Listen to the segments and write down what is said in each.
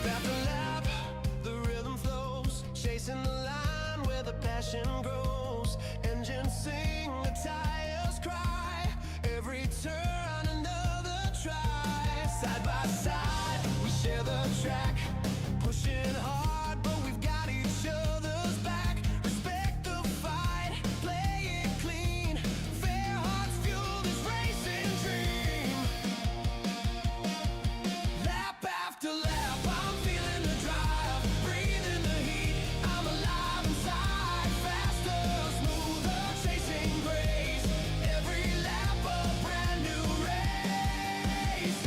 Lap after lap, the rhythm flows, chasing the line where the passion grows. Engines sing, the tires cry, every turn another try. Side by side, we share the track, pushing hard, but we've got each other's back. Respect the fight, play it clean, fair hearts fuel this racing dream. Lap after lap, I'm feeling the drive, breathing the heat, I'm alive inside. Faster, smoother, chasing grace, every lap a brand new race.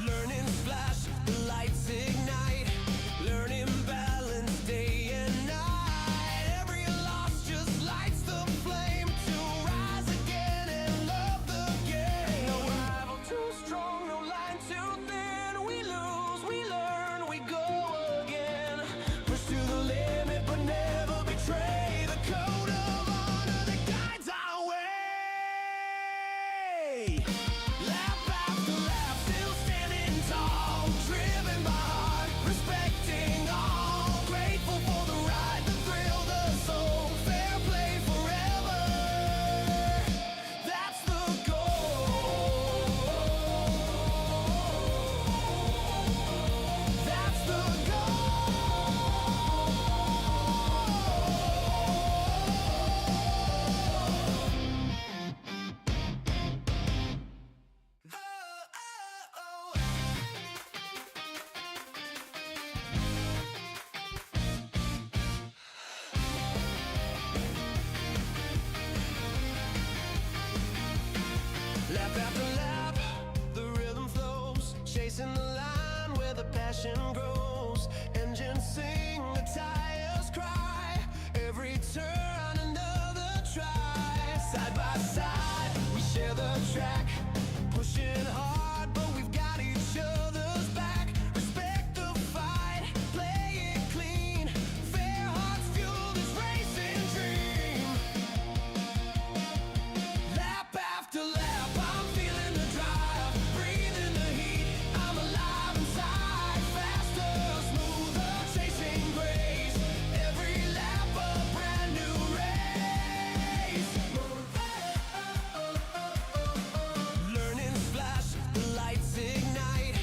Learning splash, the lights ignite, learning balance day and night. Every loss just lights the flame to rise again and love the game. No rival too strong, no line too thin. We lose, we learn, we go again. Push to the limit but never betray the code of honor that guides our way. Lap after lap, still standing tall, driven by heart, respecting all, grateful for the ride, the thrill, the soul, fair play forever. That's the goal. That's the Lap after lap, the rhythm flows, chasing the line where the passion grows. Engines sing, the tires cry, every turn another try. Side by side, we share the track, pushing hard, but we've got each other's back. Respect the fight, play it clean, fair hearts fuel this racing dream. Lap after lap, I'm feeling the drive, breathing the heat, I'm alive inside. Faster, smoother, chasing grace, every lap a brand new race. Learning splash, the lights ignite,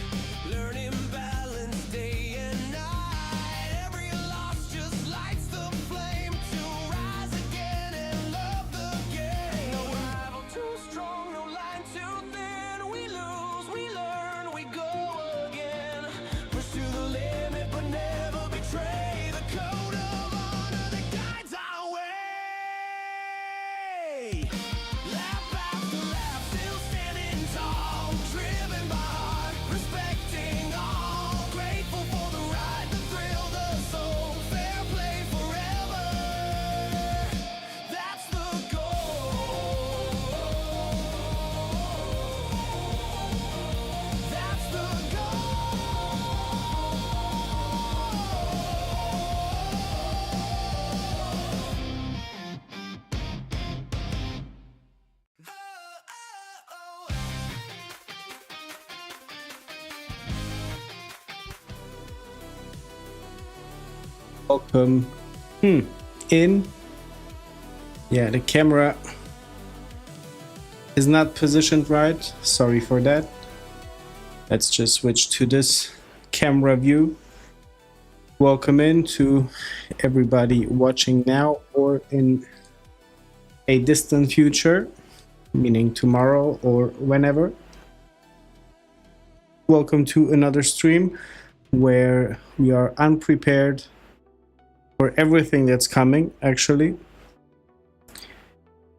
learning balance day and night. Every loss just lights the flame to rise again and love the game. No rival too strong, no line too thin. We lose, we learn, we go again. Push to the limit but never betray the code of honor that guides our way. Lap after lap, still standing tall, driven by heart, respecting all, grateful for the ride, the thrill, the soul, fair play forever. That's the goal. That's the Welcome in. Yeah, the camera is not positioned right. Sorry for that. Let's just switch to this camera view. Welcome in to everybody watching now or in a distant future, meaning tomorrow or whenever. Welcome to another stream where we are unprepared for everything that's coming, actually.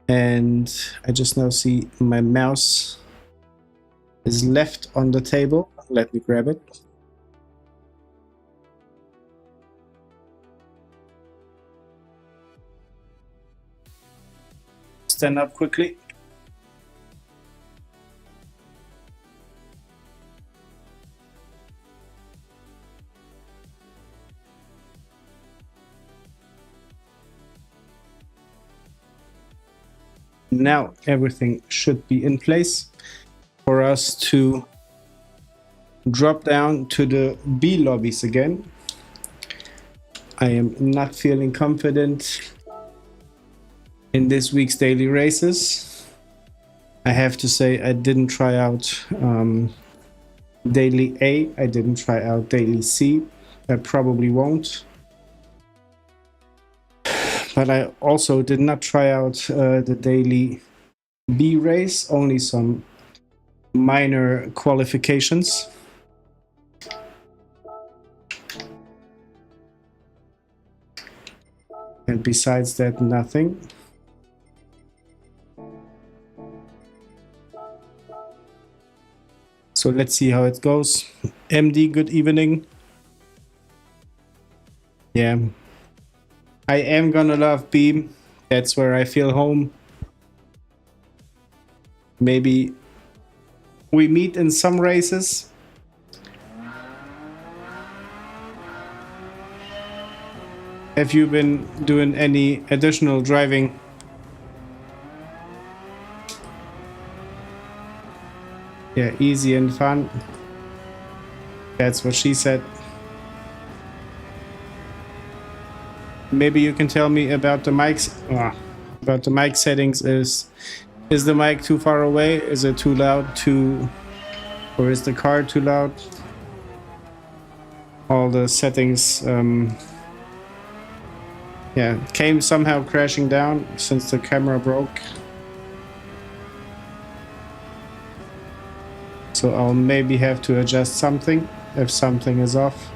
And I just now see my mouse is left on the table. Let me grab it. Stand up quickly. Now everything should be in place for us to drop down to the B lobbies again. I am not feeling confident in this week's daily races. I have to say I didn't try out daily A. I didn't try out daily C. I probably won't. But I also did not try out the daily B race, only some minor qualifications. And besides that, nothing. So let's see how it goes. MD, good evening. Yeah. I am gonna love B. That's where I feel home. Maybe we meet in some races. Have you been doing any additional driving? Yeah, easy and fun. That's what she said. Maybe you can tell me about the mics. About the mic settings. Is the mic too far away? Is it too loud? Or is the car too loud? All the settings. Yeah, came somehow crashing down since the camera broke. So I'll maybe have to adjust something if something is off.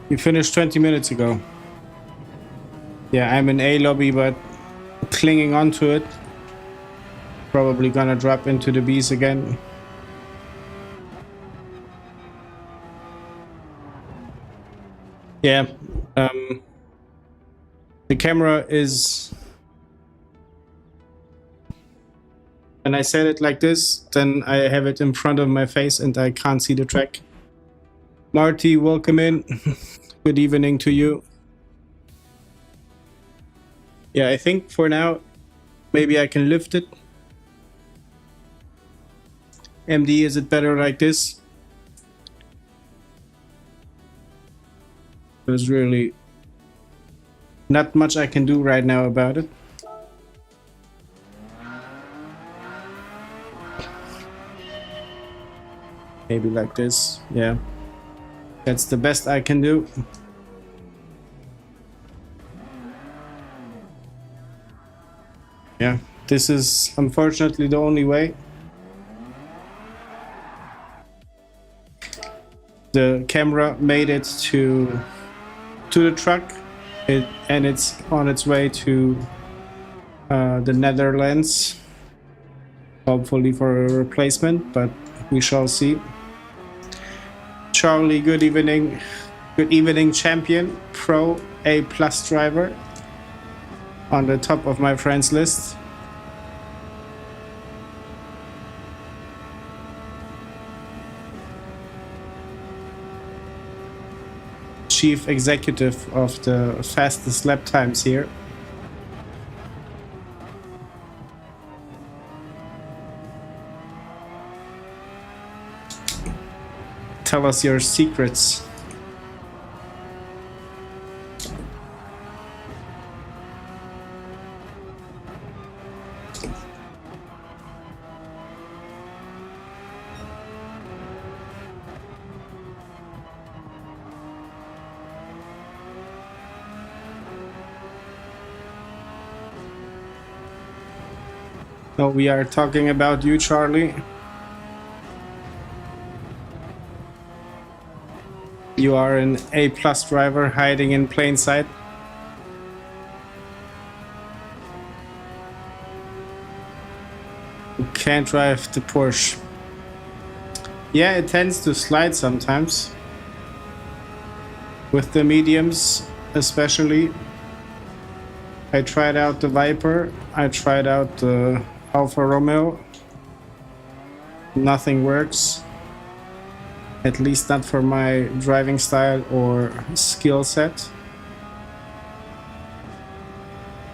You finished 20 minutes ago. Yeah, I'm in A lobby, but clinging onto it. Probably gonna drop into the B's again. Yeah, the camera is... When I set it like this, then I have it in front of my face and I can't see the track. Marty, welcome in. Good evening to you. Yeah, I think for now, maybe I can lift it. MD, is it better like this? There's really not much I can do right now about it. Maybe like this, yeah. That's the best I can do. Yeah, this is unfortunately the only way. The camera made it to the truck, and it's on its way to the Netherlands, hopefully for a replacement, but we shall see. Charlie, good evening. Good evening, champion, pro A+ driver on the top of my friends list. Chief executive of the fastest lap times here. Tell us your secrets. No, we are talking about you, Charlie. You are an A+ driver hiding in plain sight. You can't drive the Porsche. Yeah, it tends to slide sometimes. With the mediums, especially. I tried out the Viper. I tried out the Alfa Romeo. Nothing works. At least not for my driving style or skill set.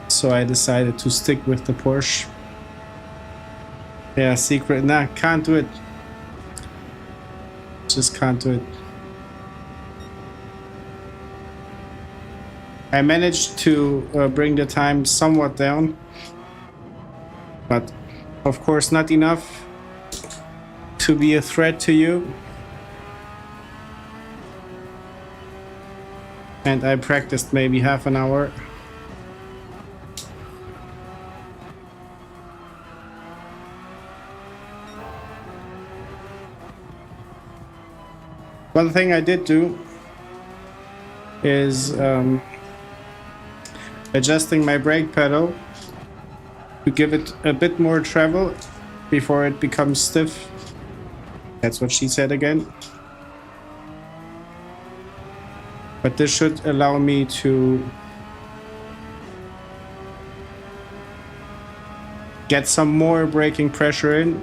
So I decided to stick with the Porsche. Yeah, secret. Nah, can't do it. Just can't do it. I managed to bring the time somewhat down, but of course not enough to be a threat to you. And I practiced maybe half an hour. One thing I did do is adjusting my brake pedal to give it a bit more travel before it becomes stiff. That's what she said again. But this should allow me to get some more braking pressure in.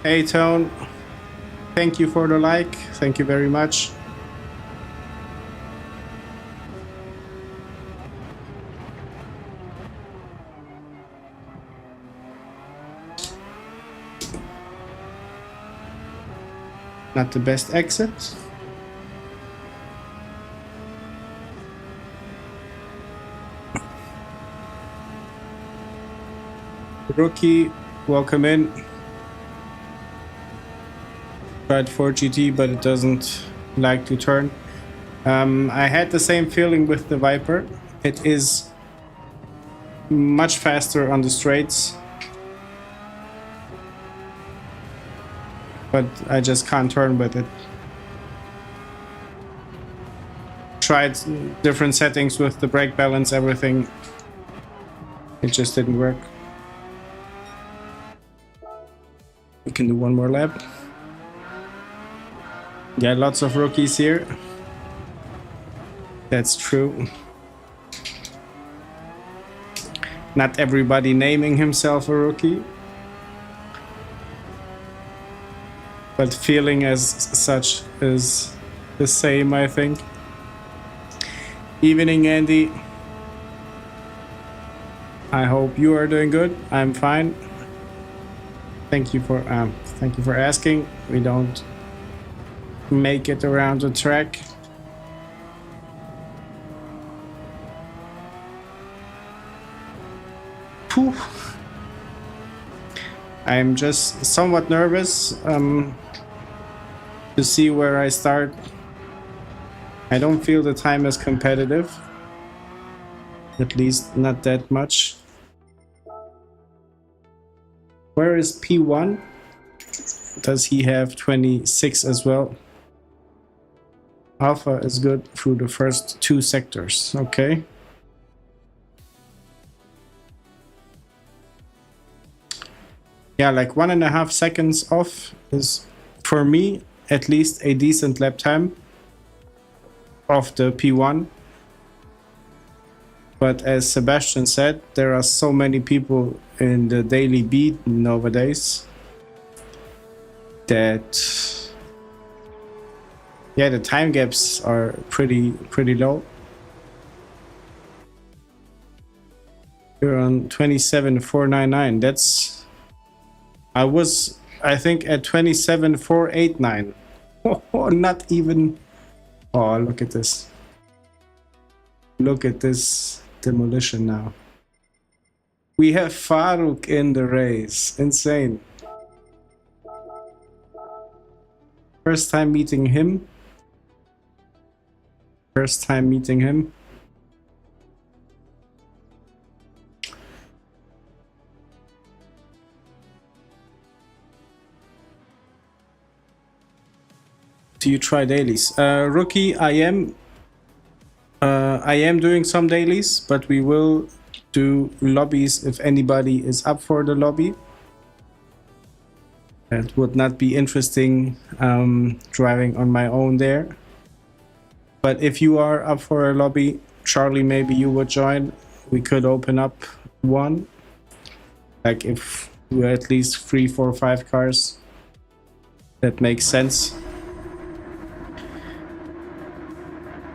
Hey Tone, thank you for the like. Thank you very much. Not the best exit. Rookie, welcome in. Tried 4GT, but it doesn't like to turn. I had the same feeling with the Viper. It is much faster on the straights, but I just can't turn with it. Tried different settings with the brake balance, everything. It just didn't work. We can do one more lap. Yeah, lots of rookies here. That's true. Not everybody naming himself a rookie, but feeling as such is the same, I think. Evening, Andy. I hope you are doing good. I'm fine. Thank you for asking. We don't make it around the track. Phew. I'm just somewhat nervous to see where I start. I don't feel the time is competitive, at least not that much. Where is P1? Does he have 26 as well? Alpha is good through the first 2 sectors. Okay. Yeah, like 1.5 seconds off is, for me, at least a decent lap time of the P1. But as Sebastian said, there are so many people in the daily beat nowadays that, yeah, the time gaps are pretty low. You're on 27.499. That's, I think at 27.489. Oh, not even. Oh, look at this. Look at this demolition now. We have Farouk in the race. Insane. First time meeting him. First time meeting him. Do you try dailies? Rookie, I am doing some dailies, but we will do lobbies if anybody is up for the lobby. It would not be interesting driving on my own there. But if you are up for a lobby, Charlie, maybe you would join. We could open up one. Like if we're at least 3, 4, 5 cars. That makes sense.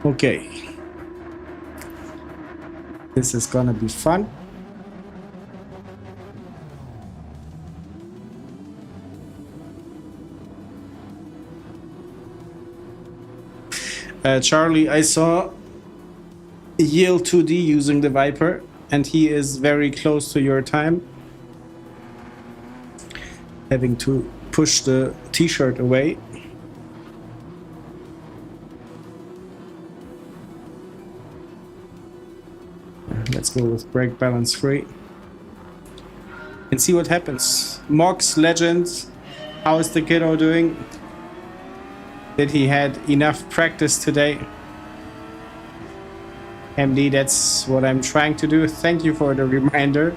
Okay. This is gonna be fun. Charlie, I saw Yield 2D using the Viper, and he is very close to your time. Having to push the t-shirt away. Let's go with brake balance free. And see what happens. Mox, Legend, how is the kiddo doing? Did he had enough practice today? MD, that's what I'm trying to do. Thank you for the reminder.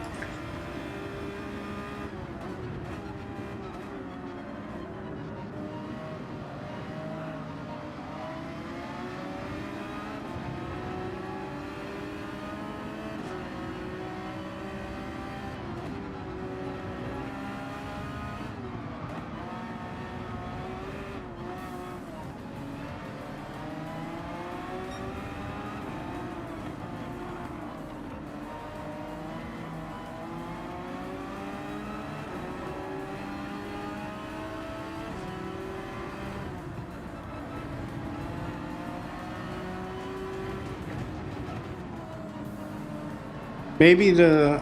Maybe the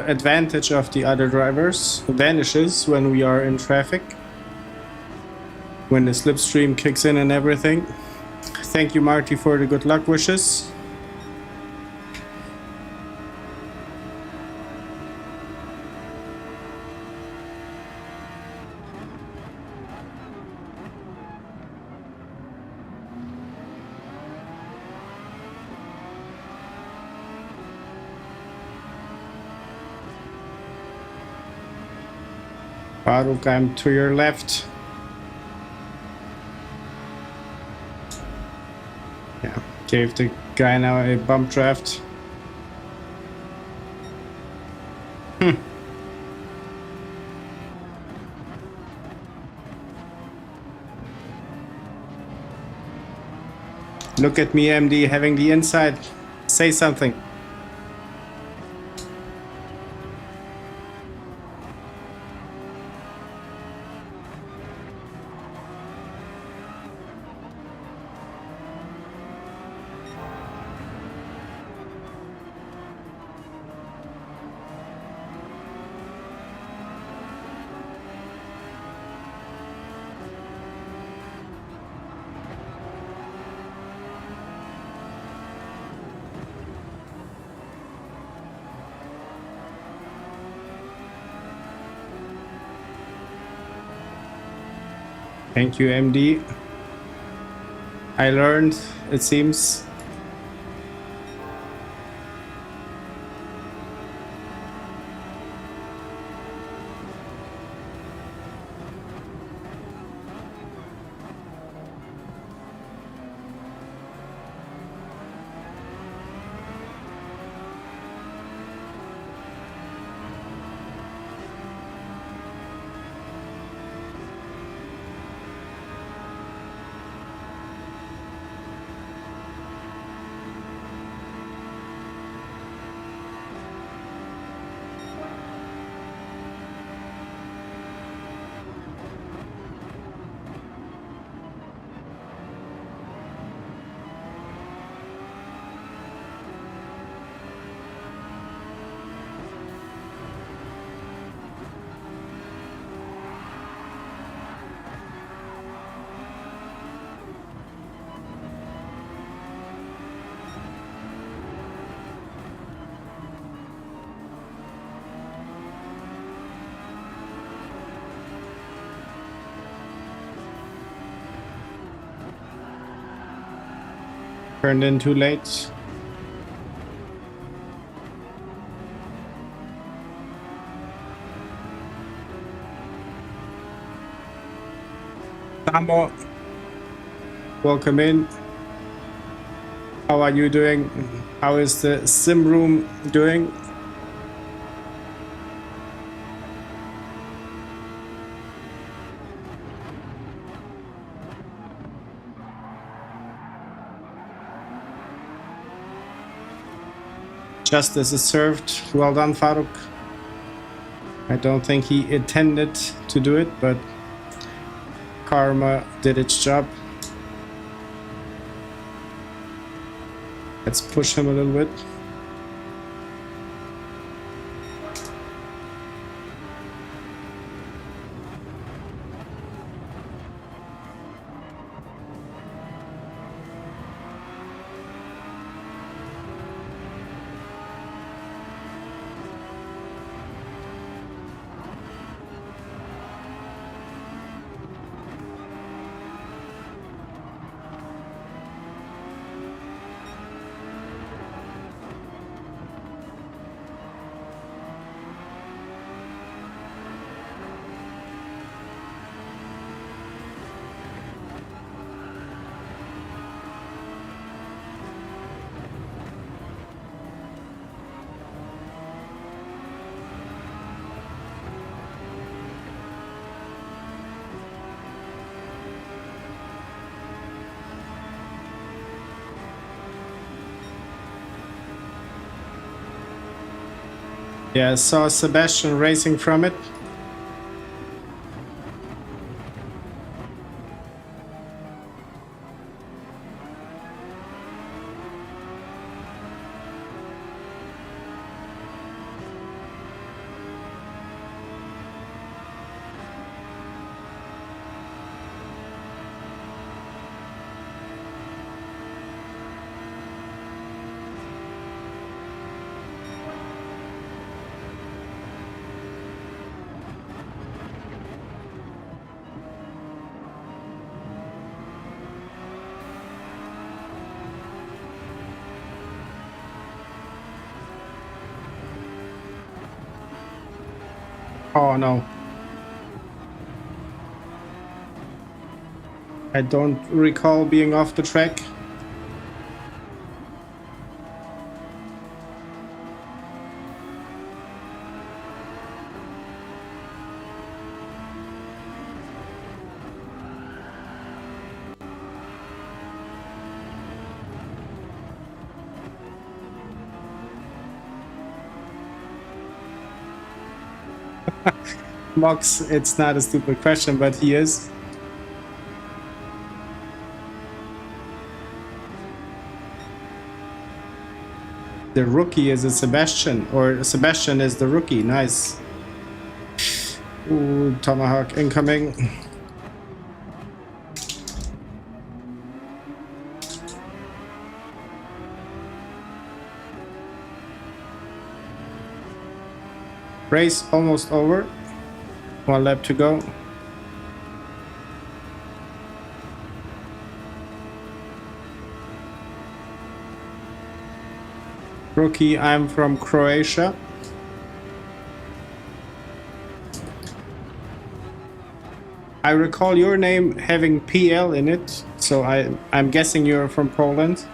advantage of the other drivers vanishes when we are in traffic. When the slipstream kicks in and everything. Thank you, Marty, for the good luck wishes. Faruk, I'm to your left. Yeah, gave the guy now a bump draft. Look at me, MD, having the inside. Say something. Thank you, MD. I learned, it seems. Turned in too late. Samo, welcome in. How are you doing? How is the sim room doing? Justice is served. Well done, Farouk. I don't think he intended to do it, but karma did its job. Let's push him a little bit. Yeah, I saw Sebastian racing from it. Oh no. I don't recall being off the track. Mox, it's not a stupid question, but he is. The rookie is a Sebastian, or Sebastian is the rookie. Nice. Ooh, Tomahawk incoming. Race almost over. 1 lap to go. Rookie, I'm from Croatia. I recall your name having PL in it, so I'm guessing you're from Poland.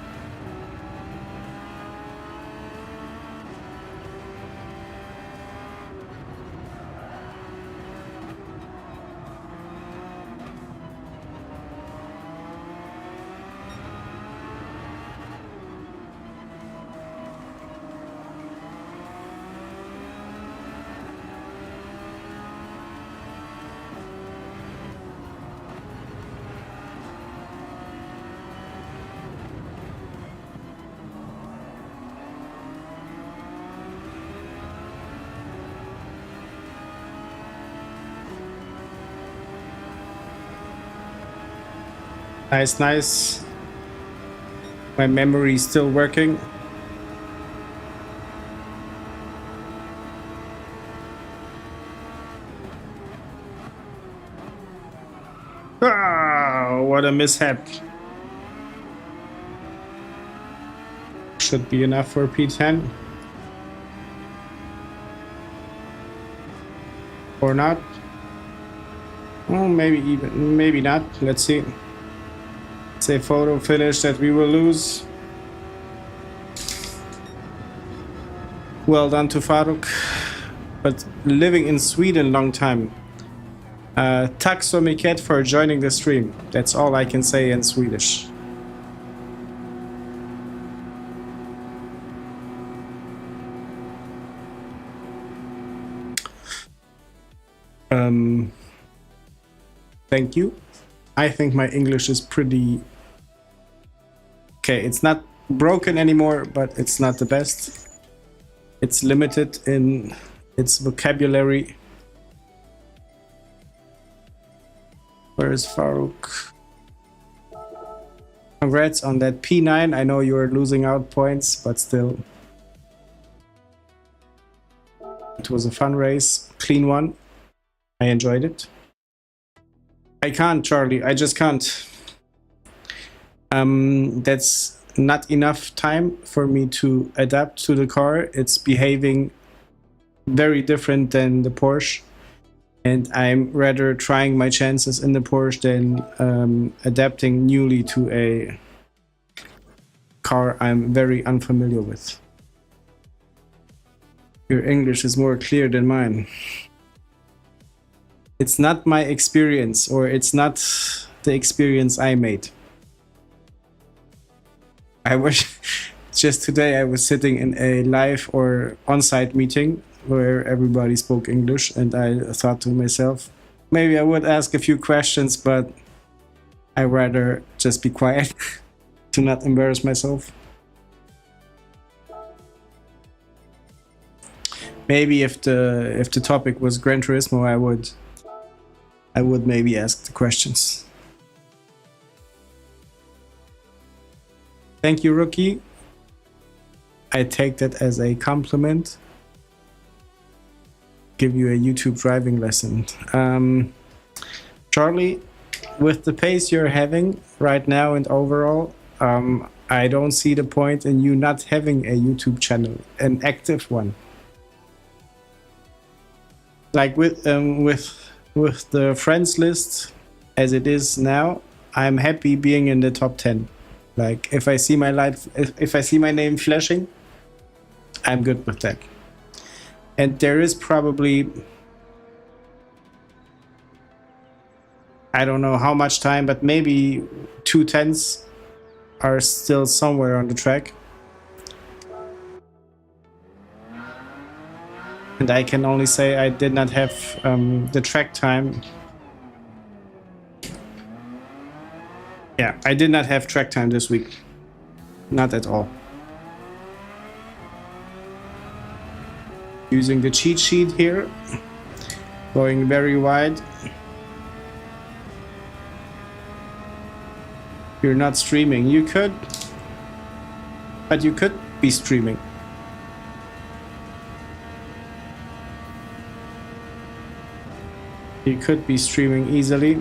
Nice, nice. My memory is still working. Ah, what a mishap. Should be enough for P10. Or not. Oh, maybe not. Let's see. Say photo finish that we will lose. Well done to Faruk. But living in Sweden long time. Tack så mycket for joining the stream. That's all I can say in Swedish. Thank you. I think my English is pretty... Okay, it's not broken anymore, but it's not the best. It's limited in its vocabulary. Where is Farouk? Congrats on that P9. I know you're losing out points, but still. It was a fun race. Clean one. I enjoyed it. I can't, Charlie. I just can't. That's not enough time for me to adapt to the car. It's behaving very different than the Porsche. And I'm rather trying my chances in the Porsche than adapting newly to a car I'm very unfamiliar with. Your English is more clear than mine. It's not my experience, or it's not the experience I made. I wish just today I was sitting in a live or on-site meeting where everybody spoke English, and I thought to myself, maybe I would ask a few questions, but I'd rather just be quiet to not embarrass myself. Maybe if the topic was Gran Turismo, I would maybe ask the questions. Thank you, Rookie. I take that as a compliment. Give you a YouTube driving lesson. Charlie, with the pace you're having right now and overall, I don't see the point in you not having a YouTube channel, an active one. Like with the friends list as it is now, I'm happy being in the top 10. Like if I see my if I see my name flashing, I'm good with that. And there is probably, I don't know how much time, but maybe 2 tenths are still somewhere on the track. And I can only say I did not have the track time. Yeah, I did not have track time this week. Not at all. Using the cheat sheet here. Going very wide. You're not streaming. You could. But you could be streaming. You could be streaming easily.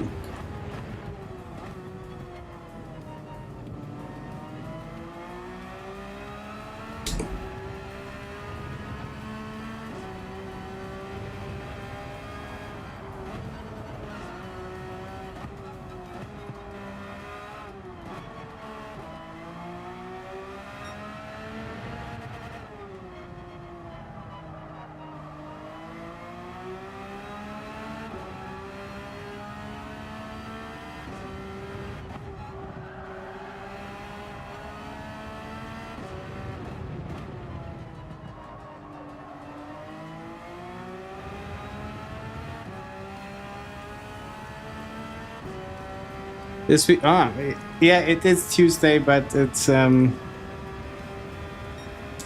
This week, yeah, it is Tuesday, but it's Andy,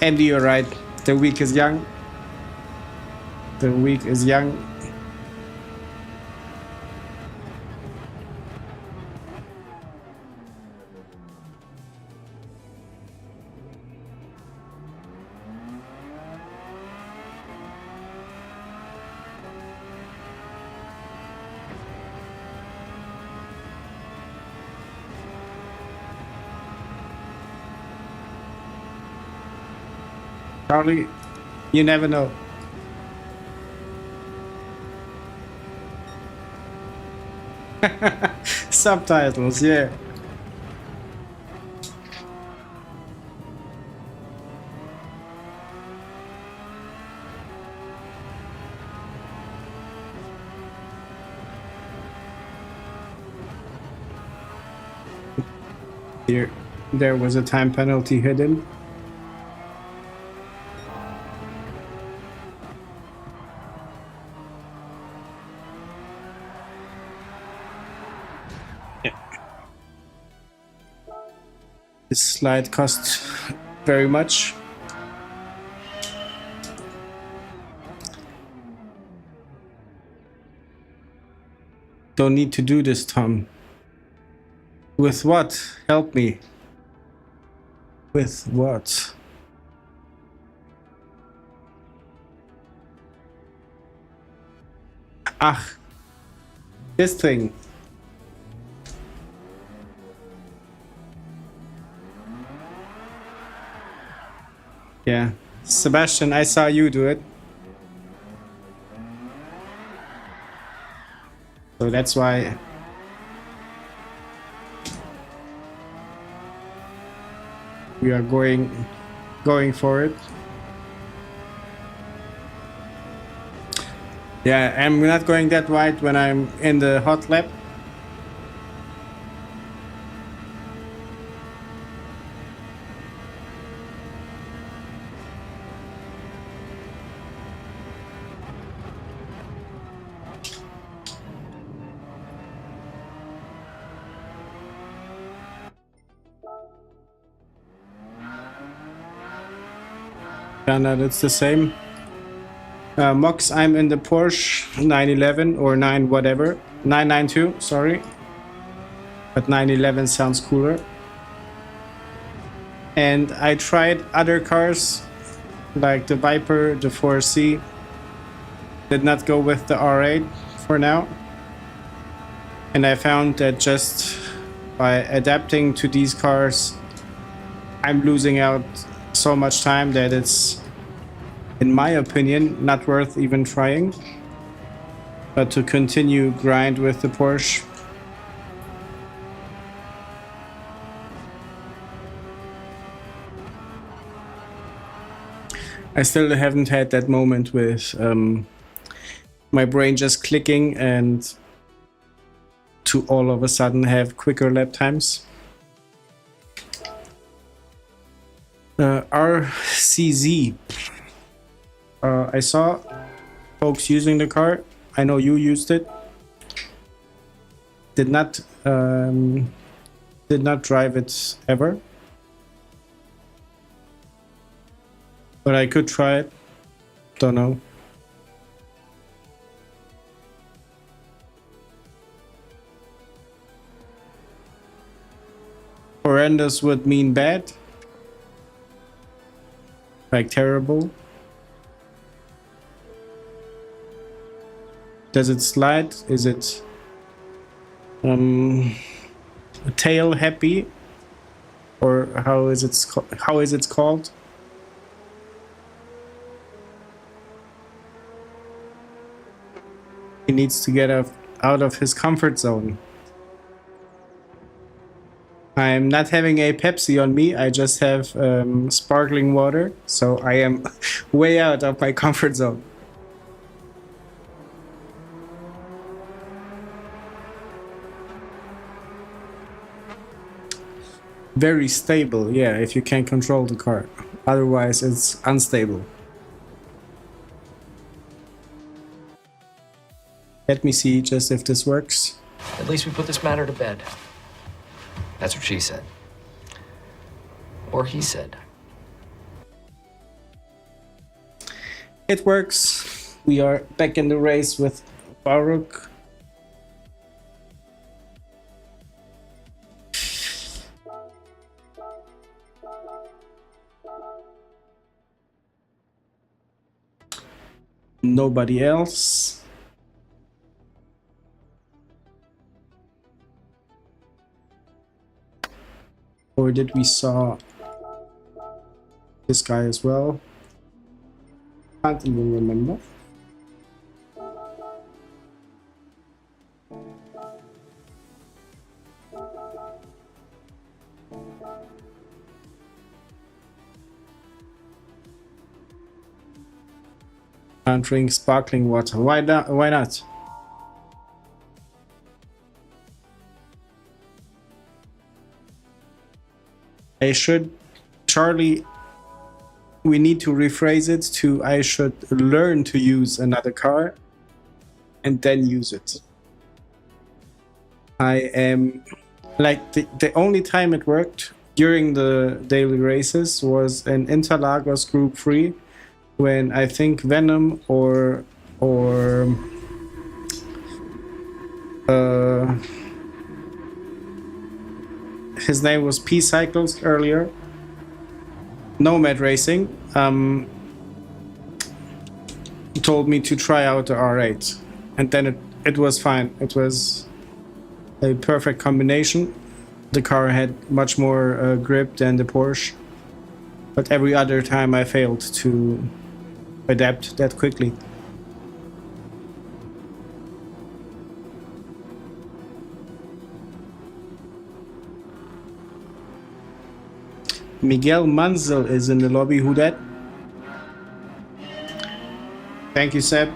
you're right. The week is young. The week is young. Charlie, you never know. Subtitles, yeah. Here, there was a time penalty hidden. slide cost very much. Don't need to do this, Tom. With what? Help me. With what? Ah, this thing. Yeah, Sebastian, I saw you do it. So that's why we are going for it. Yeah, I'm not going that wide when I'm in the hot lap. Yeah, no, that's the same. Mox, I'm in the Porsche 911 or 9 whatever. 992, sorry. But 911 sounds cooler. And I tried other cars like the Viper, the 4C. Did not go with the R8 for now. And I found that just by adapting to these cars, I'm losing out so much time that it's, in my opinion, not worth even trying. But to continue grind with the Porsche. I still haven't had that moment with my brain just clicking and to all of a sudden have quicker lap times. RCZ. I saw folks using the car. I know you used it. Did not drive it ever. But I could try it. Don't know. Horrendous would mean bad. Like terrible. Does it slide? Is it tail happy? Or how is it called? He needs to get out of his comfort zone. I'm not having a Pepsi on me, I just have sparkling water, so I am way out of my comfort zone. Very stable, yeah, if you can control the car. Otherwise, it's unstable. Let me see just if this works. At least we put this matter to bed. That's what she said. Or he said. It works. We are back in the race with Baruch. Nobody else. Or did we saw this guy as well? Can't even remember. Can't drink sparkling water. Why not? Why not? I should, Charlie, we need to rephrase it to I should learn to use another car and then use it. I am, like, the only time it worked during the daily races was in Interlagos Group 3 when I think Venom or his name was P Cycles earlier, Nomad Racing, told me to try out the R8, and then it was fine. It was a perfect combination. The car had much more grip than the Porsche, but every other time I failed to adapt that quickly. Miguel Manzel is in the lobby. Who that? Thank you, Seb.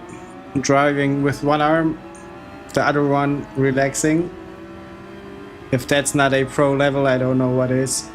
Driving with one arm, the other one relaxing. If that's not a pro level, I don't know what is.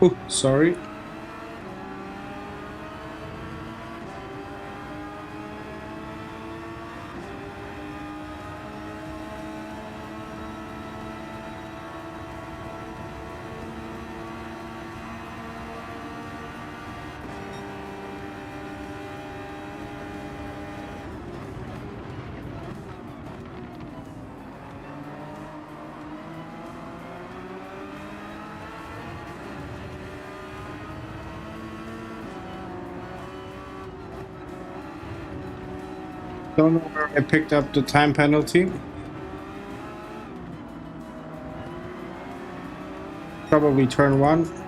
Oh, sorry. Don't know where I picked up the time penalty. Probably turn 1.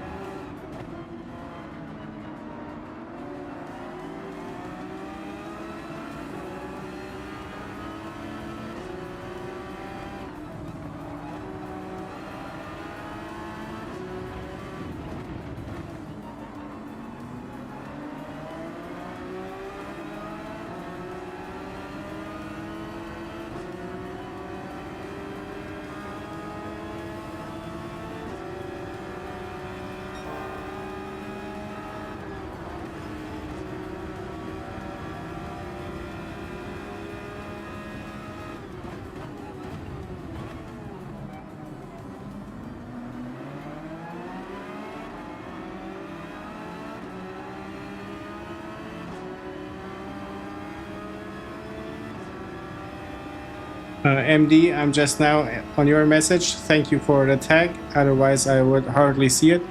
MD, I'm just now on your message. Thank you for the tag. Otherwise, I would hardly see it.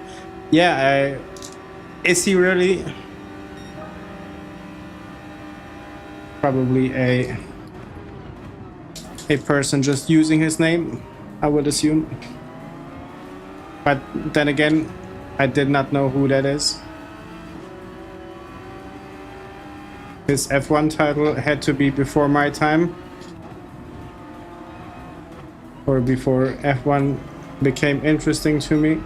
Yeah, is he really? Probably a person just using his name, I would assume. But then again, I did not know who that is. His F1 title had to be before my time. Or before F1 became interesting to me.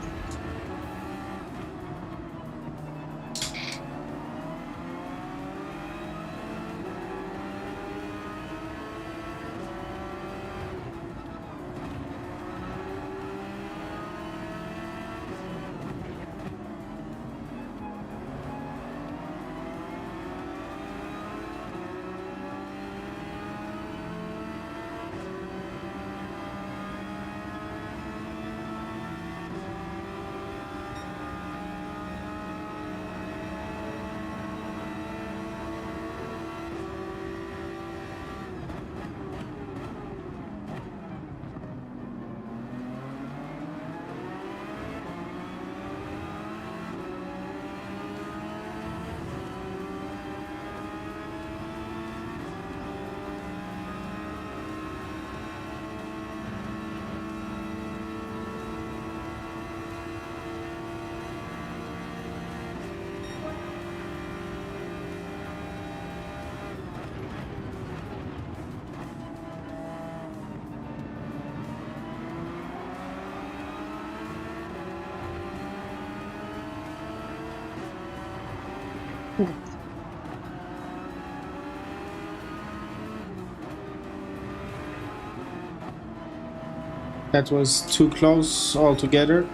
That was too close altogether.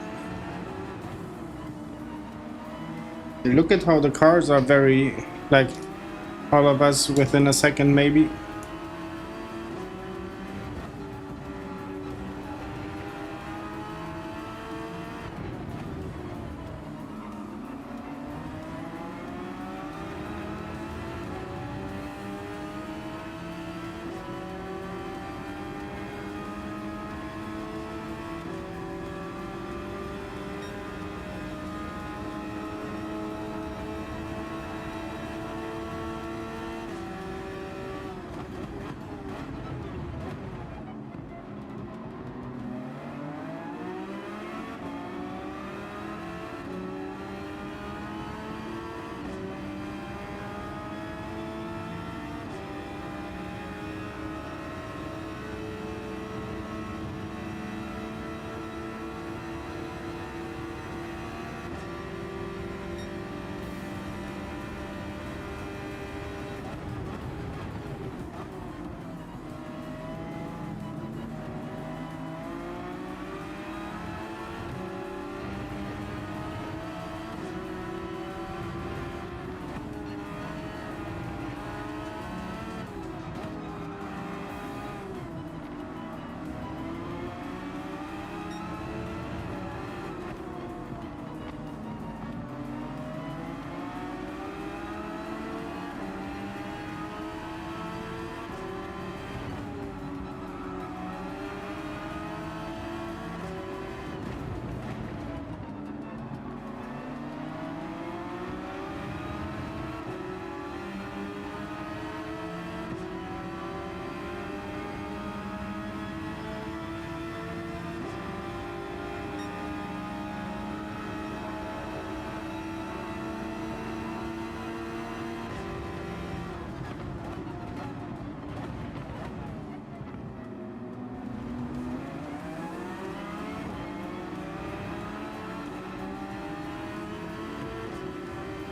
Look at how the cars are very, like, all of us within a second maybe.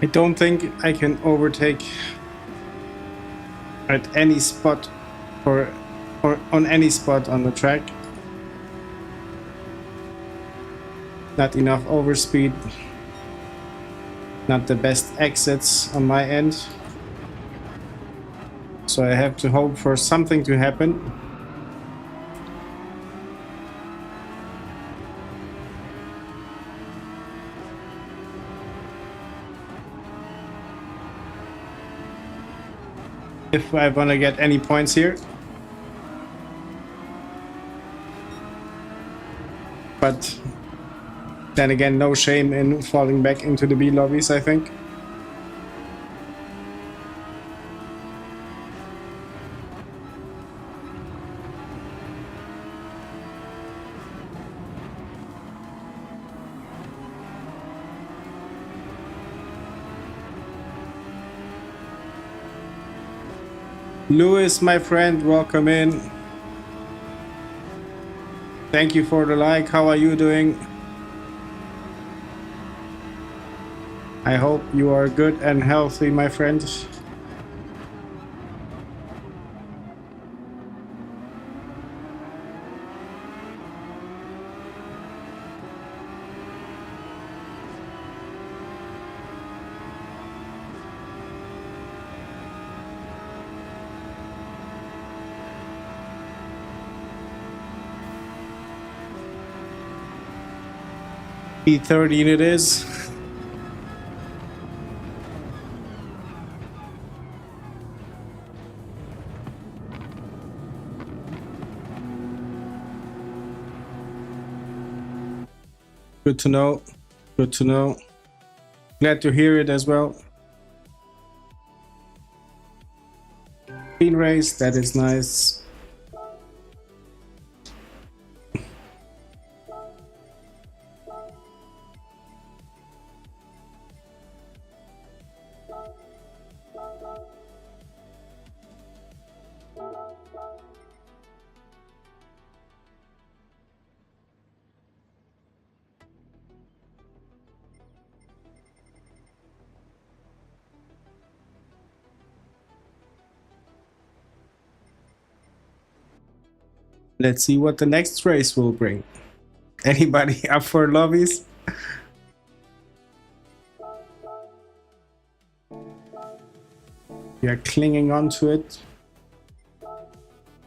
I don't think I can overtake at any spot or on any spot on the track. Not enough overspeed. Not the best exits on my end. So I have to hope for something to happen. If I want to get any points here. But then again, no shame in falling back into the B lobbies, I think. Lewis, my friend, welcome in. Thank you for the like. How are you doing? I hope you are good and healthy, my friend. P13 it is. Good to know. Good to know. Glad to hear it as well. Clean race, that is nice. Let's see what the next race will bring. Anybody up for lobbies? We are clinging on to it.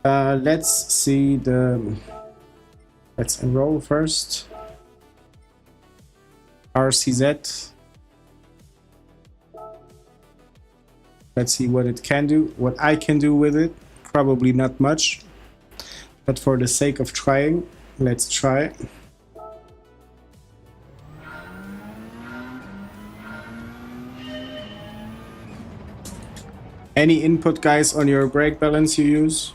Let's see the... Let's enroll first. RCZ. Let's see what it can do, what I can do with it. Probably not much, but for the sake of trying, let's try. Any input, guys, on your brake balance you use?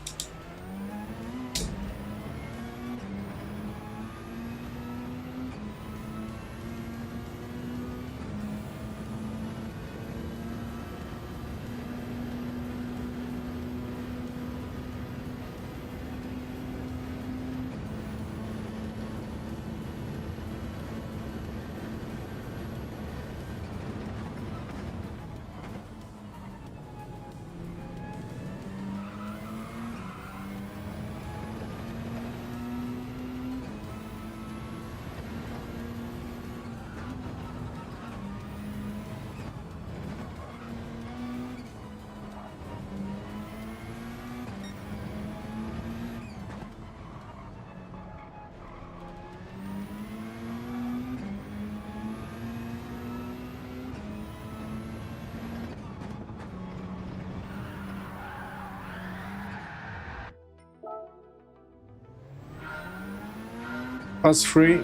Plus 3.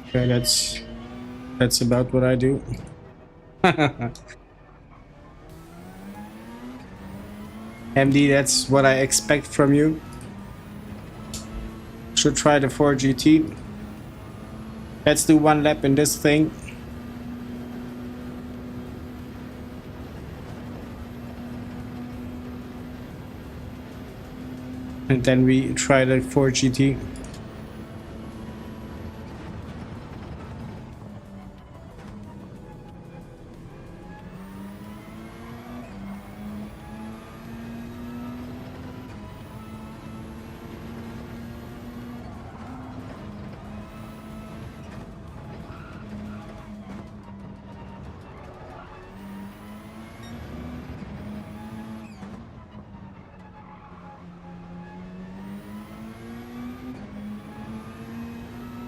Okay, that's about what I do. MD, that's what I expect from you. Should try the 4GT. Let's do one lap in this thing. And then we try the 4GT.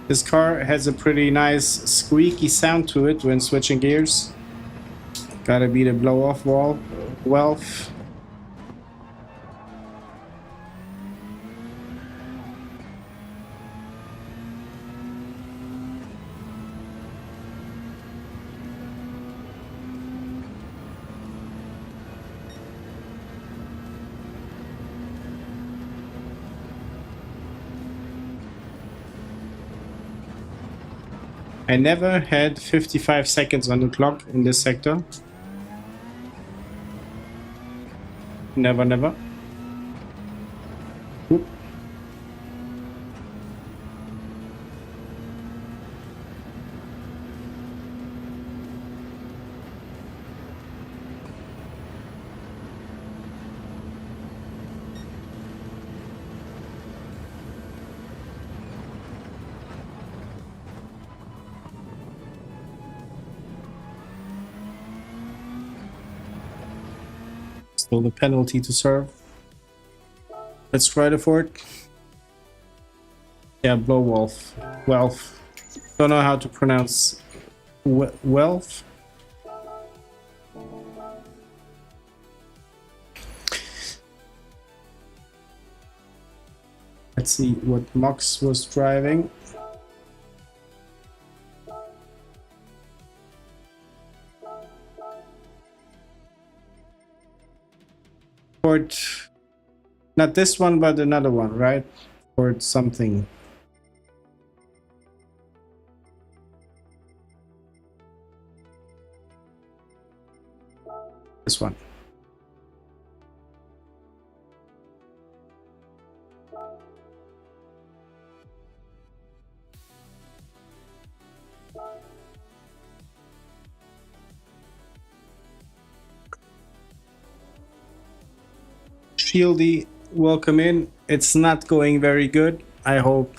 This car has a pretty nice squeaky sound to it when switching gears. Gotta be the blow-off valve. I never had 55 seconds on the clock in this sector. Never, never. Oop. Still the penalty to serve. Let's try the fort. Yeah, blow valve. Valve. Don't know how to pronounce valve. Let's see what Mox was driving. Ford, not this one, but another one, right? Ford something. This one. Shieldy, welcome in. it's not going very good. I hope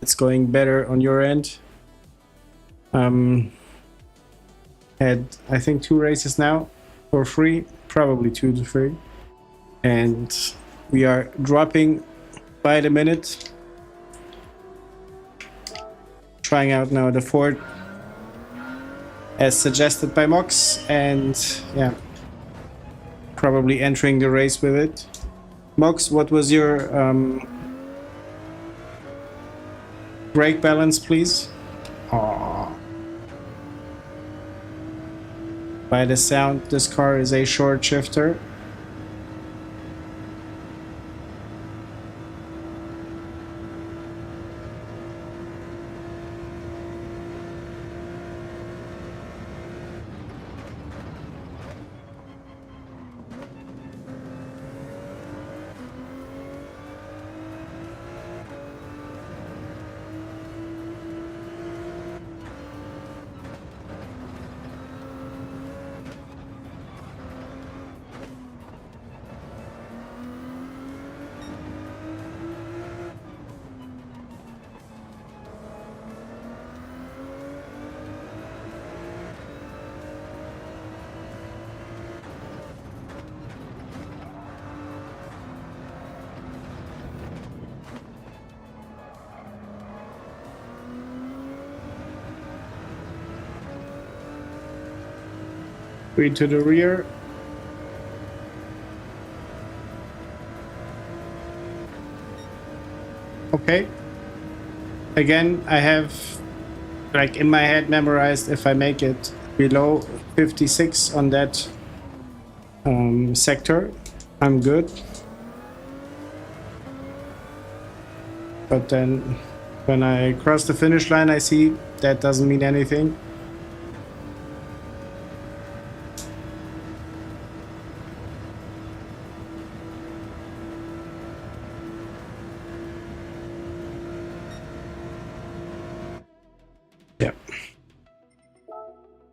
it's going better on your end. Had, I think, 2 races now for free, probably 2 to 3. And we are dropping by the minute. Trying out now the Ford as suggested by Mox, and yeah, probably entering the race with it. Mox, what was your brake balance, please? Aww. By the sound, this car is a short shifter. Three to the rear. Okay. Again, I have, like, in my head memorized, if I make it below 56 on that sector, I'm good. But then when I cross the finish line, I see that doesn't mean anything.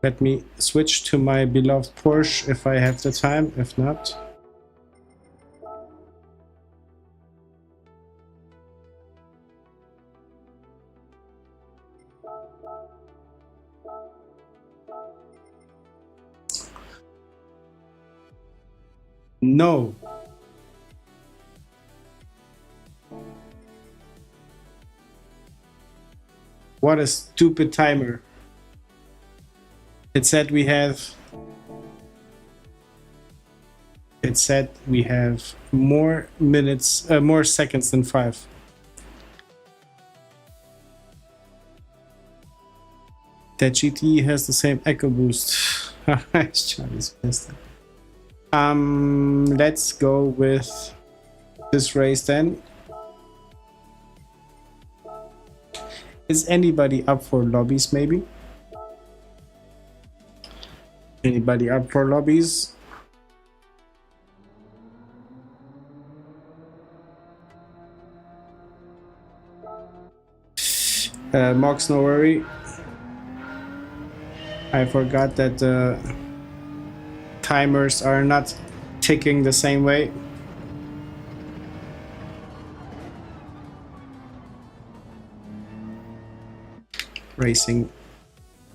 Let me switch to my beloved Porsche if I have the time, if not. No. What a stupid timer. It said we have more minutes, more seconds than 5. That GT has the same echo boost. Charlie's pissed. Let's go with this race then. Is anybody up for lobbies, maybe? Anybody up for lobbies? Mox, no worry. I forgot that the timers are not ticking the same way. Racing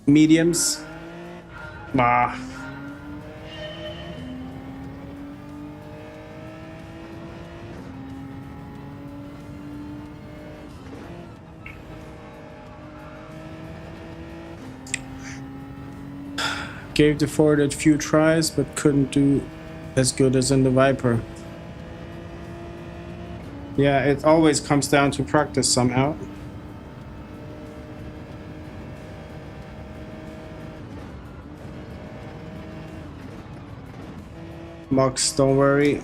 mediums. Bah. Gave the Ford a few tries, but couldn't do as good as in the Viper. Yeah, it always comes down to practice somehow. Mox, don't worry.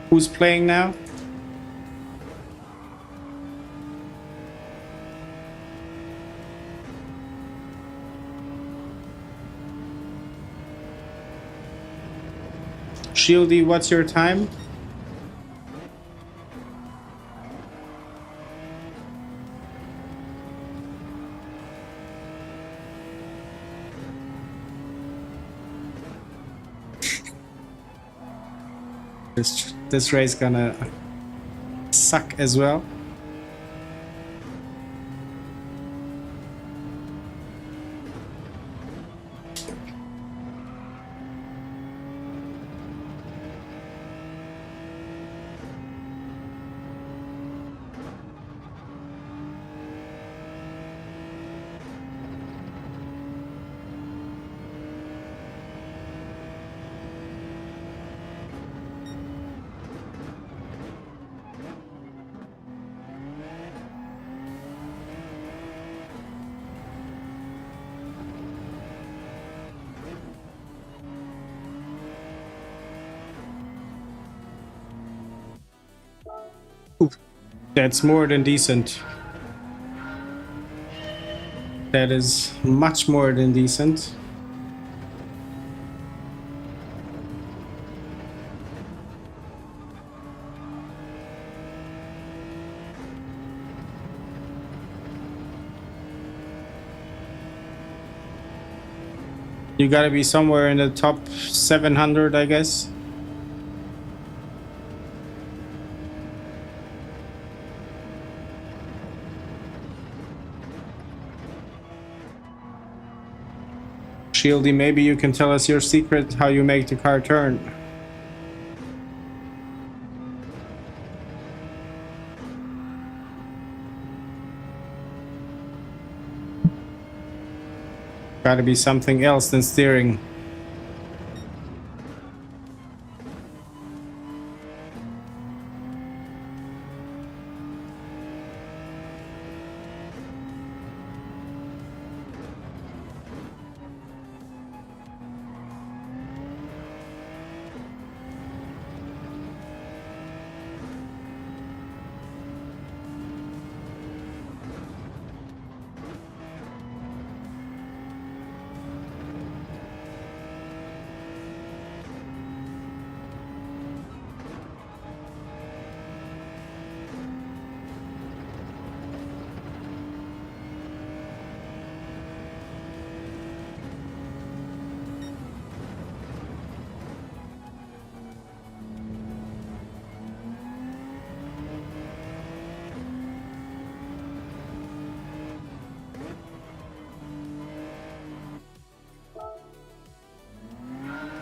Who's playing now? Shieldy, what's your time? This race gonna suck as well. That's more than decent. That is much more than decent. You gotta be somewhere in the top 700, I guess. Shieldy, maybe you can tell us your secret, how you make the car turn. Gotta be something else than steering.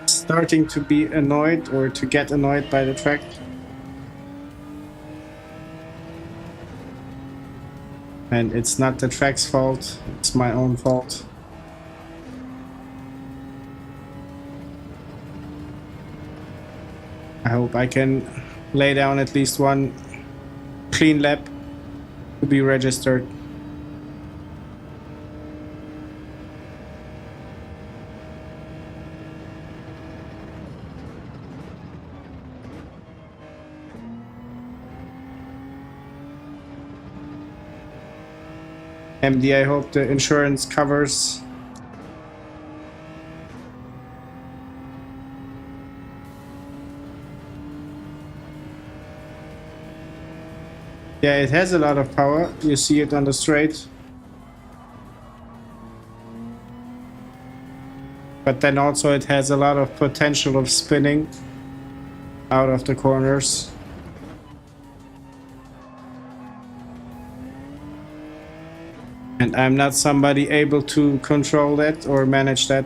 Starting to be annoyed or to get annoyed by the track. And it's not the track's fault, it's my own fault. I hope I can lay down at least one clean lap to be registered. MD, I hope the insurance covers. Yeah, it has a lot of power. You see it on the straight. But then also it has a lot of potential of spinning out of the corners. And I'm not somebody able to control that or manage that.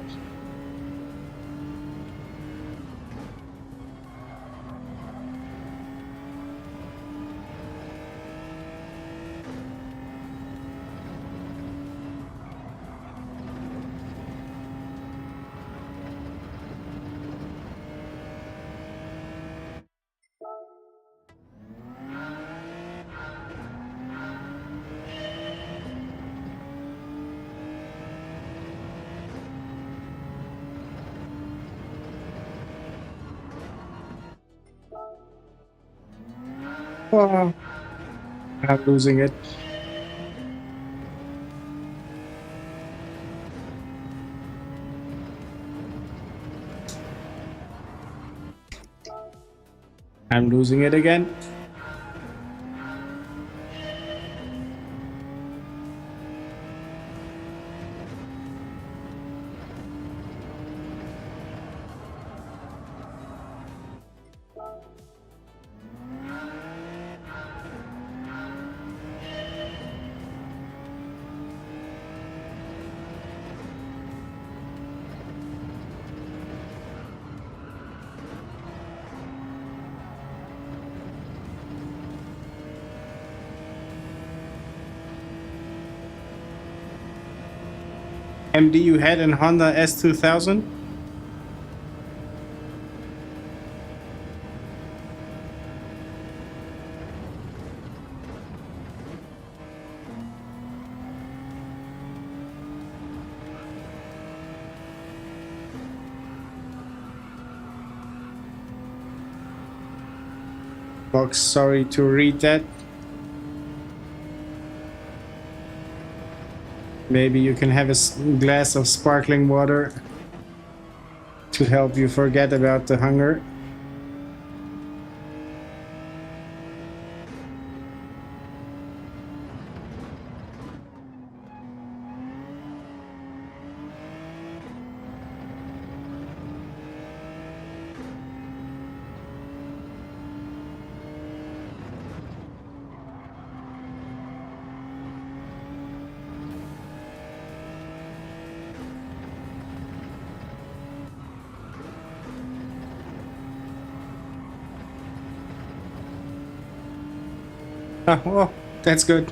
Oh, I'm losing it. I'm losing it again. MD, you had a Honda S2000? Box, sorry to read that. Maybe you can have a glass of sparkling water to help you forget about the hunger. Oh, that's good.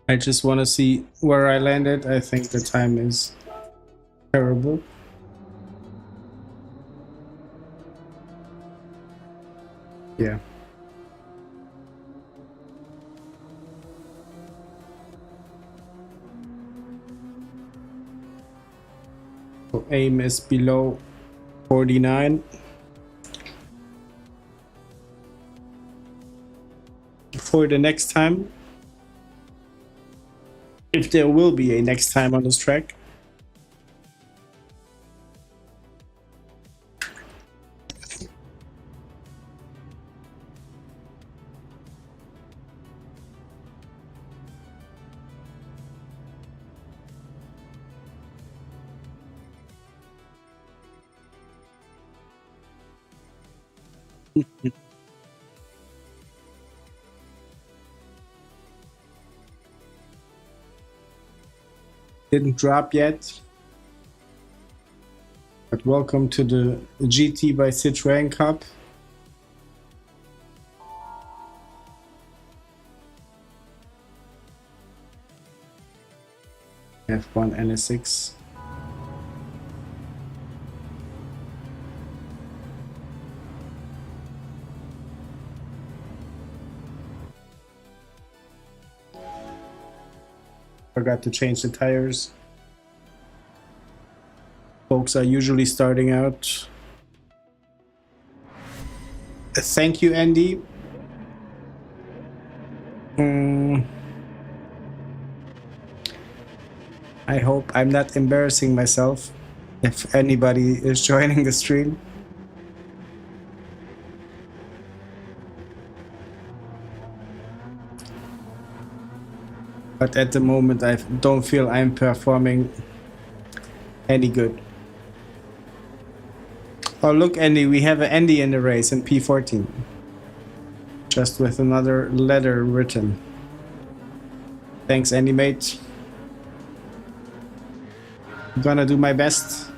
I just want to see where I landed. I think the time is terrible. Yeah. So aim is below 49. For the next time, if there will be a next time on this track. Didn't drop yet, but welcome to the GT by Citroën Cup. F1 NSX. Forgot to change the tires. Folks are usually starting out. Thank you, Andy. I hope I'm not embarrassing myself if anybody is joining the stream. But at the moment, I don't feel I'm performing any good. Oh, look, Andy, we have an Andy in the race in P14. Just with another letter written. Thanks, Andy, mate. I'm gonna do my best.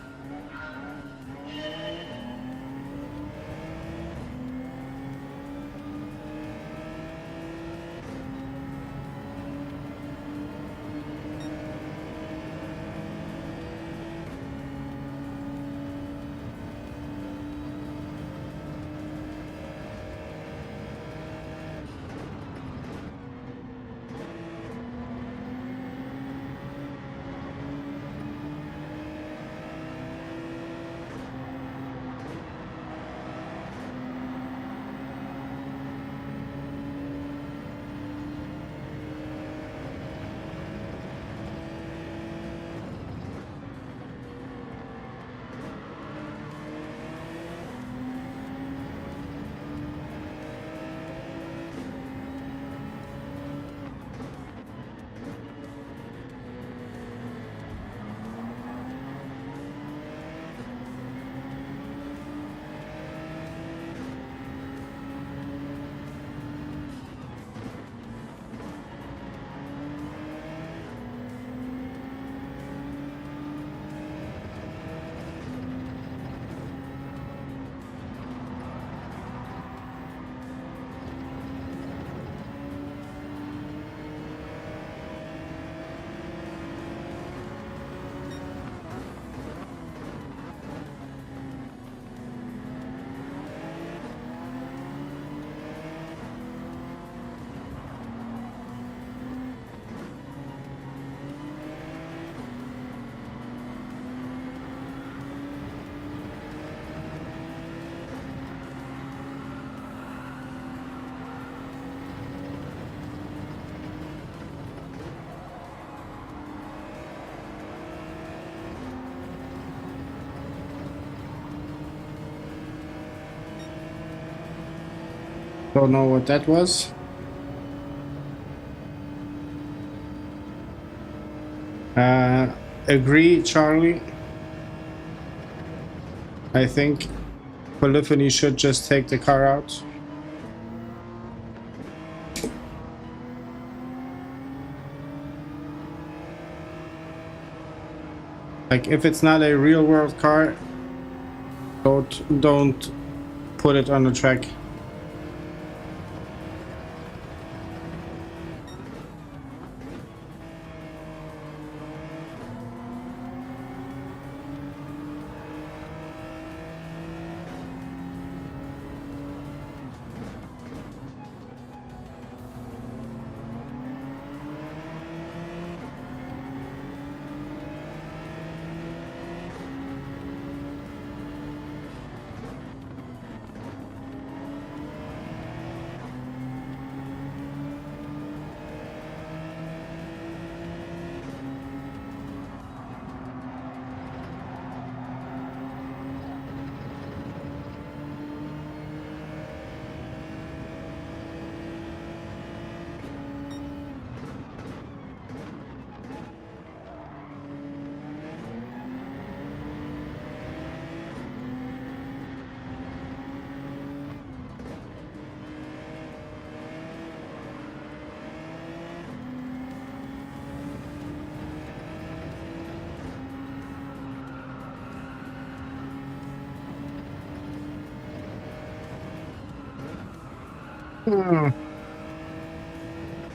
Don't know what that was. Agree, Charlie. I think Polyphony should just take the car out. Like, if it's not a real world car, don't put it on the track.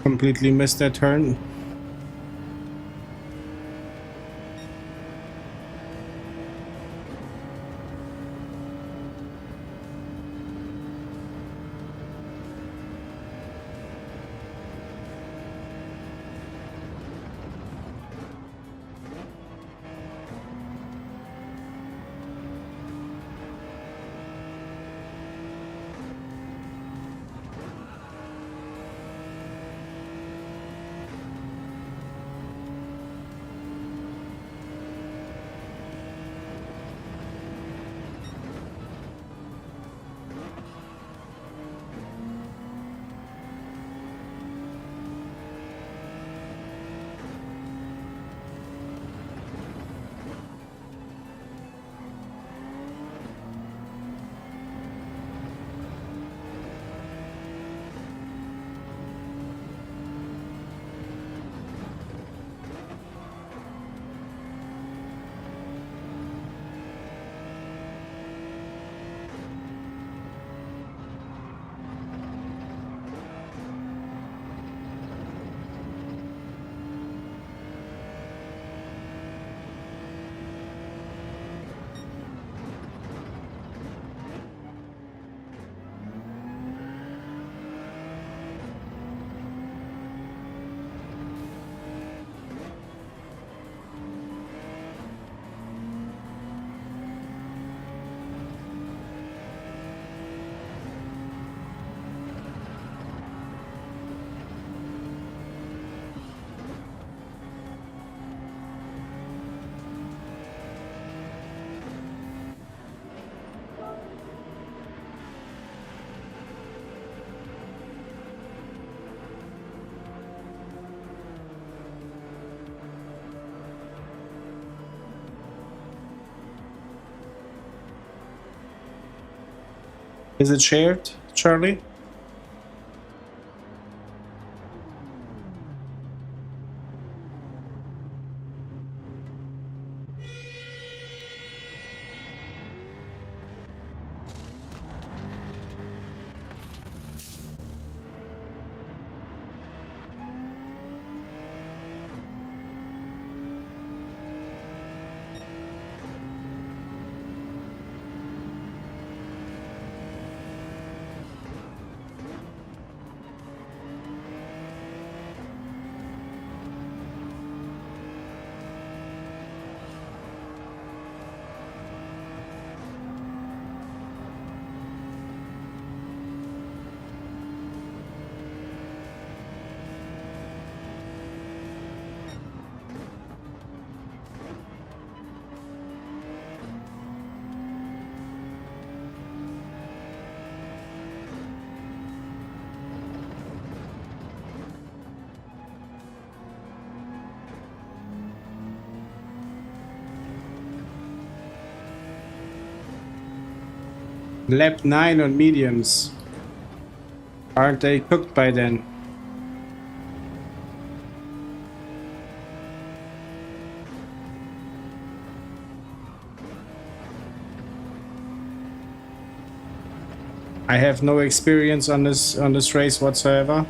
Completely missed that turn. Is it shared, Charlie? Lap 9 on mediums. Aren't they cooked by then? I have no experience on this race whatsoever.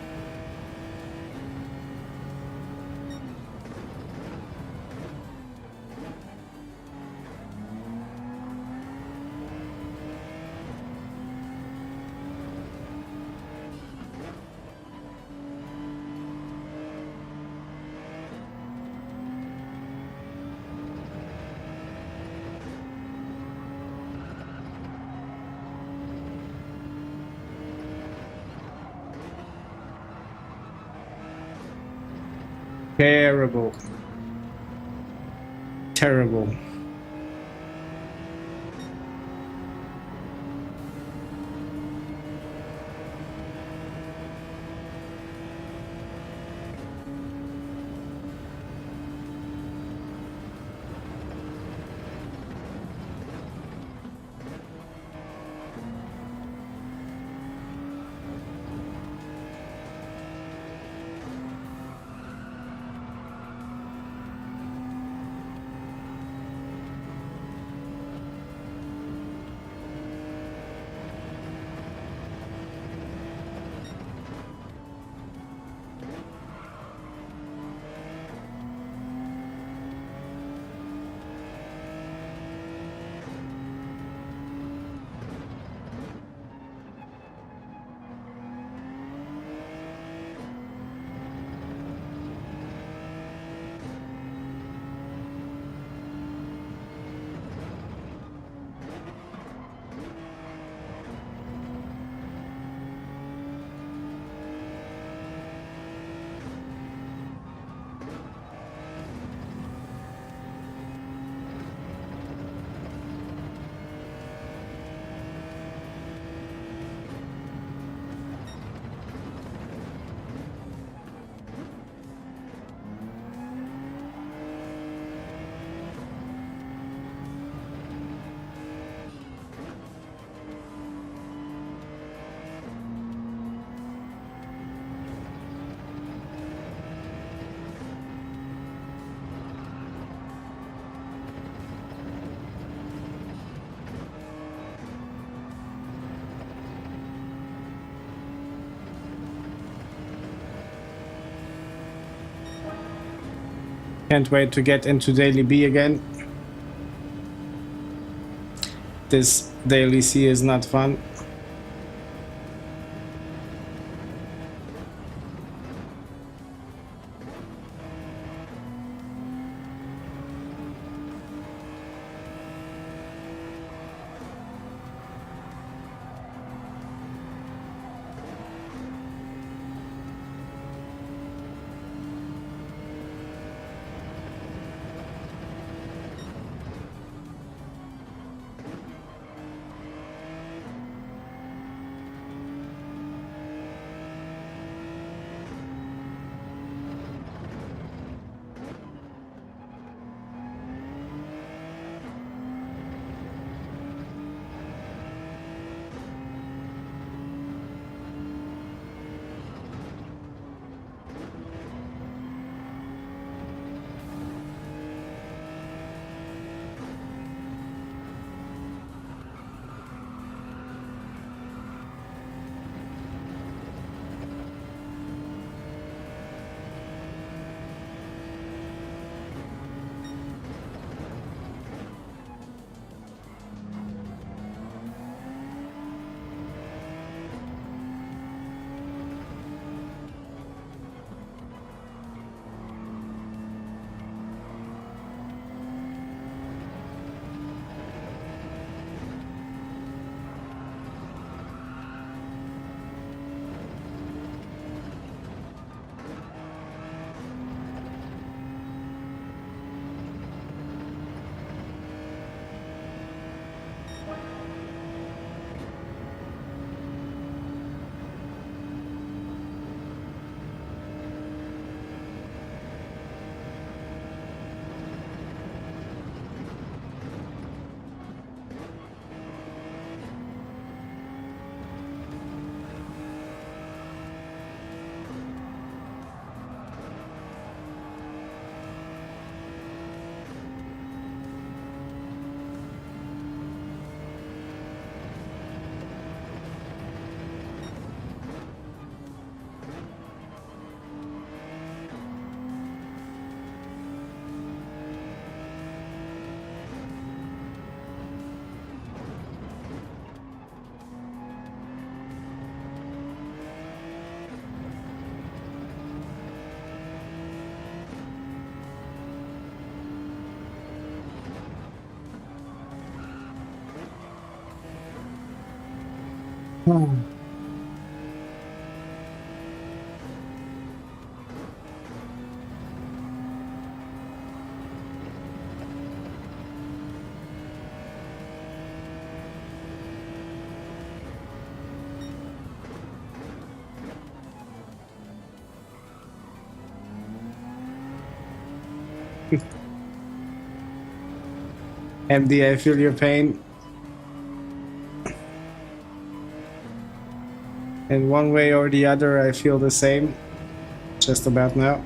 Terrible. Terrible. Can't wait to get into Daily B again. This Daily C is not fun. Hmm. MD, I feel your pain. In one way or the other, I feel the same. Just about now.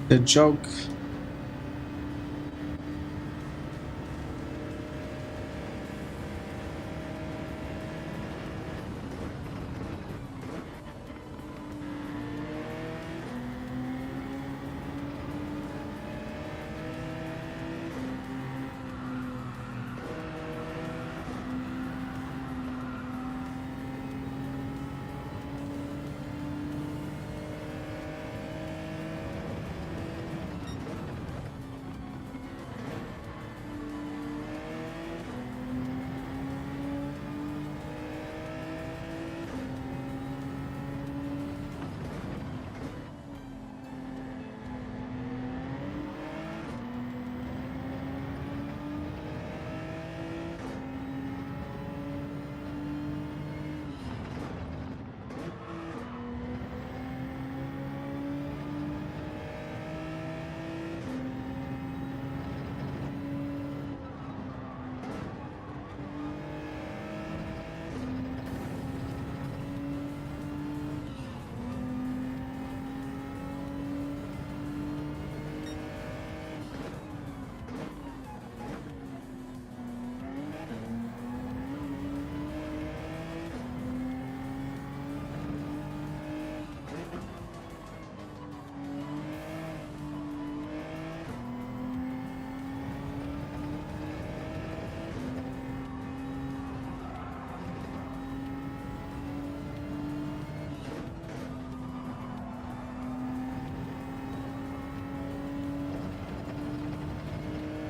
The joke.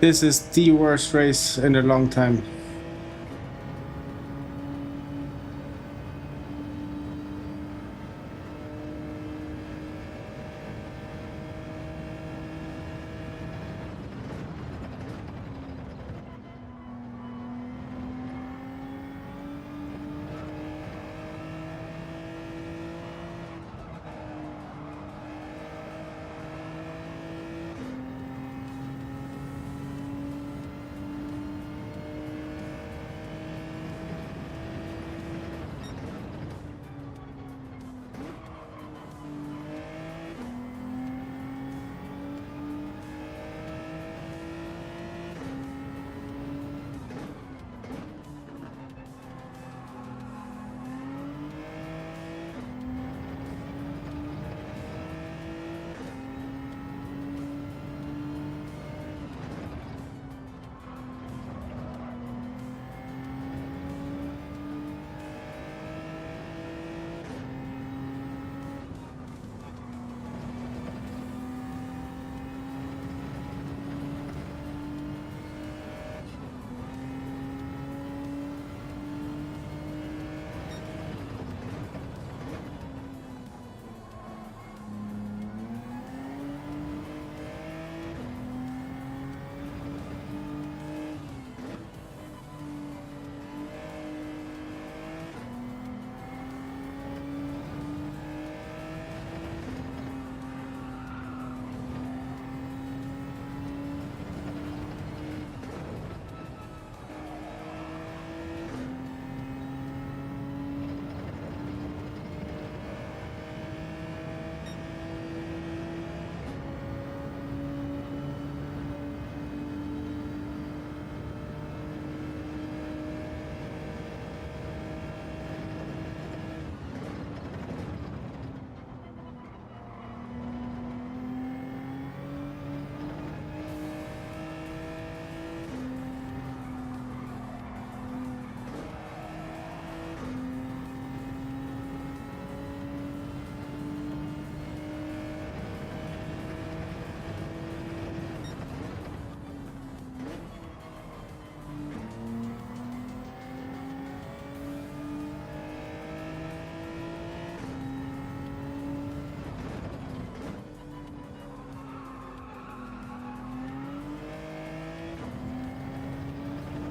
This is the worst race in a long time.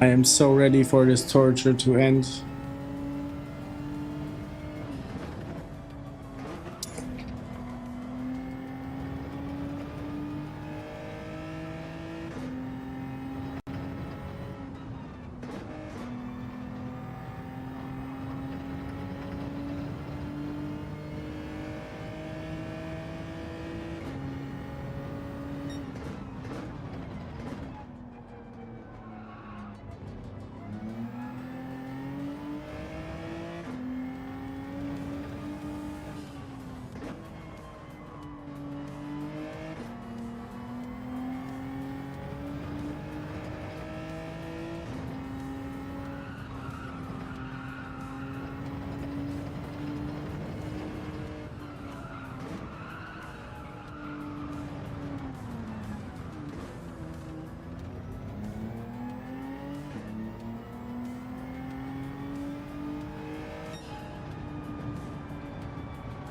I am so ready for this torture to end.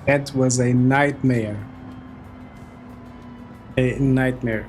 That was a nightmare. A nightmare.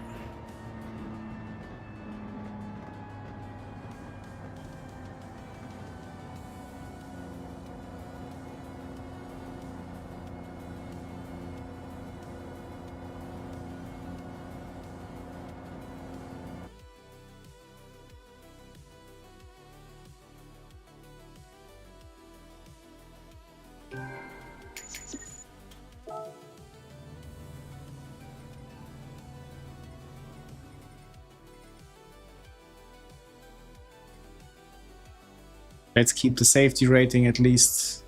Let's keep the safety rating at least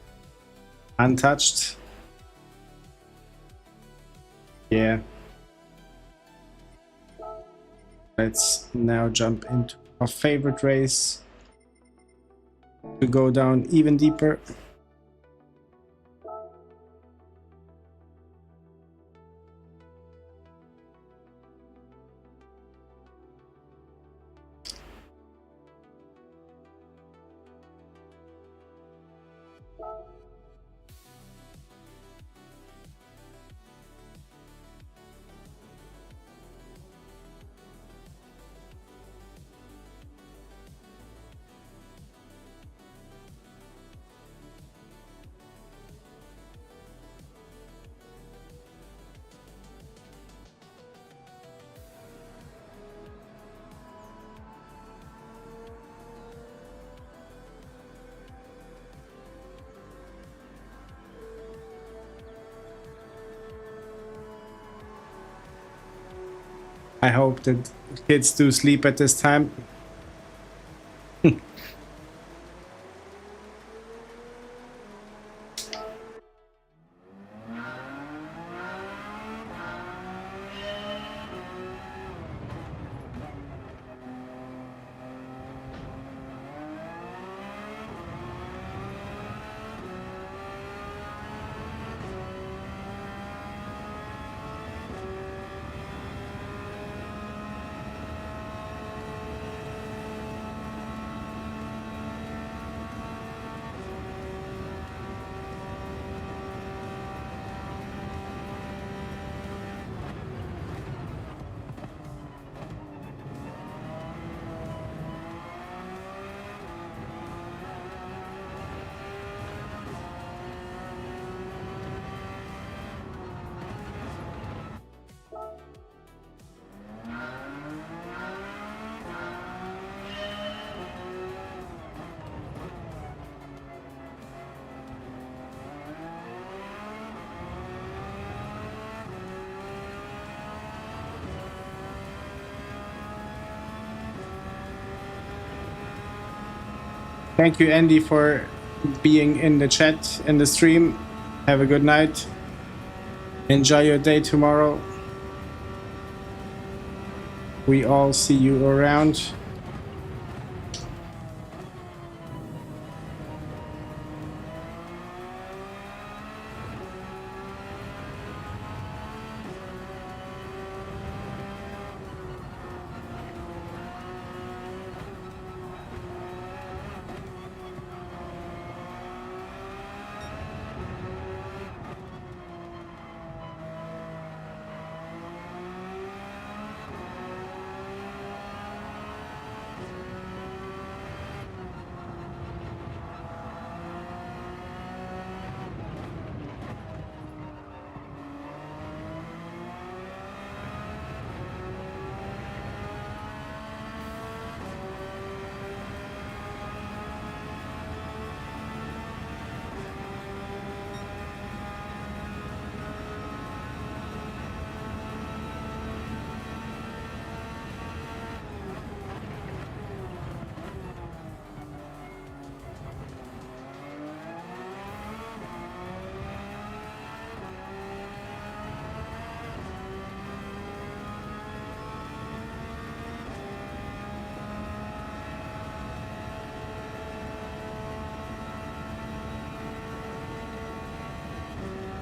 untouched. Yeah. Let's now jump into our favorite race to go down even deeper. I hope that kids do sleep at this time. Thank you, Andy, for being in the chat, in the stream. Have a good night. Enjoy your day tomorrow. We all see you around.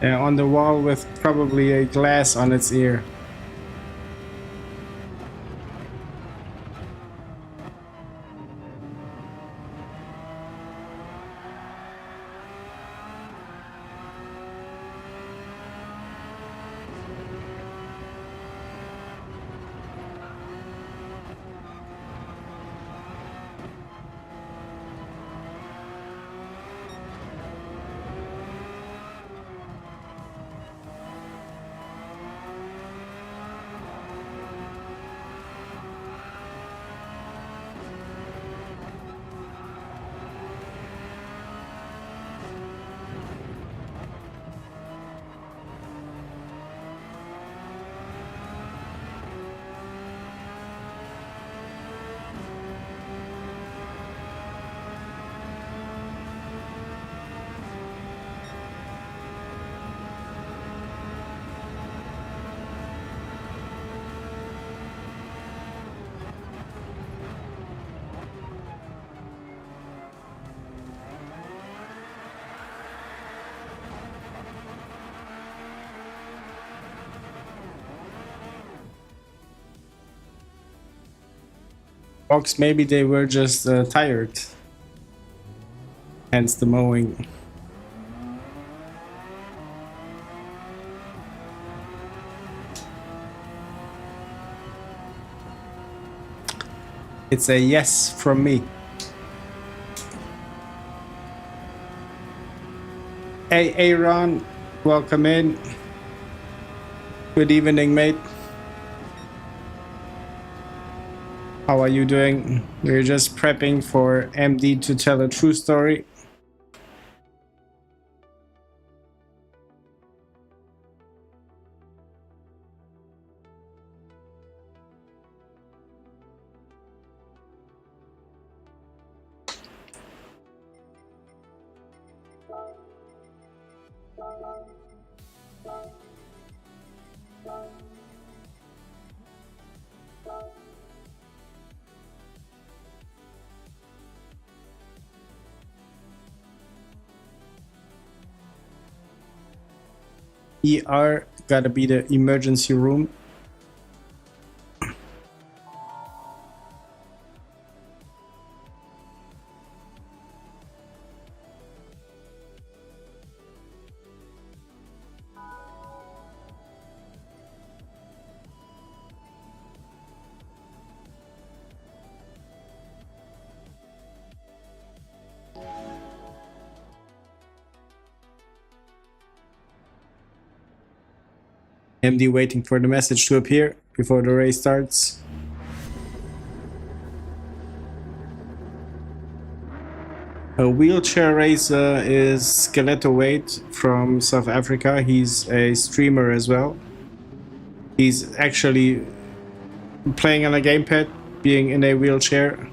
On the wall with probably a glass on its ear. Fox, maybe they were just tired. Hence the mowing. It's a yes from me. Hey, Aaron, welcome in. Good evening, mate. How are you doing? We're just prepping for MD to tell a true story. ER gotta be the emergency room. MD waiting for the message to appear before the race starts. A wheelchair racer is Skeleto Weight from South Africa. He's a streamer as well. He's actually playing on a gamepad, being in a wheelchair.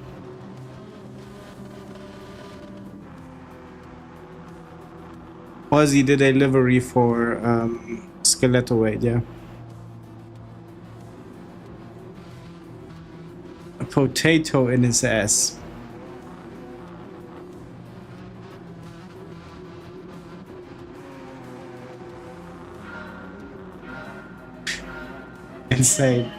Ozzy did a livery for Skeleto Weight, yeah. A potato in his ass. Insane.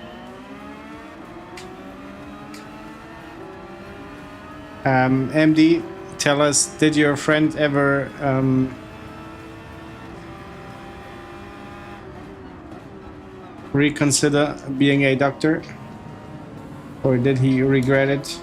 MD, tell us, did your friend ever reconsider being a doctor? Or did he regret it?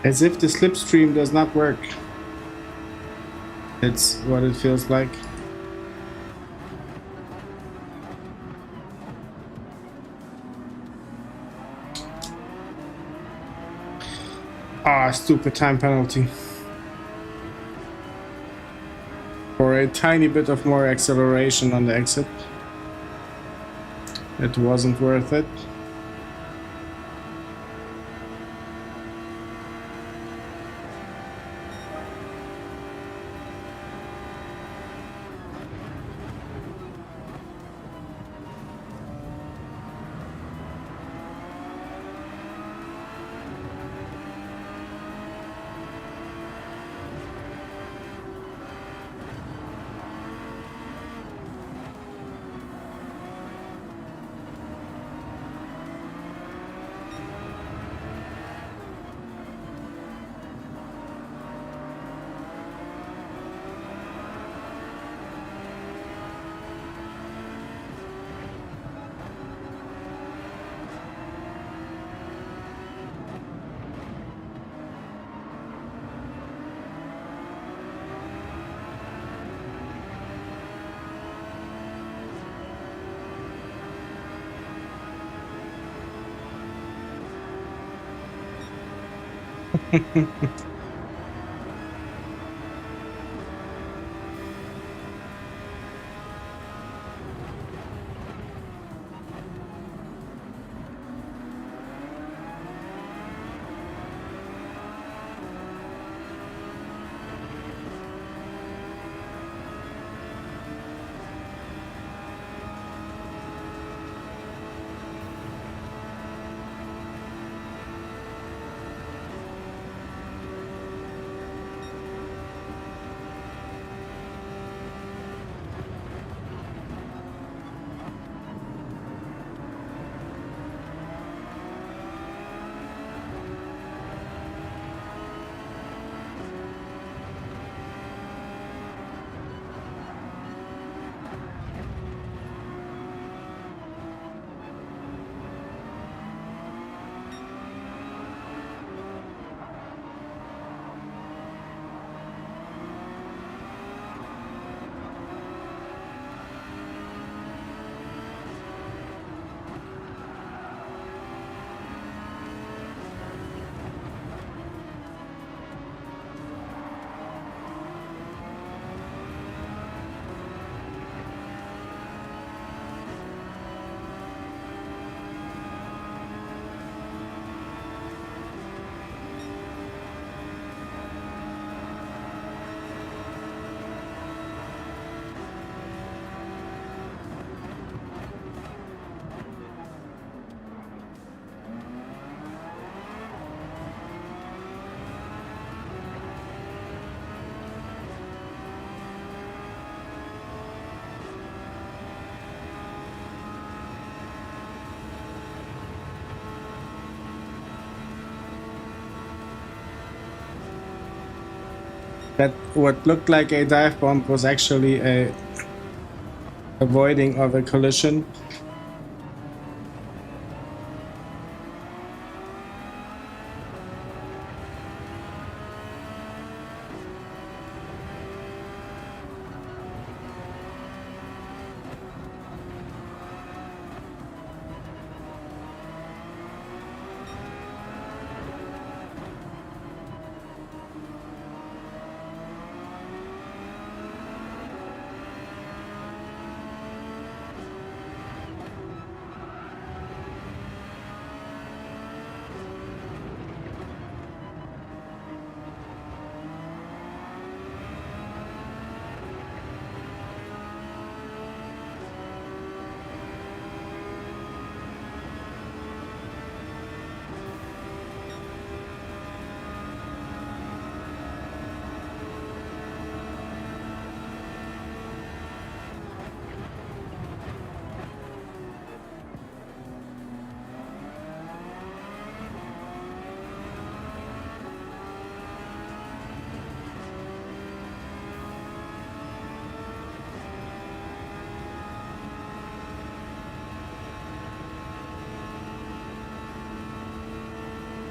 As if the slipstream does not work. That's what it feels like. Ah, stupid time penalty. For a tiny bit of more acceleration on the exit. It wasn't worth it. That what looked like a dive bomb was actually a avoiding of a collision.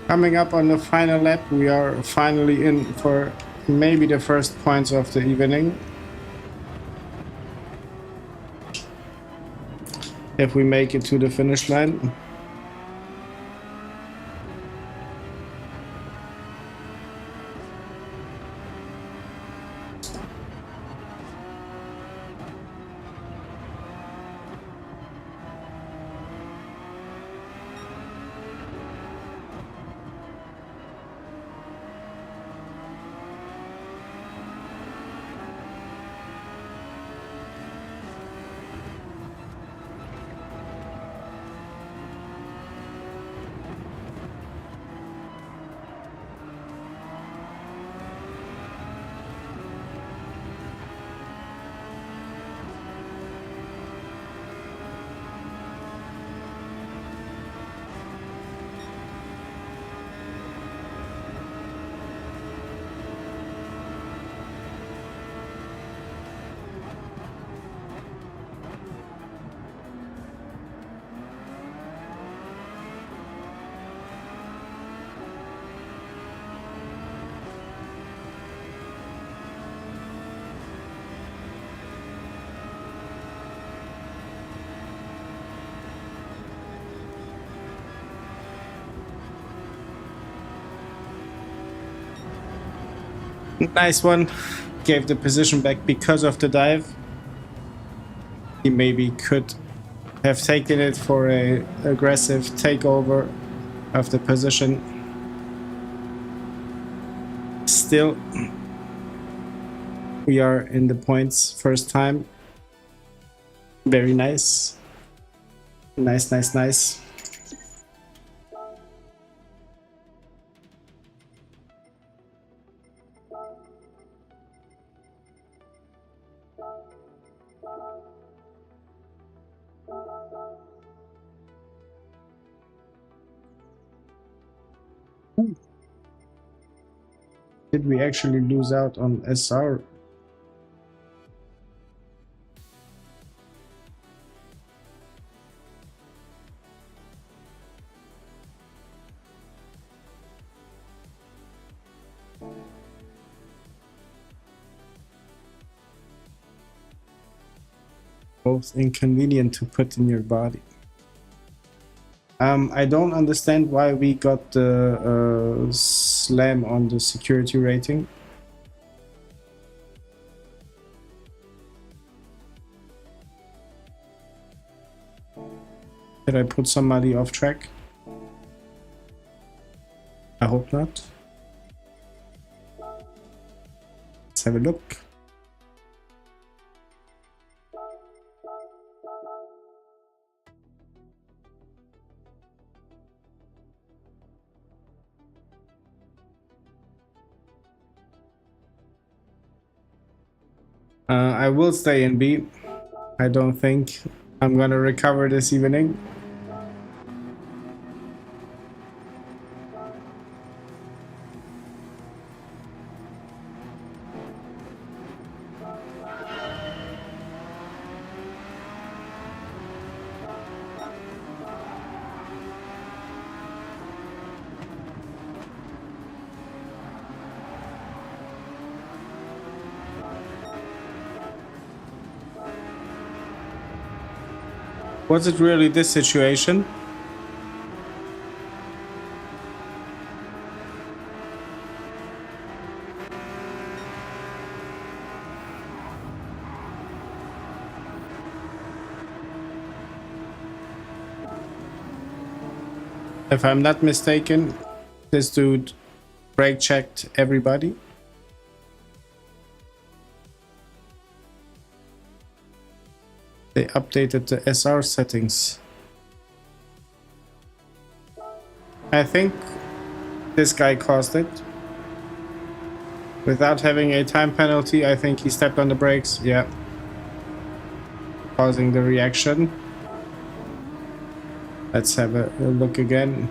Coming up on the final lap, we are finally in for maybe the first points of the evening. If we make it to the finish line. Nice one. Gave the position back because of the dive. He maybe could have taken it for a aggressive takeover of the position. Still, we are in the points first time. Very nice. Nice, nice, nice. Did we actually lose out on SR? Both inconvenient to put in your body. I don't understand why we got the slam on the security rating. Did I put somebody off track? I hope not. Let's have a look. I will stay in B. I don't think I'm gonna recover this evening. Was it really this situation? If I'm not mistaken, this dude brake checked everybody. They updated the SR settings. I think this guy caused it. Without having a time penalty, I think he stepped on the brakes. Yeah. Causing the reaction. Let's have a look again.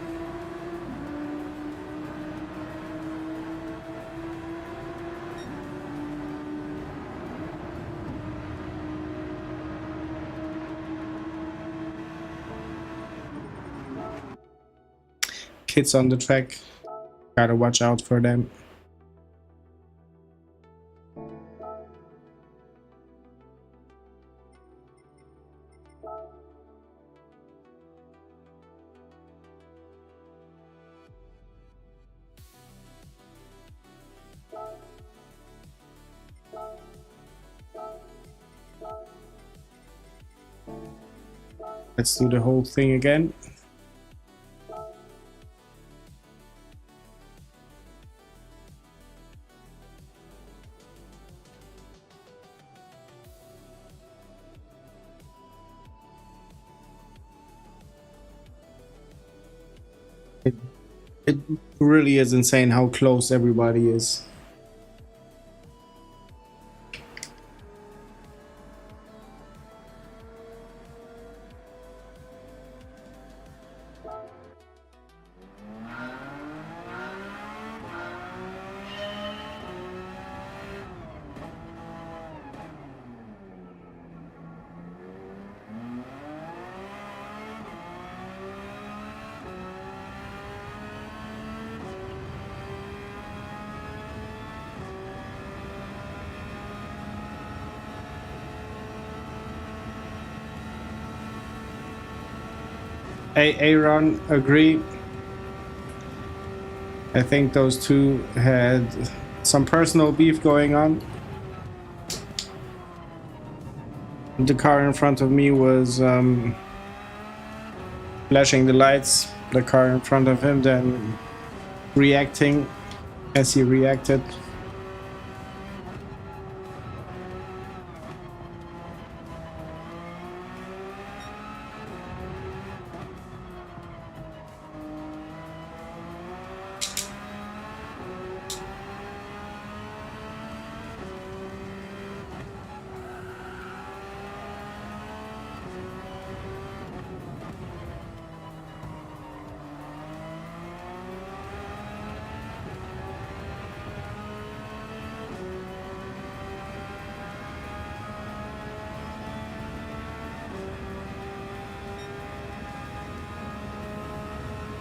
kids on the track. Gotta watch out for them. Let's do the whole thing again. It really is insane how close everybody is. Hey, Aaron, agree. I think those two had some personal beef going on. The car in front of me was flashing the lights. The car in front of him then reacting as he reacted.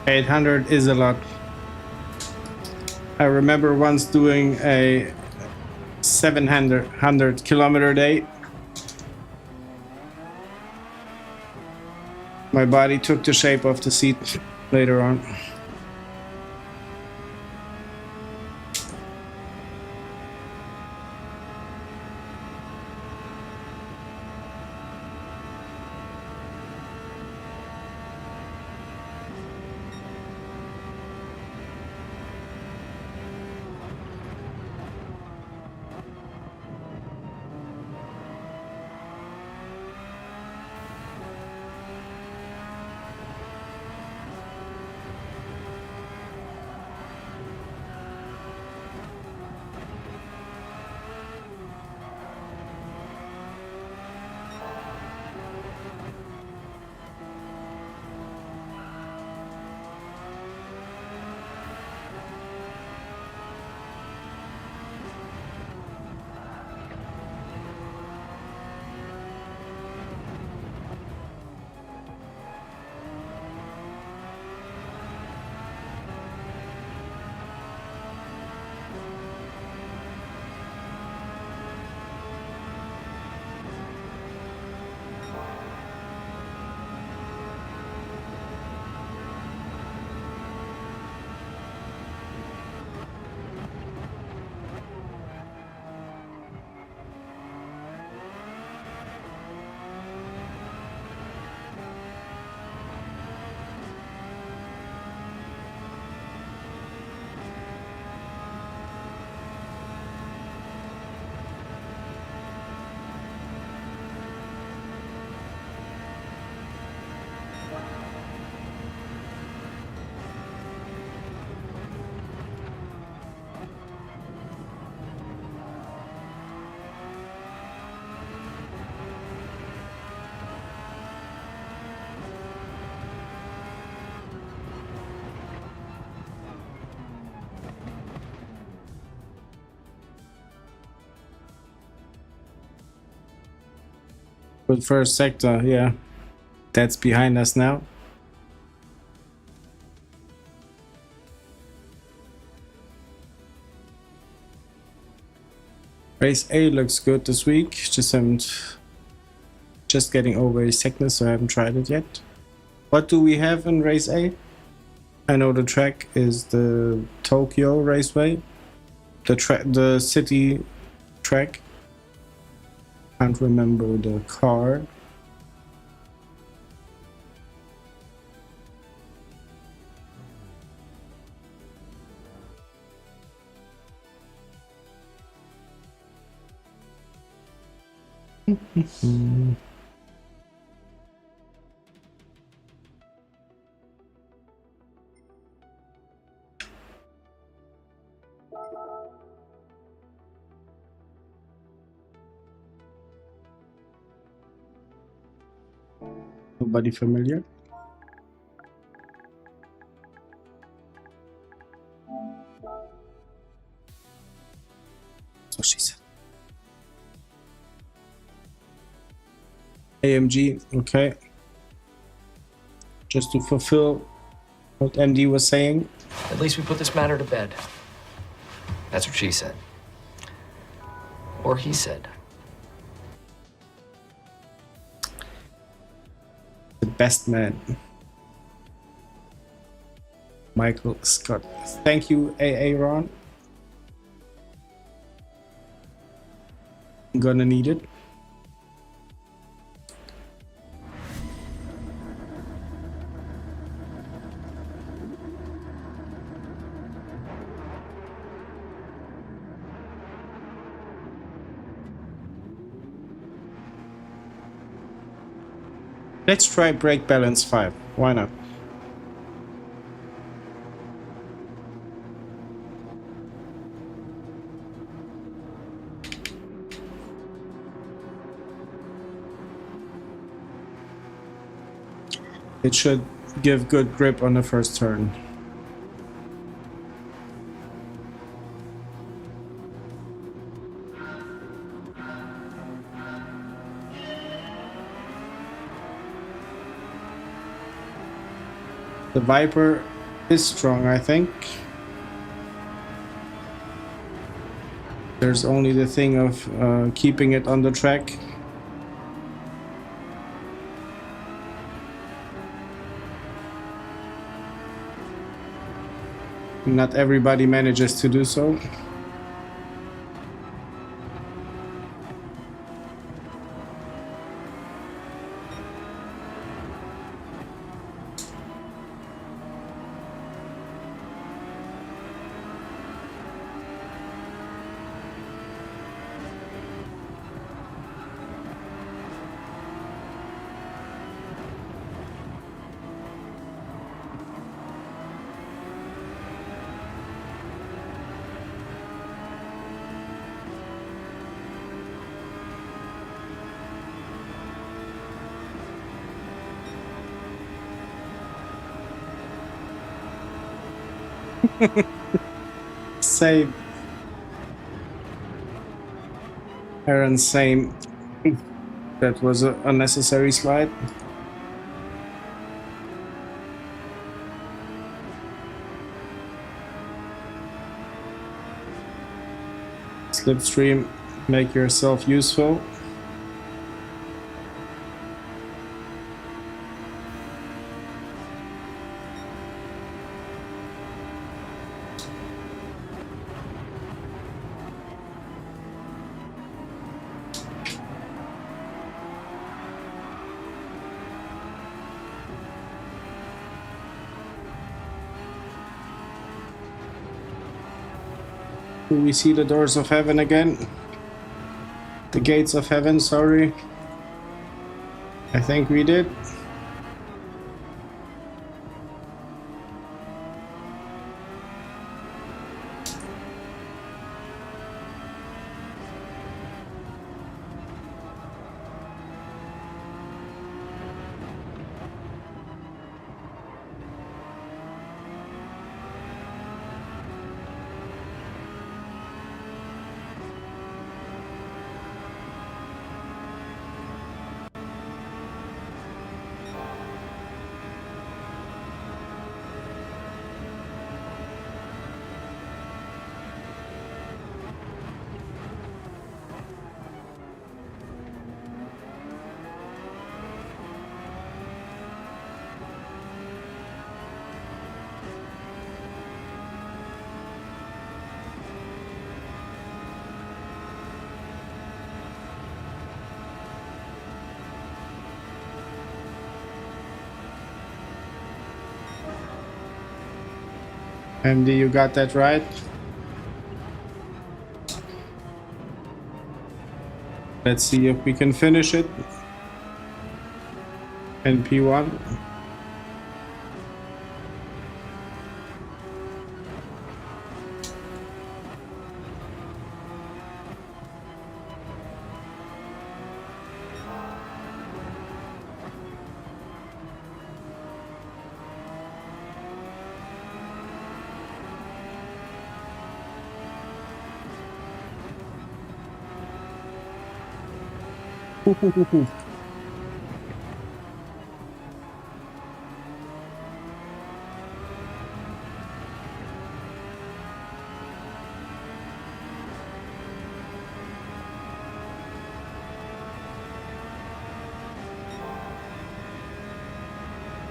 $800 is a lot. I remember once doing a 700 kilometer day. My body took the shape of the seat later on. With first sector, yeah, that's behind us now. Race A looks good this week. Just getting over a sickness, so I haven't tried it yet. What do we have in race A? I know the track is the Tokyo Raceway, the city track. Can't remember the car. Nobody familiar? So she said. AMG, okay. Just to fulfill what MD was saying. At least we put this matter to bed. That's what she said. Or he said. The best man. Michael Scott. Thank you, AA Ron. I'm gonna need it. Let's try brake balance 5. Why not? It should give good grip on the first turn. The Viper is strong, I think. There's only the thing of keeping it on the track. Not everybody manages to do so. Same. Aaron, same. That was an unnecessary slide. Slipstream, make yourself useful. Do we see the doors of heaven again? The gates of heaven, sorry. I think we did. MD, you got that right. Let's see if we can finish it. In P1.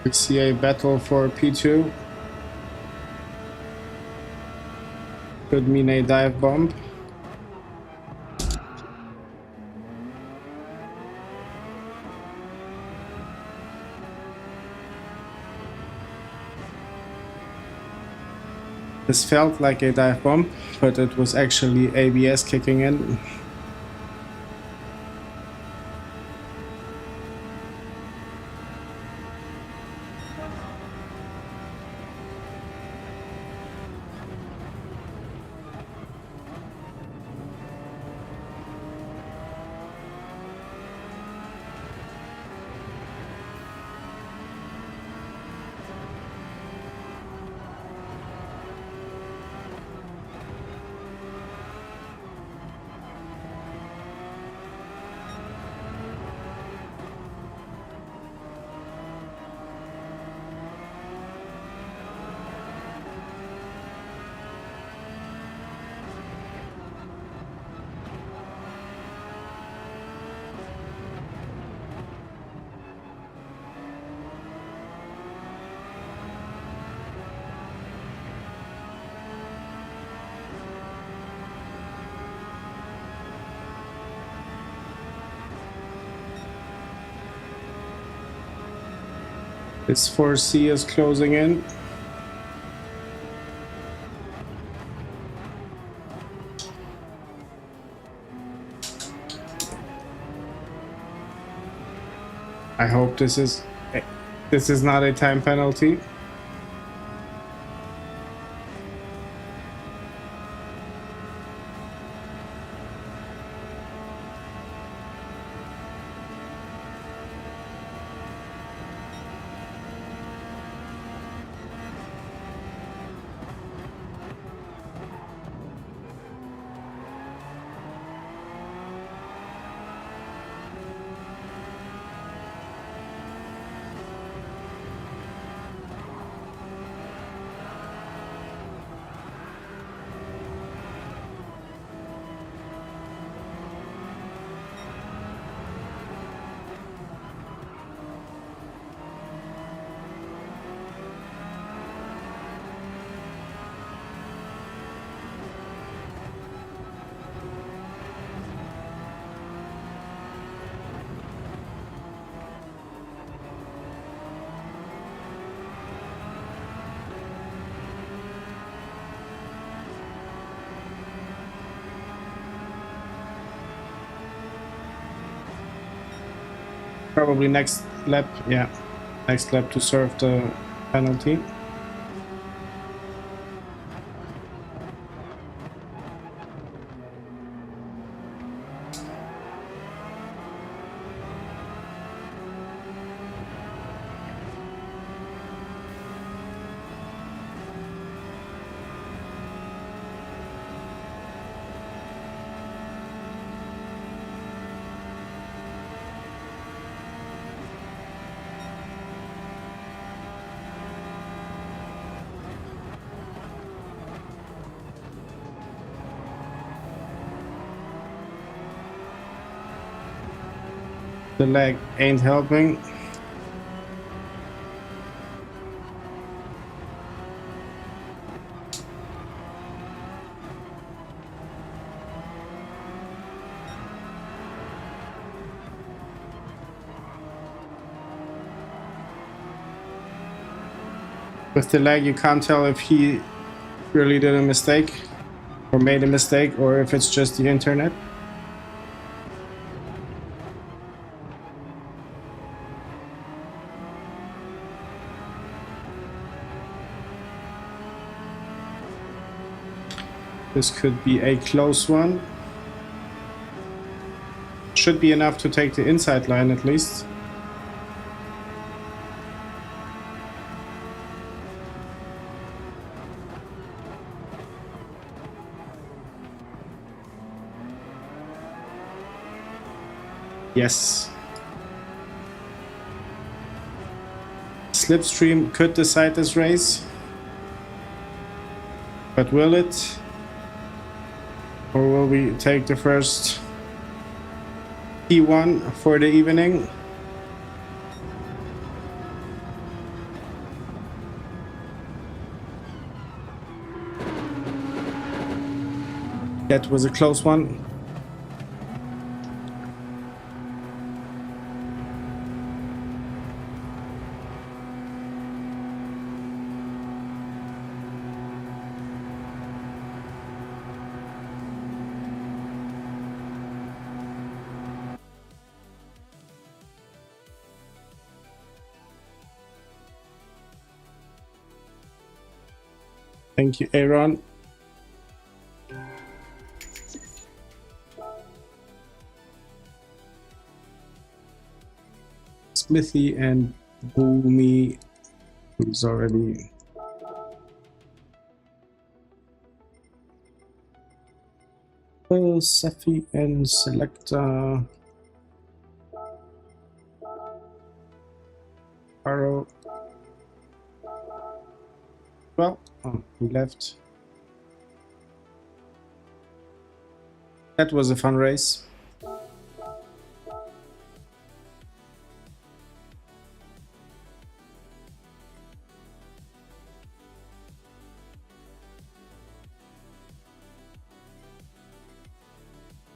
We see a battle for P2. Could mean a dive bomb. This felt like a dive bomb, but it was actually ABS kicking in. This 4C is closing in. I hope this is not a time penalty. Probably next lap, yeah. Next lap to serve the penalty. The leg ain't helping. With the leg, you can't tell if he really did a mistake or made a mistake, or if it's just the internet. This could be a close one. Should be enough to take the inside line at least. Yes. Slipstream could decide this race. But will it? Or will we take the first P1 for the evening? That was a close one. Thank you, Aaron. Smithy and Boomy is already Safi and Selecta. Arrow. Well, he left. That was a fun race.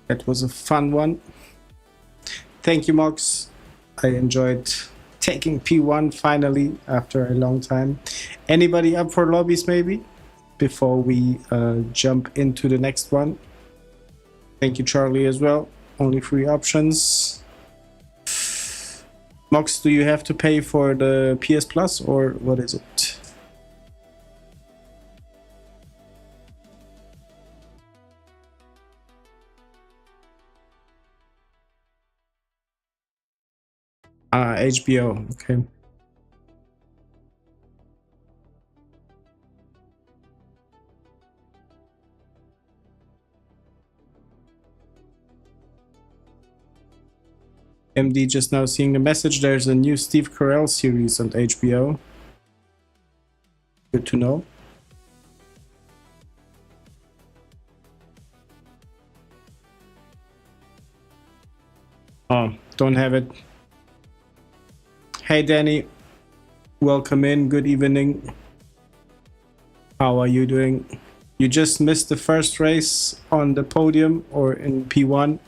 That was a fun one. Thank you, Mox. I enjoyed taking P1 finally after a long time. Anybody up for lobbies maybe before we jump into the next one? Thank you, Charlie, as well. Only 3 options. Mox, do you have to pay for the PS Plus or what is it? HBO, okay. MD just now seeing the message. There's a new Steve Carell series on HBO. Good to know. Oh, don't have it. Hey Danny, welcome in, good evening. How are you doing? You just missed the first race on the podium or in P1.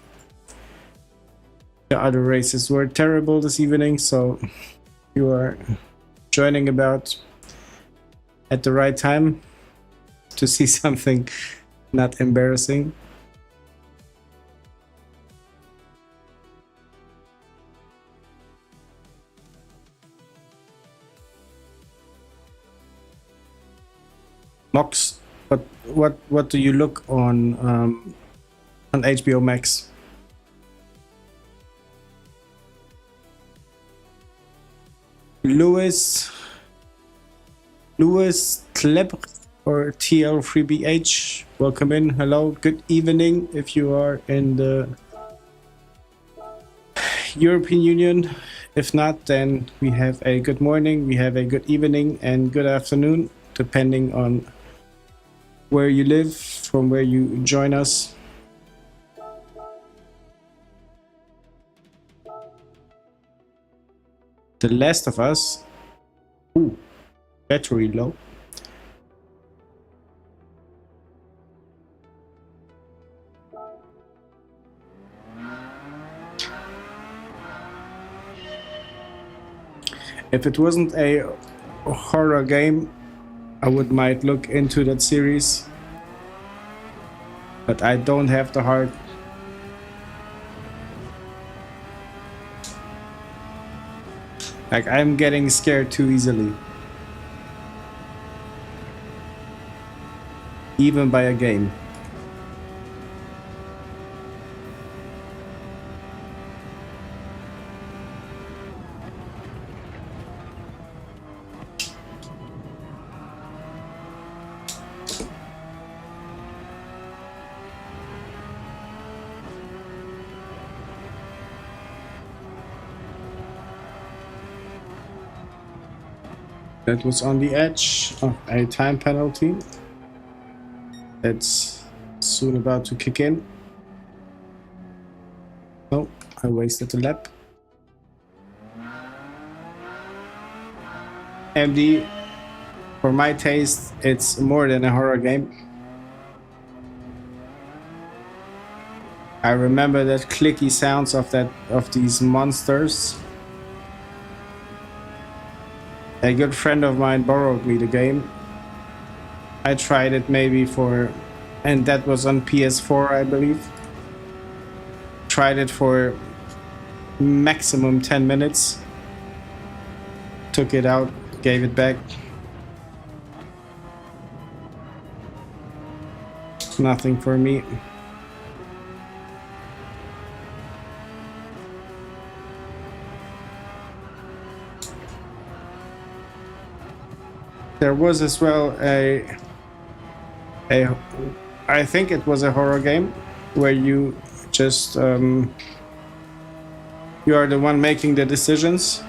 The other races were terrible this evening, so you are joining about at the right time to see something not embarrassing. Mox, what do you look on HBO Max? Louis Kleb or TL3BH, welcome in. Hello, good evening. If you are in the European Union, if not, then we have a good morning, we have a good evening and good afternoon, depending on where you live, from where you join us. The Last of Us. Ooh, battery low. If it wasn't a horror game, I might look into that series, but I don't have the heart. Like, I'm getting scared too easily. Even by a game. That was on the edge of a time penalty. That's soon about to kick in. Oh, I wasted a lap. MD, for my taste, it's more than a horror game. I remember that clicky sounds of these monsters. A good friend of mine borrowed me the game. I tried it maybe and that was on PS4, I believe. Tried it for maximum 10 minutes. Took it out, gave it back. Nothing for me. There was as well I think it was a horror game where you just you are the one making the decisions.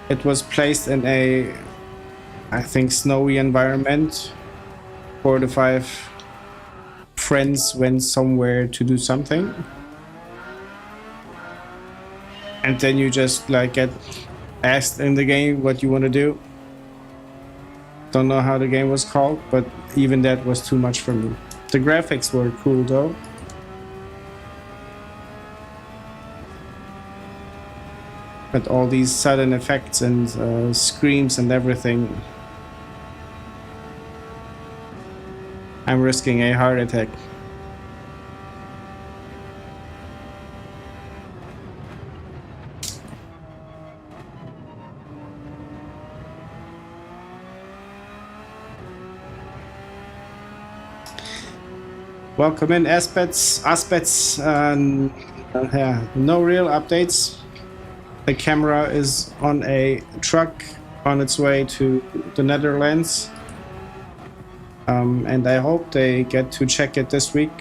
It was placed in a, I think, snowy environment. 4 to 5 friends went somewhere to do something, and then you just like get asked in the game what you want to do. Don't know how the game was called, but even that was too much for me. The graphics were cool though. But all these sudden effects and screams and everything, I'm risking a heart attack. Welcome in, Aspects. Yeah, no real updates. The camera is on a truck on its way to the Netherlands. And I hope they get to check it this week.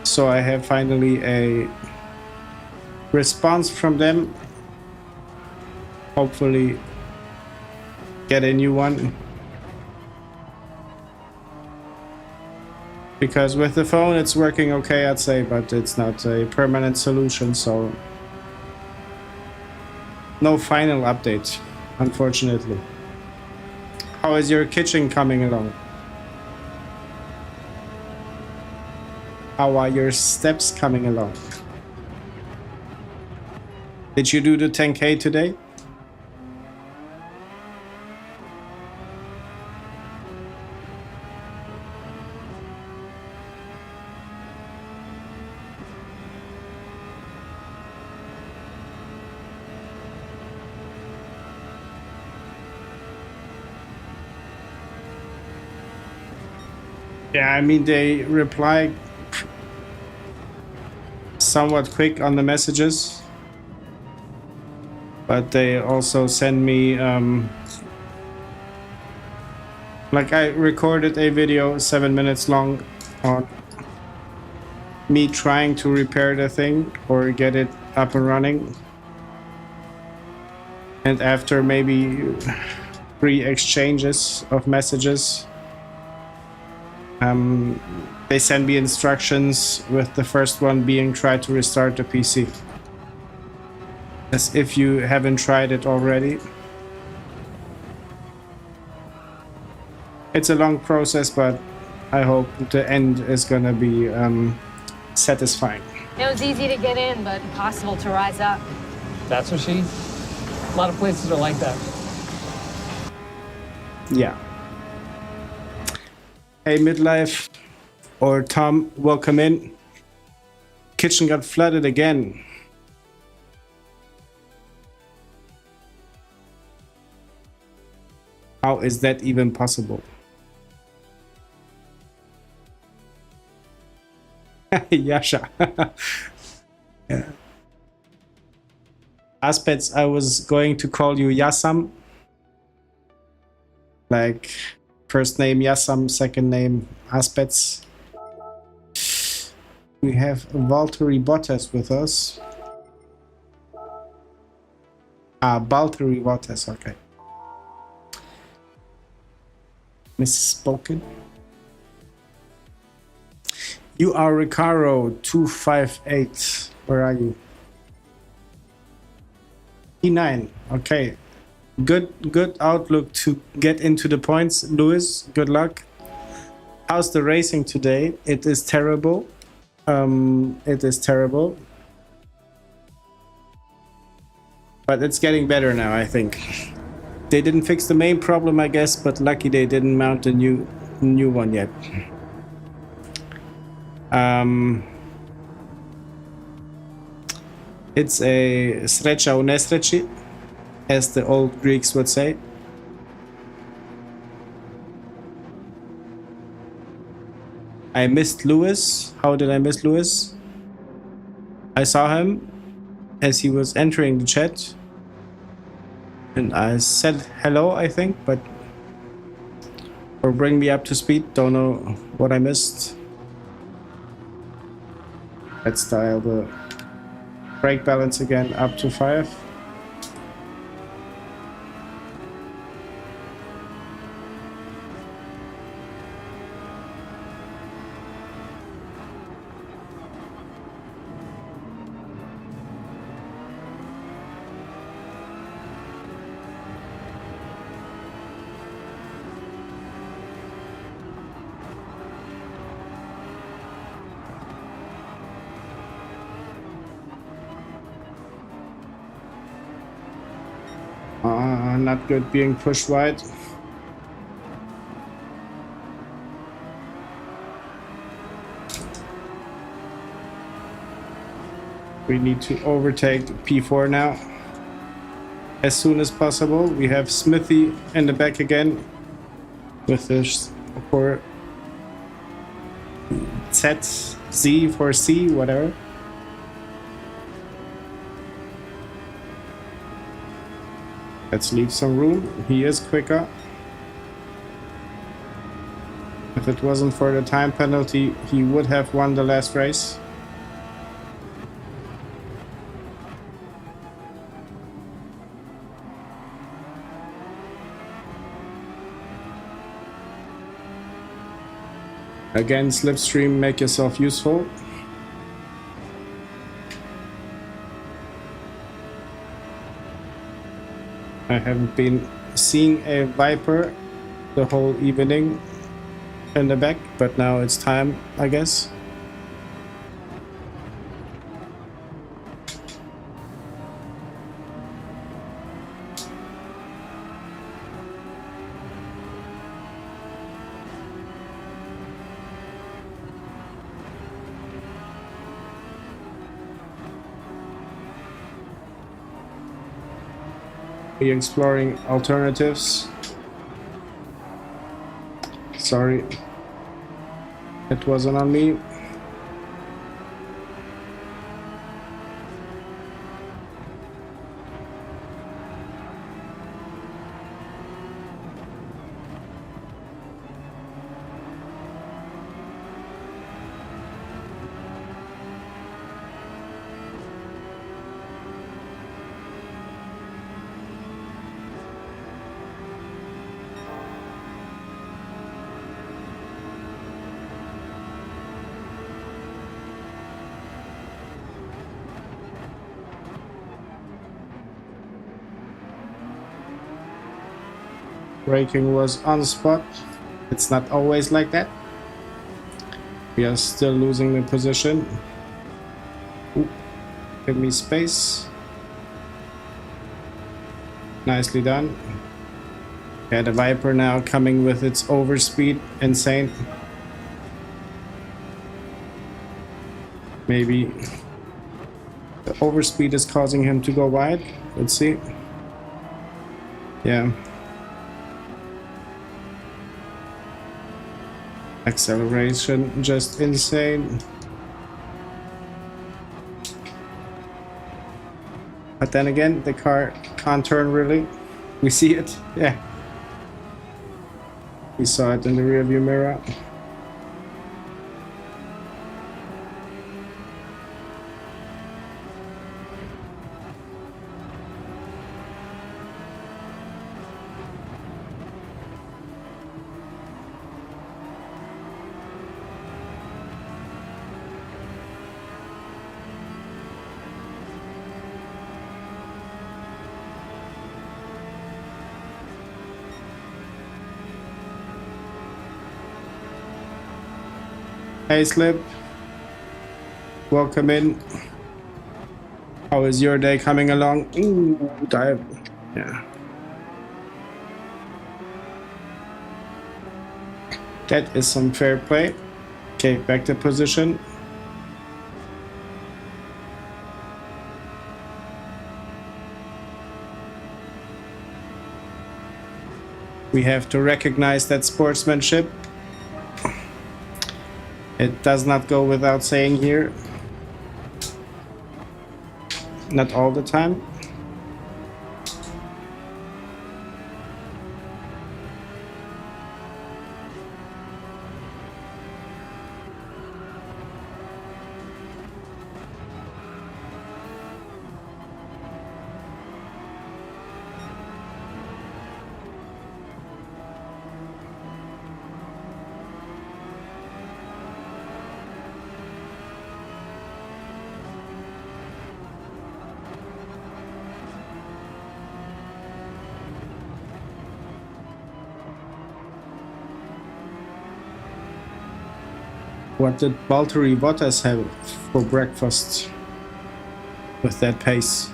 So I have finally a response from them. Hopefully get a new one. Because with the phone it's working okay, I'd say, but it's not a permanent solution, so no final update, unfortunately. How is your kitchen coming along? How are your steps coming along? Did you do the 10K today? Yeah, I mean, they reply somewhat quick on the messages, but they also send me, like I recorded a video 7 minutes long on me trying to repair the thing or get it up and running. And after maybe 3 exchanges of messages, they send me instructions, with the first one being try to restart the PC. As if you haven't tried it already. It's a long process, but I hope the end is gonna be satisfying. It was easy to get in, but impossible to rise up. That's what a lot of places are like that. Yeah. Hey, Midlife or Tom, welcome in. Kitchen got flooded again. How is that even possible? Yasha. Yeah. Aspects, I was going to call you Yasam. Like first name Yasam, second name Aspects. We have Valtteri Bottas with us. Valtteri Bottas, okay. Misspoken. You are Ricaro 258. Where are you? E9. Okay. Good outlook to get into the points, Lewis. Good luck. How's the racing today? It is terrible. It is terrible. But it's getting better now, I think. They didn't fix the main problem, I guess, but lucky they didn't mount a new one yet. It's a sreća u nesreći, as the old Greeks would say. I missed Lewis. How did I miss Lewis? I saw him as he was entering the chat. And I said hello, I think, but... Or bring me up to speed. Don't know what I missed. Let's dial the brake balance again up to 5. Not good being pushed wide. We need to overtake P4 now as soon as possible. We have Smithy in the back again with this for Z for C, whatever. Let's leave some room. He is quicker. If it wasn't for the time penalty, he would have won the last race. Again, slipstream, make yourself useful. I haven't been seeing a Viper the whole evening in the back, but now it's time, I guess. We're exploring alternatives. Sorry, it wasn't on me. Braking was on the spot. It's not always like that. We are still losing the position. Ooh, give me space. Nicely done. Yeah, the Viper now coming with its overspeed. Insane. Maybe the overspeed is causing him to go wide. Let's see. Yeah. Acceleration just insane. But then again, the car can't turn really. We see it. Yeah. We saw it in the rearview mirror. Hey Slip, welcome in. How is your day coming along? Ooh, dive. Yeah. That is some fair play. Okay, back to position. We have to recognize that sportsmanship. It does not go without saying here. Not all the time. What did Valtteri Bottas have for breakfast with that pace?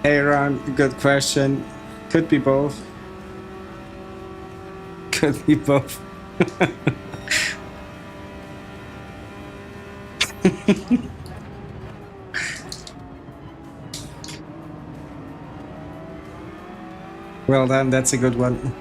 Hey Ron, good question. Could be both. Could be both. Well done, that's a good one.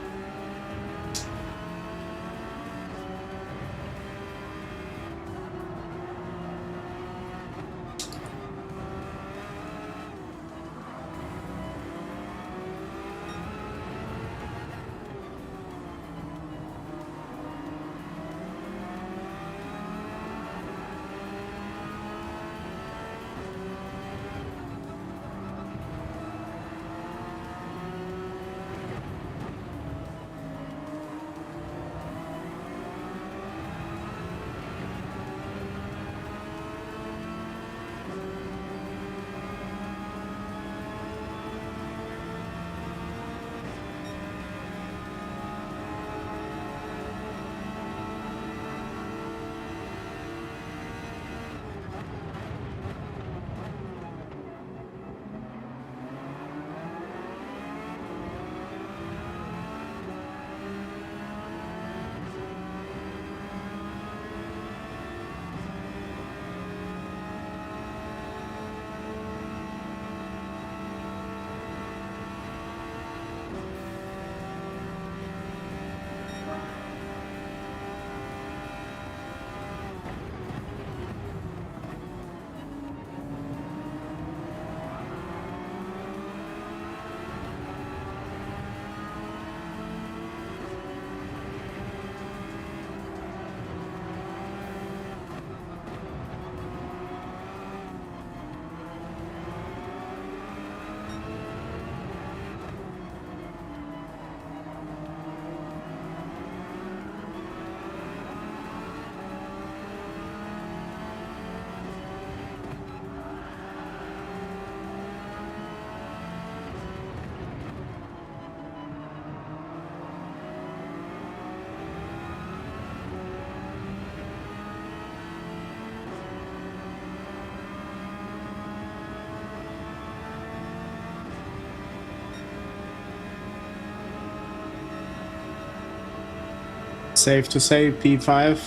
Safe to say P5.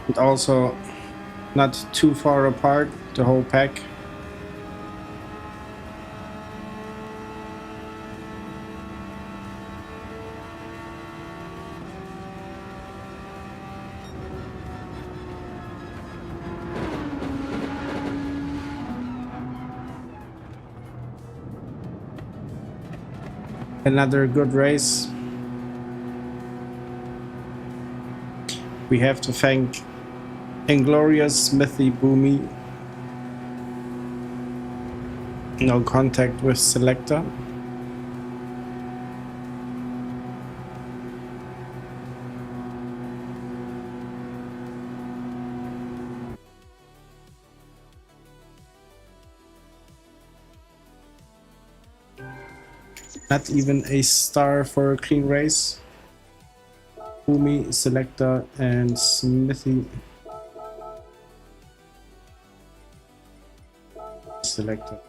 And also not too far apart, the whole pack. Another good race. We have to thank Inglorious Smithy Boomy. No contact with selector. Not even a star for a clean race. Boomy, selector, and Smithy. Selector.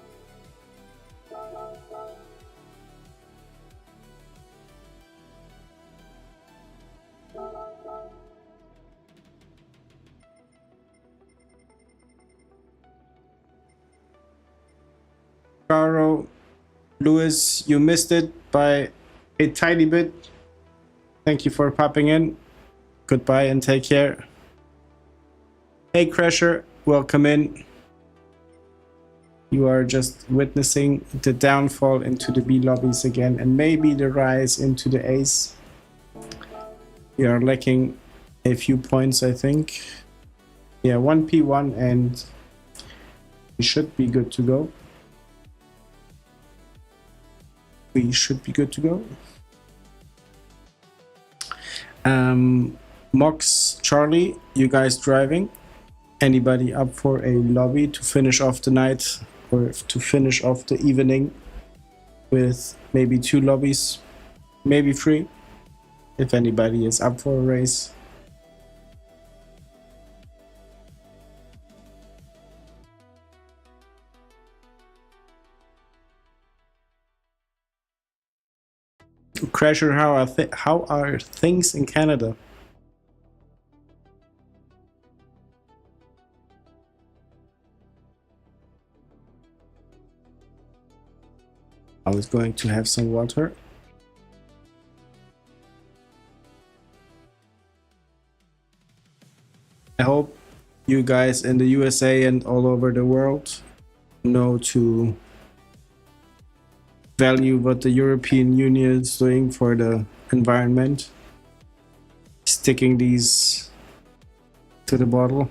Caro, Lewis, you missed it by a tiny bit. Thank you for popping in. Goodbye and take care. Hey Crasher, welcome in. You are just witnessing the downfall into the B lobbies again, and maybe the rise into the A's. We are lacking a few points, I think. Yeah, 1 P1 and we should be good to go. We should be good to go. Mox, Charlie, you guys driving? Anybody up for a lobby to finish off the night or to finish off the evening with maybe 2 lobbies, maybe 3, if anybody is up for a race. Crasher, how are things in Canada? I was going to have some water. I hope you guys in the USA and all over the world know to value what the European Union is doing for the environment, sticking these to the bottle.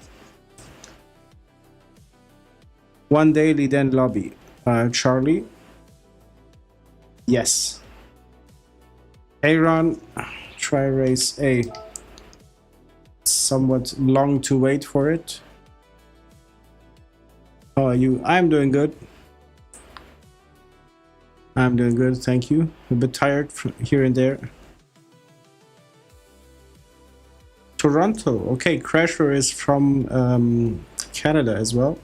One daily, then lobby. Charlie? Yes. Aaron, try race A. Somewhat long to wait for it. How are you? I'm doing good. I'm doing good, thank you. A bit tired from here and there. Toronto, okay, Crasher is from Canada as well.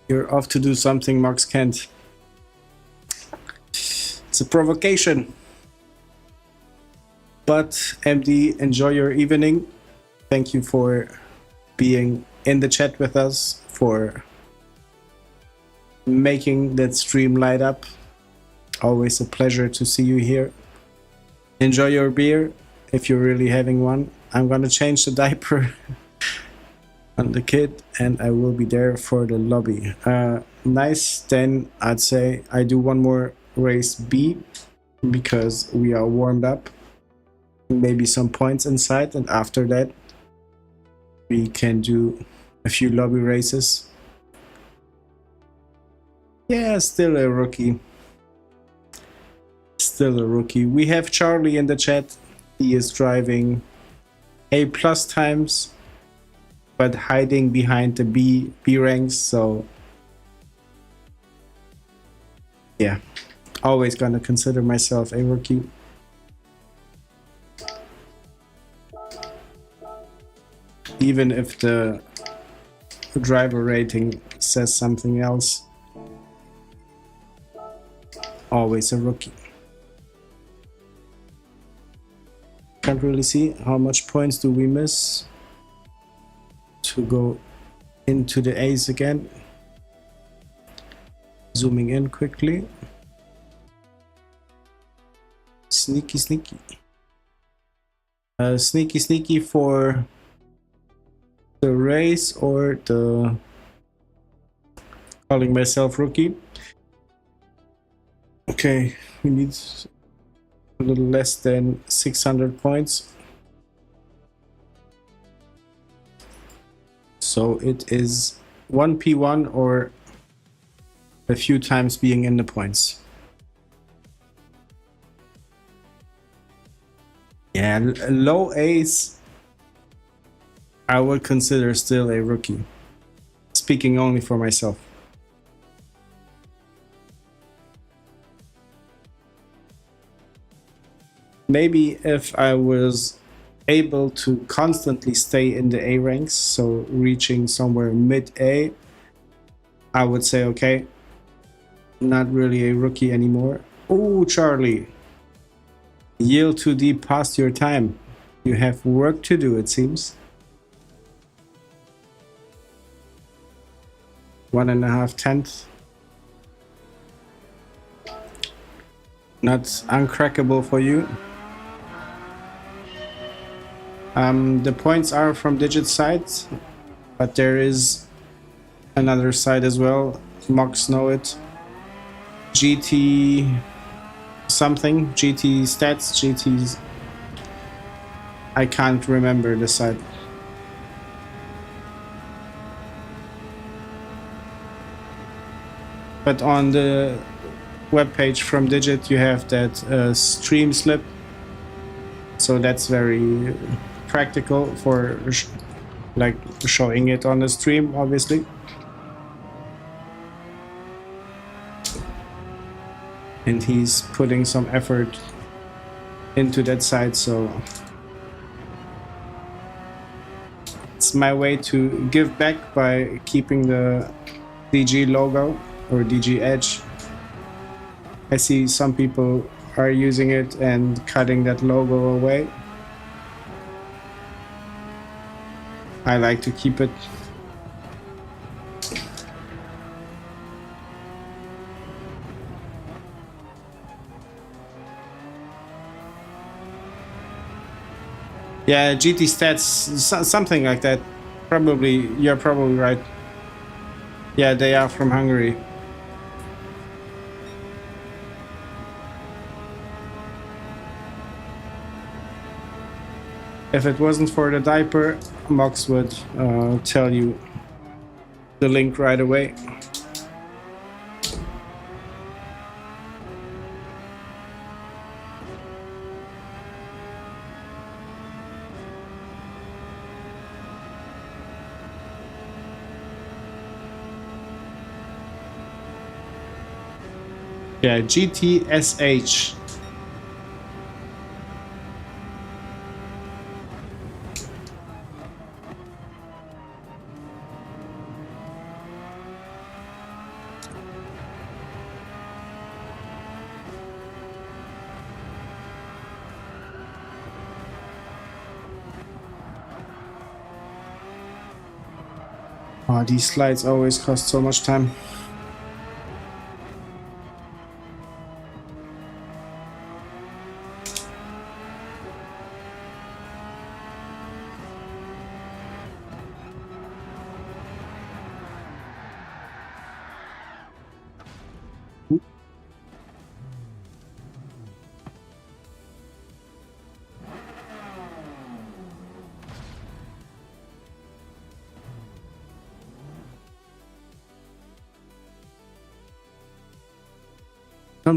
You're off to do something, Max Kent. It's a provocation. But MD, enjoy your evening. Thank you for being in the chat with us, for making that stream light up. Always a pleasure to see you here. Enjoy your beer if you're really having one. I'm gonna change the diaper on the kid and I will be there for the lobby. Nice, then I'd say I do one more race B because we are warmed up. Maybe some points inside, and after that we can do a few lobby races. Yeah, still a rookie. Still a rookie. We have Charlie in the chat. He is driving A+ times, but hiding behind the B ranks, so yeah, always gonna consider myself a rookie. even if the driver rating says something else. Always a rookie. Can't really see how much points do we miss to go into the A's again. Zooming in quickly. Sneaky, sneaky. Sneaky, sneaky for the race or the calling myself rookie. Okay, we need a little less than 600 points. So it is 1P1 or a few times being in the points. Yeah, low A's I would consider still a rookie. Speaking only for myself. Maybe if I was able to constantly stay in the A ranks, so reaching somewhere mid-A, I would say, okay, not really a rookie anymore. Oh, Charlie. Yield too deep past your time. You have work to do, it seems. 1.5 tenths. Not uncrackable for you. The points are from digit sides, but there is another side as well. Mocks know it. GT something, GT stats, GT's. I can't remember the site. But on the webpage from Digit you have that stream slip, so that's very practical for like showing it on the stream, obviously. And he's putting some effort into that side, so it's my way to give back by keeping the DG logo or DG Edge. I see some people are using it and cutting that logo away. I like to keep it. Yeah, GT stats, something like that. Probably, you're probably right. Yeah, they are from Hungary. If it wasn't for the diaper, Mox would tell you the link right away. Yeah, GTSH. Oh, these slides always cost so much time.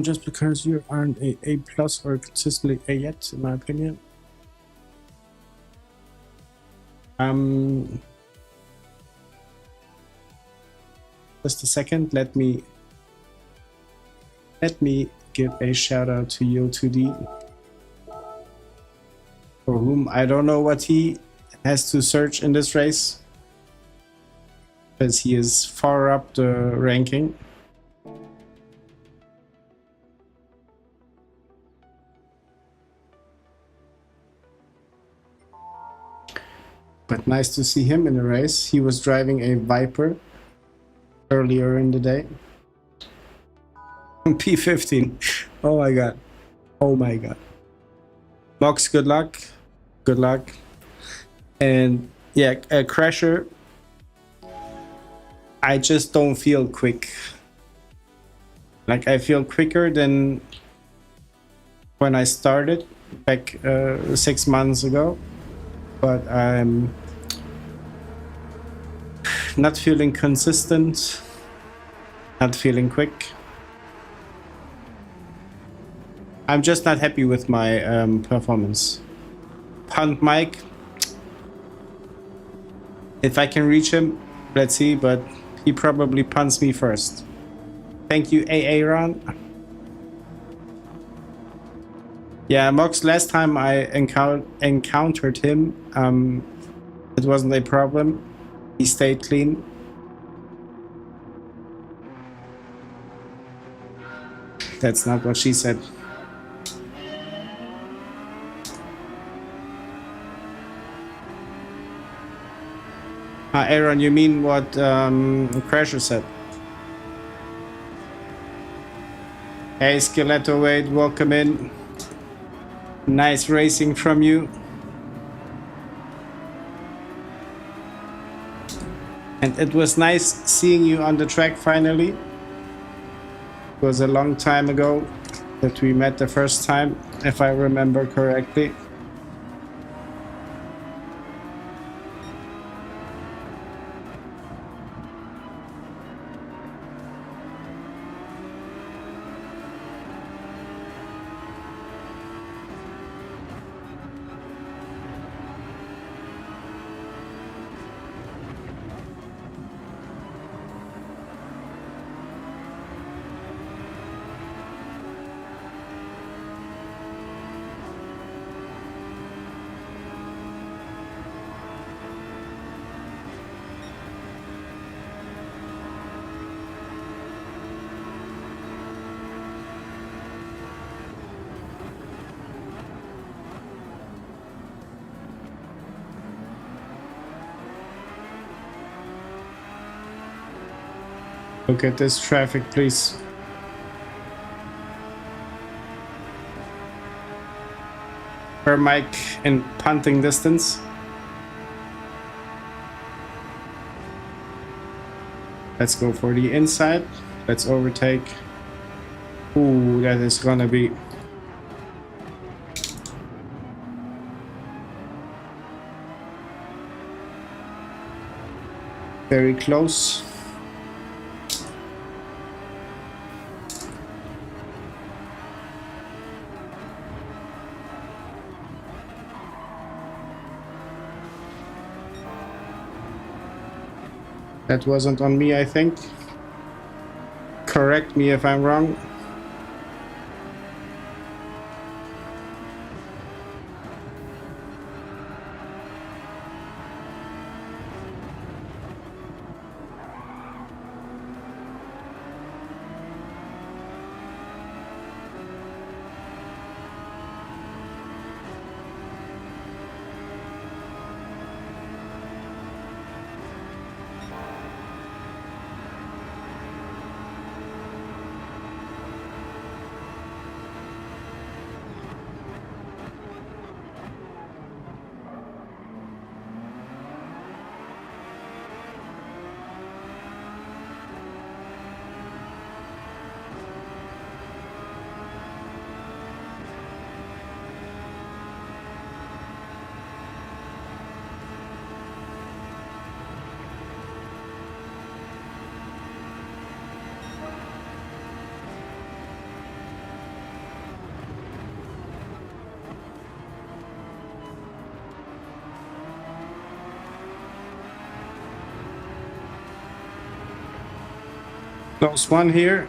Just because you aren't a plus or consistently A yet, in my opinion. Just a second, let me give a shout out to Yield2D, for whom I don't know what he has to search in this race because he is far up the ranking. But nice to see him in the race. He was driving a Viper earlier in the day. P15. Oh my god. Oh my god. Mox, good luck. Good luck. And yeah, Crasher. I just don't feel quick. Like I feel quicker than when I started back 6 months ago. But I'm not feeling consistent, not feeling quick. I'm just not happy with my performance. Punt Mike. If I can reach him, let's see, but he probably punts me first. Thank you, Aaron. Yeah, Mox, last time I encountered him, it wasn't a problem. He stayed clean. That's not what she said. Aaron, you mean what Crasher said? Hey, Skeleto Wade, welcome in. Nice racing from you. And it was nice seeing you on the track finally. It was a long time ago that we met the first time, if I remember correctly. Look at this traffic, please. Per mic in punting distance. Let's go for the inside. Let's overtake. Ooh, that is gonna be very close. That wasn't on me, I think. Correct me if I'm wrong. Close one here.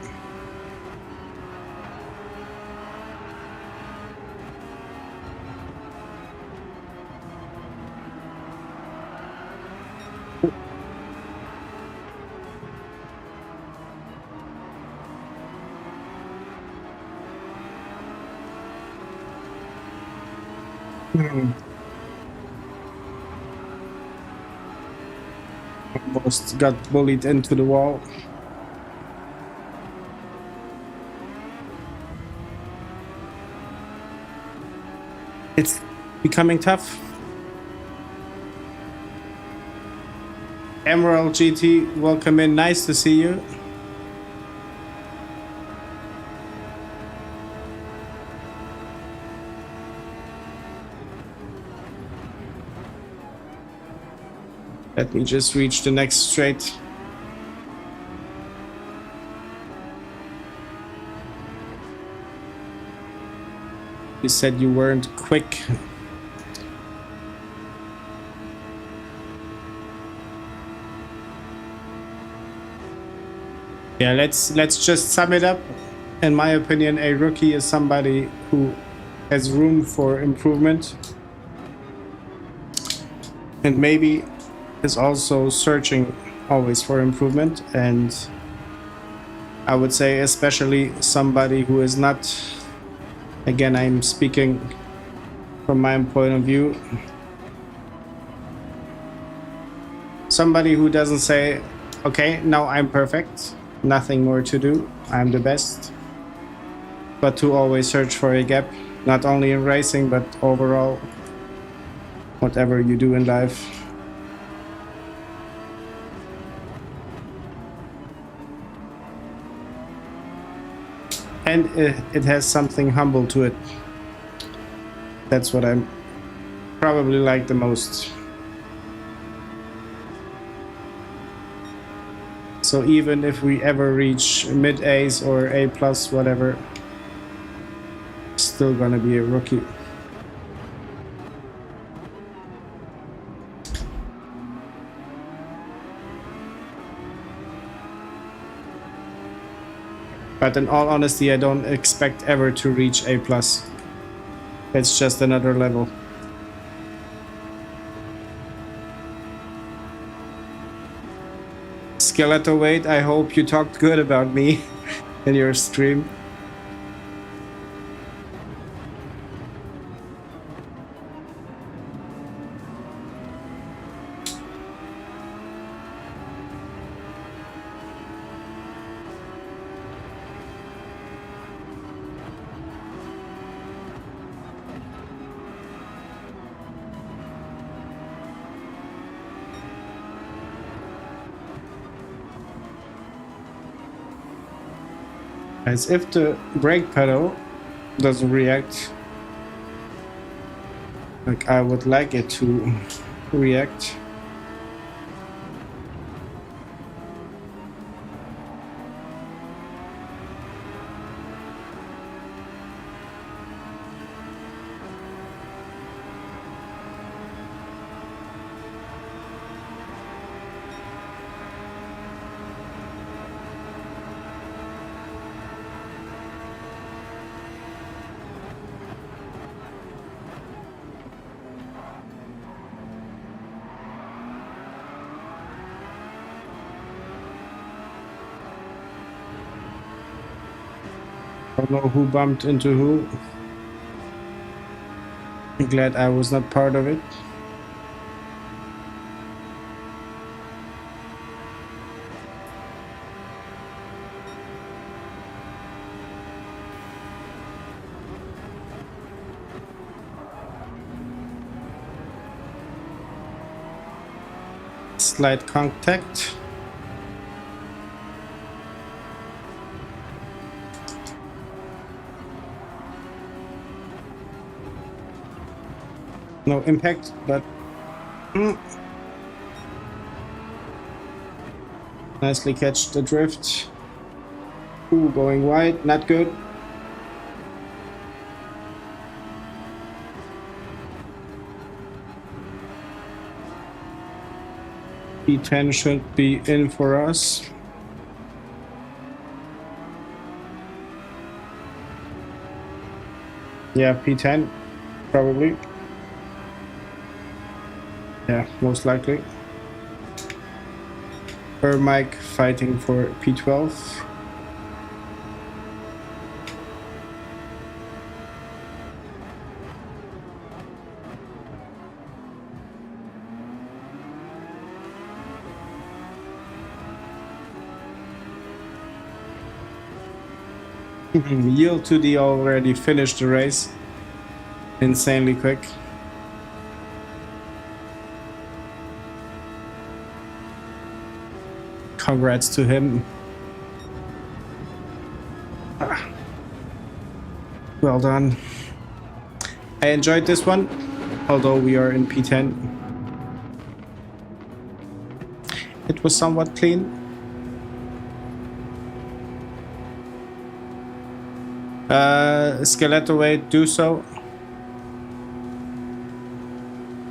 Almost got bullied into the wall. It's becoming tough. Emerald GT, welcome in. Nice to see you. Let me just reach the next straight. You said you weren't quick. Yeah, let's just sum it up. In my opinion, a rookie is somebody who has room for improvement and maybe is also searching always for improvement. And I would say especially somebody who is not, again, I'm speaking from my point of view, somebody who doesn't say, okay, now I'm perfect, nothing more to do, I'm the best, but to always search for a gap, not only in racing but overall, whatever you do in life. And it has something humble to it. That's what I probably like the most. So even if we ever reach mid A's or A plus, whatever, still gonna be a rookie. But in all honesty, I don't expect ever to reach A plus. It's just another level. Skeletal Weight, I hope you talked good about me in your stream. As if the brake pedal doesn't react like I would like it to react. I don't know who bumped into who. I'm glad I was not part of it. Slight contact. No impact, but nicely catch the drift. Ooh, going wide, not good. P10 should be in for us. Yeah, P10, probably. Yeah, most likely. Mike fighting for P12. Yield 2D already finished the race. Insanely quick. Congrats to him. Well done. I enjoyed this one, although we are in P10. It was somewhat clean. Skeletal weight, do so.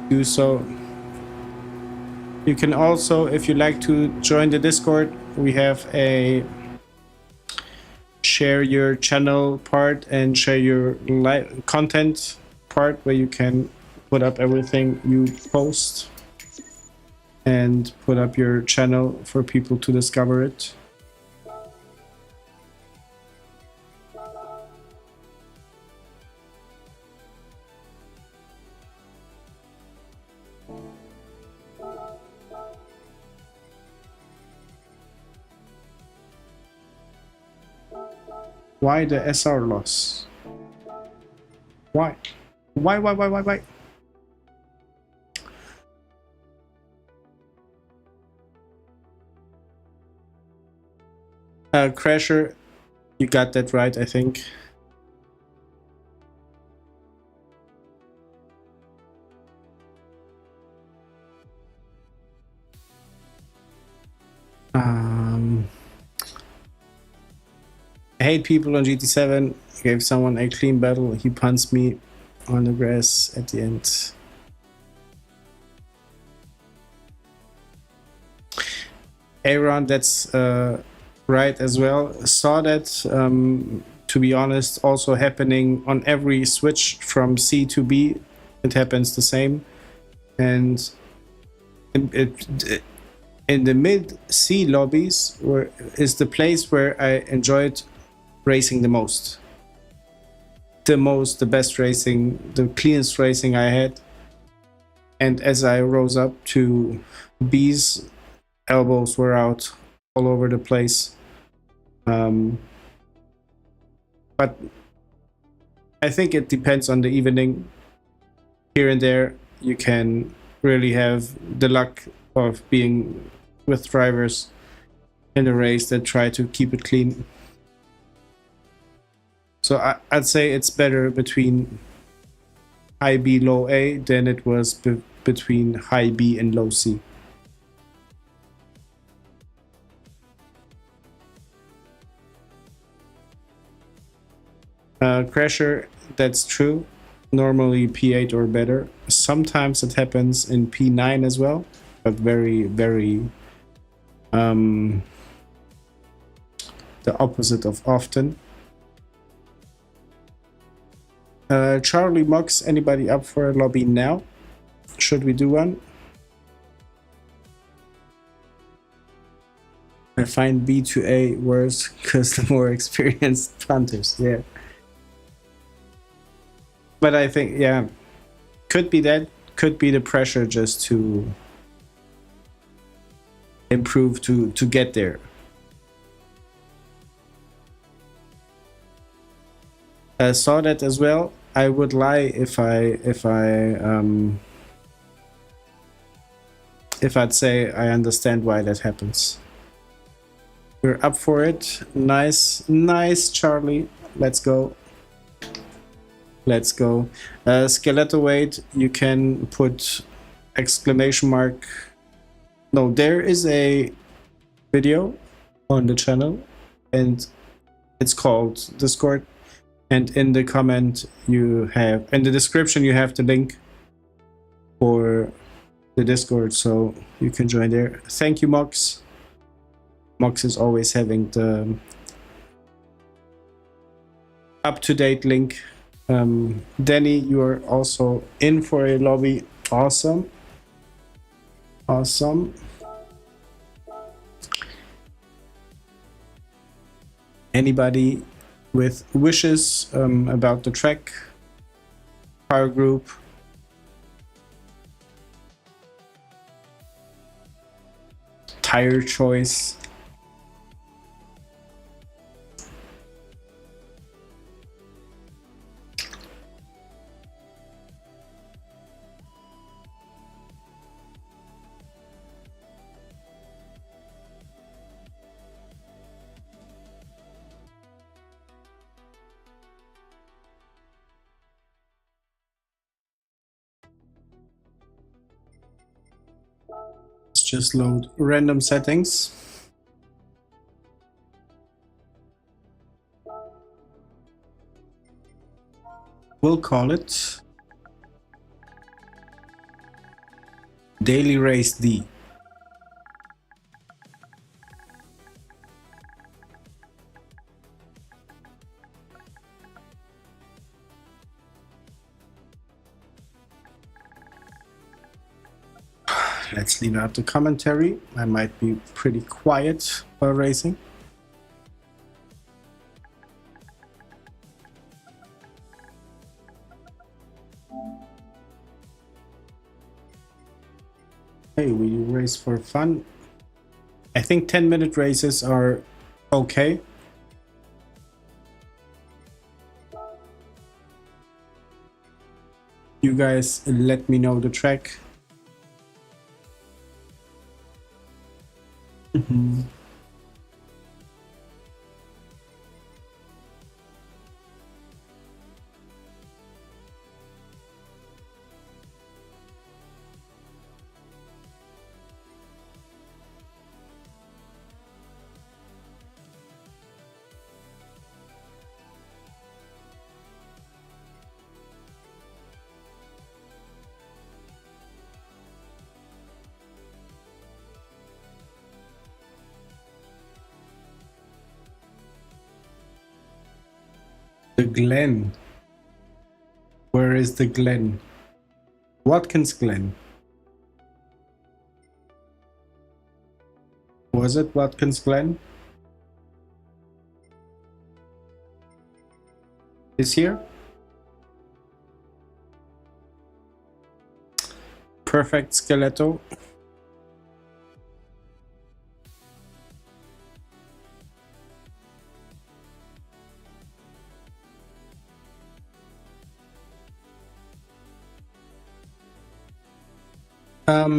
Do so. You can also, if you like to join the Discord, we have a share your channel part and share your content part where you can put up everything you post and put up your channel for people to discover it. Why the SR loss? Why? Why? Crasher, you got that right, I think. I hate people on GT7. Gave someone a clean battle. He punched me on the grass at the end. Aaron, that's right as well. Saw that, to be honest, also happening on every switch from C to B. It happens the same. And in the mid C lobbies is the place where I enjoyed racing the most. The best racing, the cleanest racing I had. And as I rose up to B's, elbows were out all over the place. But I think it depends on the evening. Here and there, you can really have the luck of being with drivers in a race that try to keep it clean. So I'd say it's better between high B, low A than it was between high B and low C. Crasher, that's true. Normally P8 or better. Sometimes it happens in P9 as well, but very, very the opposite of often. Charlie Mox, anybody up for a lobby now? Should we do one? I find B to A worse because the more experienced punters, yeah. But I think, yeah, could be that, could be the pressure just to improve to get there. I saw that as well. I would lie if I'd say I understand why that happens. We're up for it. Nice, Charlie. Let's go. Let's go. Skeletal weight, you can put exclamation mark. No, there is a video on the channel and it's called Discord. And in the comment you have, in the description you have the link for the Discord, so you can join there. Thank you, Mox. Mox is always having the up-to-date link. Danny, you are also in for a lobby. Awesome. Awesome. Anybody with wishes about the track, power group, tire choice? Let's just load random settings. We'll call it Daily Race D. Let's leave out the commentary. I might be pretty quiet while racing. Hey, we race for fun. I think 10-minute races are okay. You guys let me know the track. The Glen. Where is the Glen? Watkins Glen. Was it Watkins Glen? Is here? Perfect Skeleto.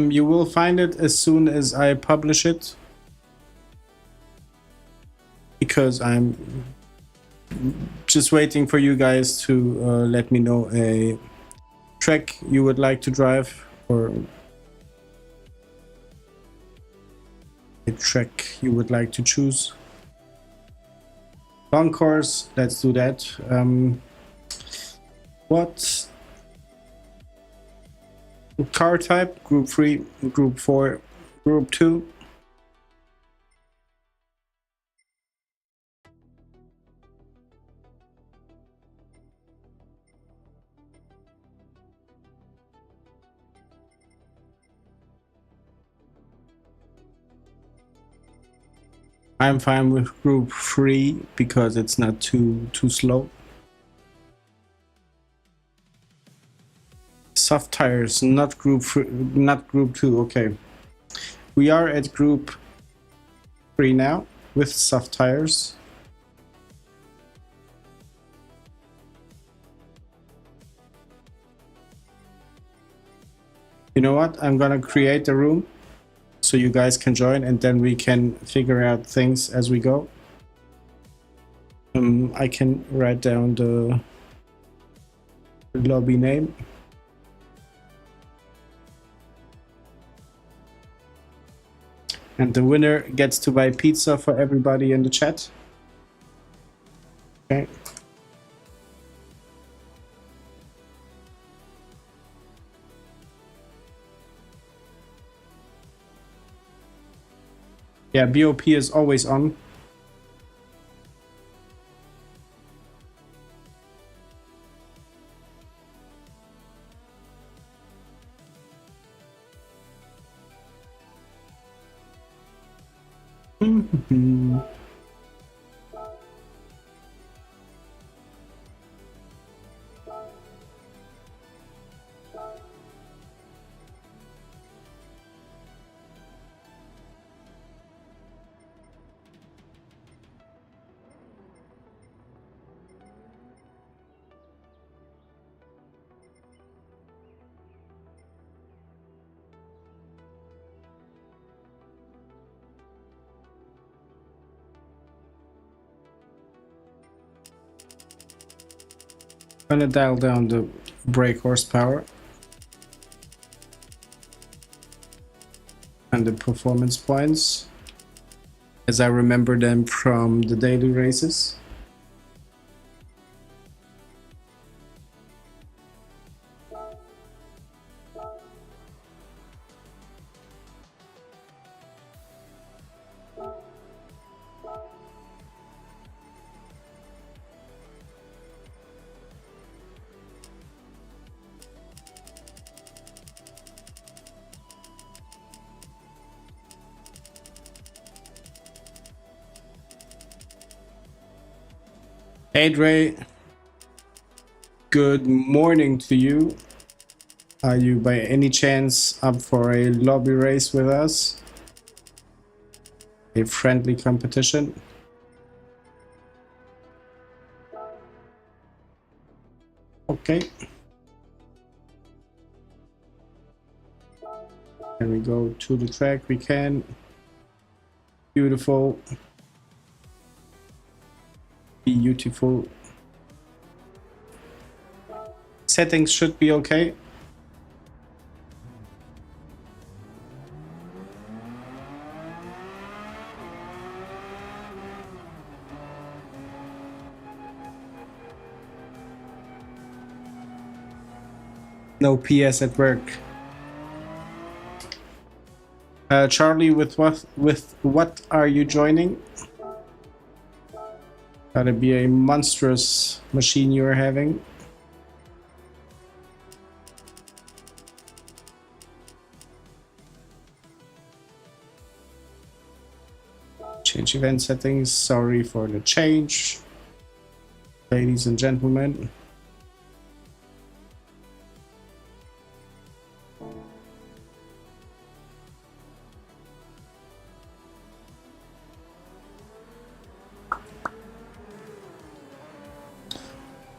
You will find it as soon as I publish it, because I'm just waiting for you guys to let me know a track you would like to drive, or a track you would like to choose. Long course, let's do that. What car type? Group 3, Group 4, Group 2. I'm fine with Group 3 because it's not too slow. Soft tires, not Group 3, not Group 2. Okay, we are at Group 3 now with soft tires. You know what? I'm gonna create a room so you guys can join, and then we can figure out things as we go. I can write down the lobby name. And the winner gets to buy pizza for everybody in the chat. Okay. Yeah, BOP is always on. I'm gonna dial down the brake horsepower. and the performance points as I remember them from the daily races. Hey Dre, good morning to you. Are you by any chance up for a lobby race with us? A friendly competition? Okay. Can we go to the track? We can. Beautiful. Beautiful. Settings should be okay. No PS at work. Charlie, with what are you joining? Gotta be a monstrous machine you're having. Change event settings. Sorry for the change, ladies and gentlemen.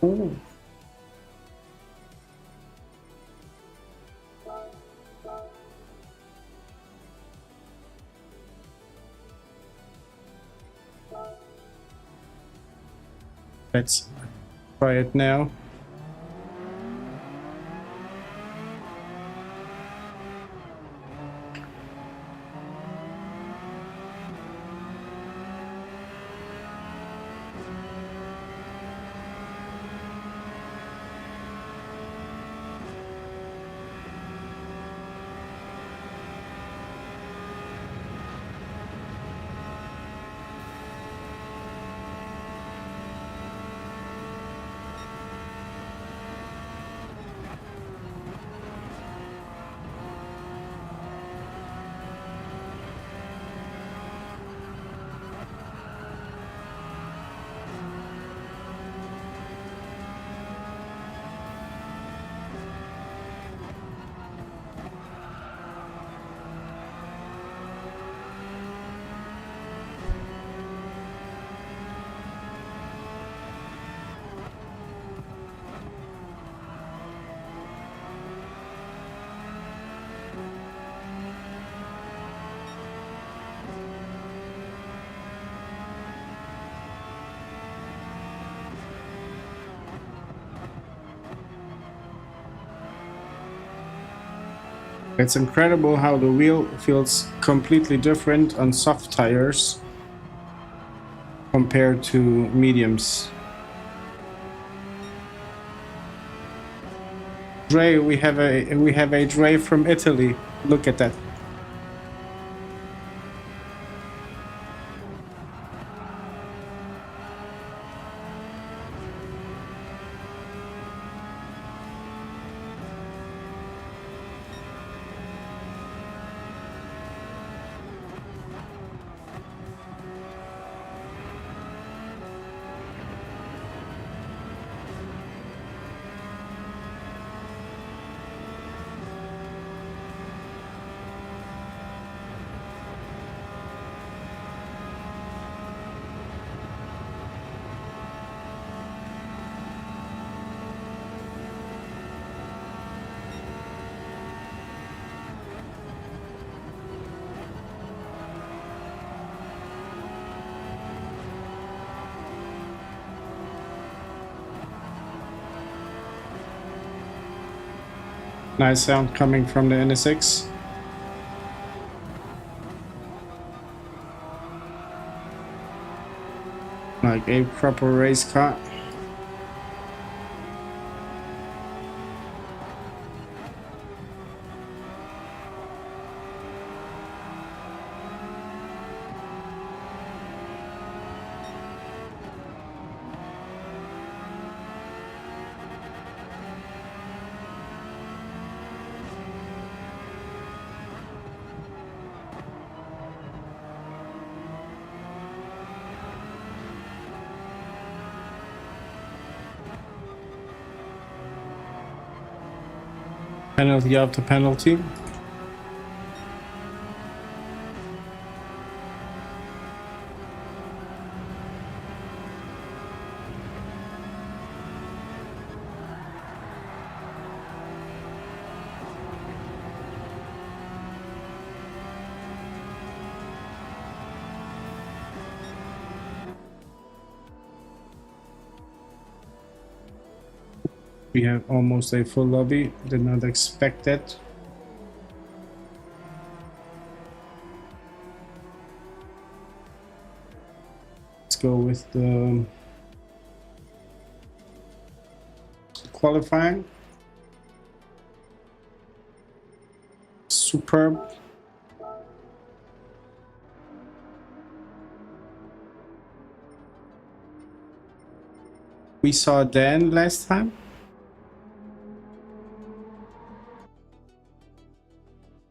Ooh. Let's try it now. It's incredible how the wheel feels completely different on soft tires compared to mediums. Dre, we have a Dre from Italy. Look at that. Nice sound coming from the NSX. Like a proper race car. Penalty after penalty. We have almost a full lobby. Did not expect that. Let's go with the qualifying. Superb. We saw Dan last time.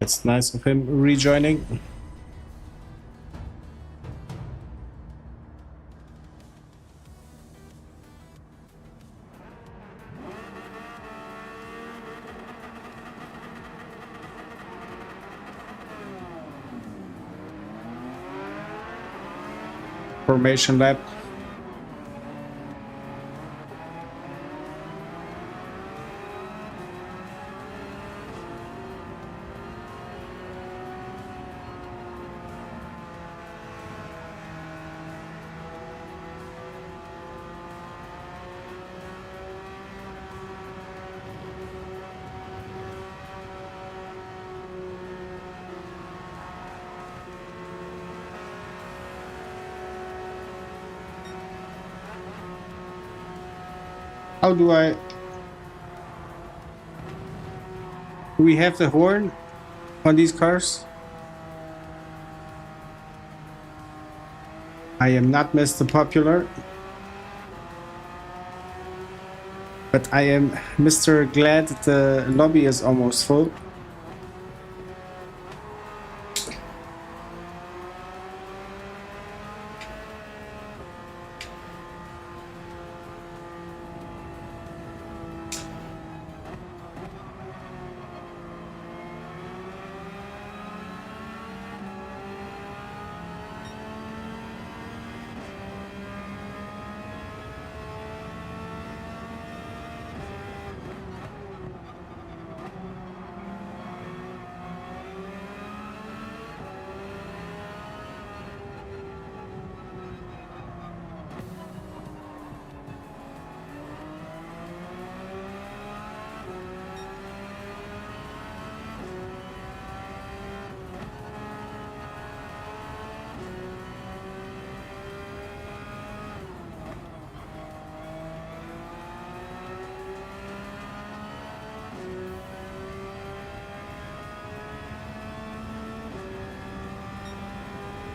It's nice of him rejoining. Formation lap. How do we have the horn on these cars? I am not Mr. Popular, but I am Mr. Glad that the lobby is almost full.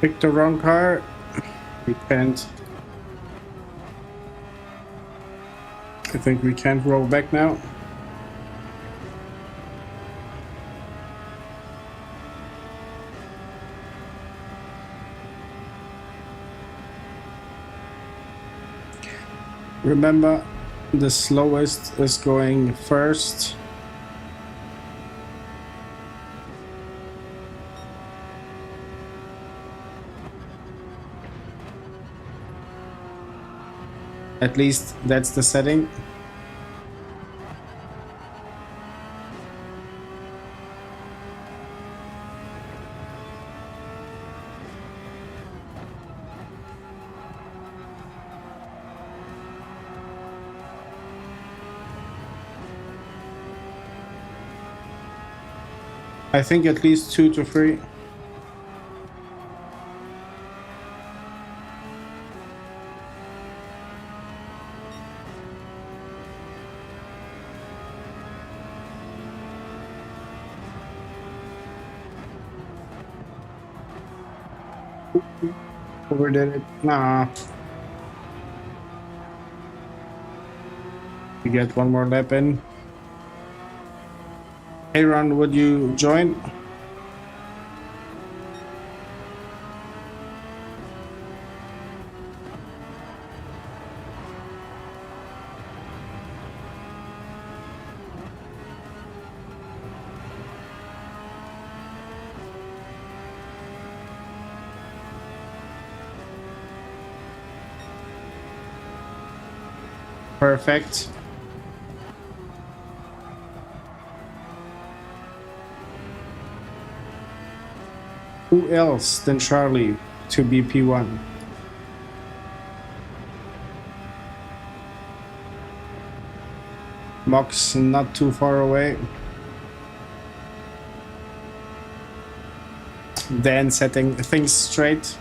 Picked the wrong car. We can't. I think we can't roll back now. Remember, the slowest is going first. At least that's the setting. I think at least 2 to 3. Overdid it. Nah. We get one more lap in. Hey Ron, would you join? Perfect. Who else than Charlie to be P1? Mox not too far away. Dan setting things straight.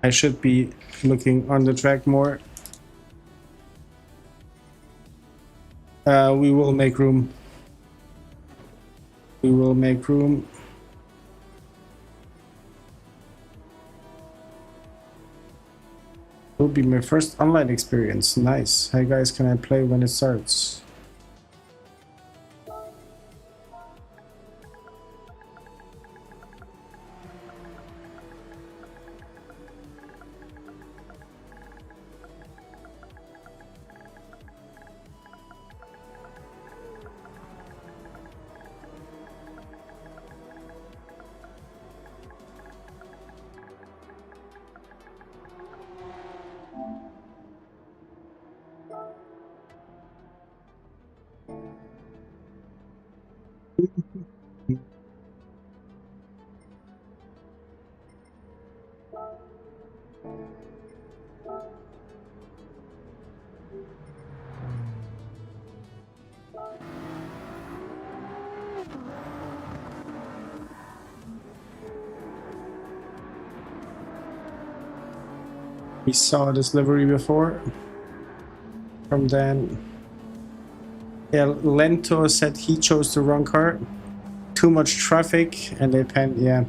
I should be looking on the track more. We will make room. We will make room. Will be my first online experience. Nice. Hey guys, can I play when it starts? We saw this livery before from Dan. Yeah, Lento said he chose the wrong car. Too much traffic and they panned, yeah.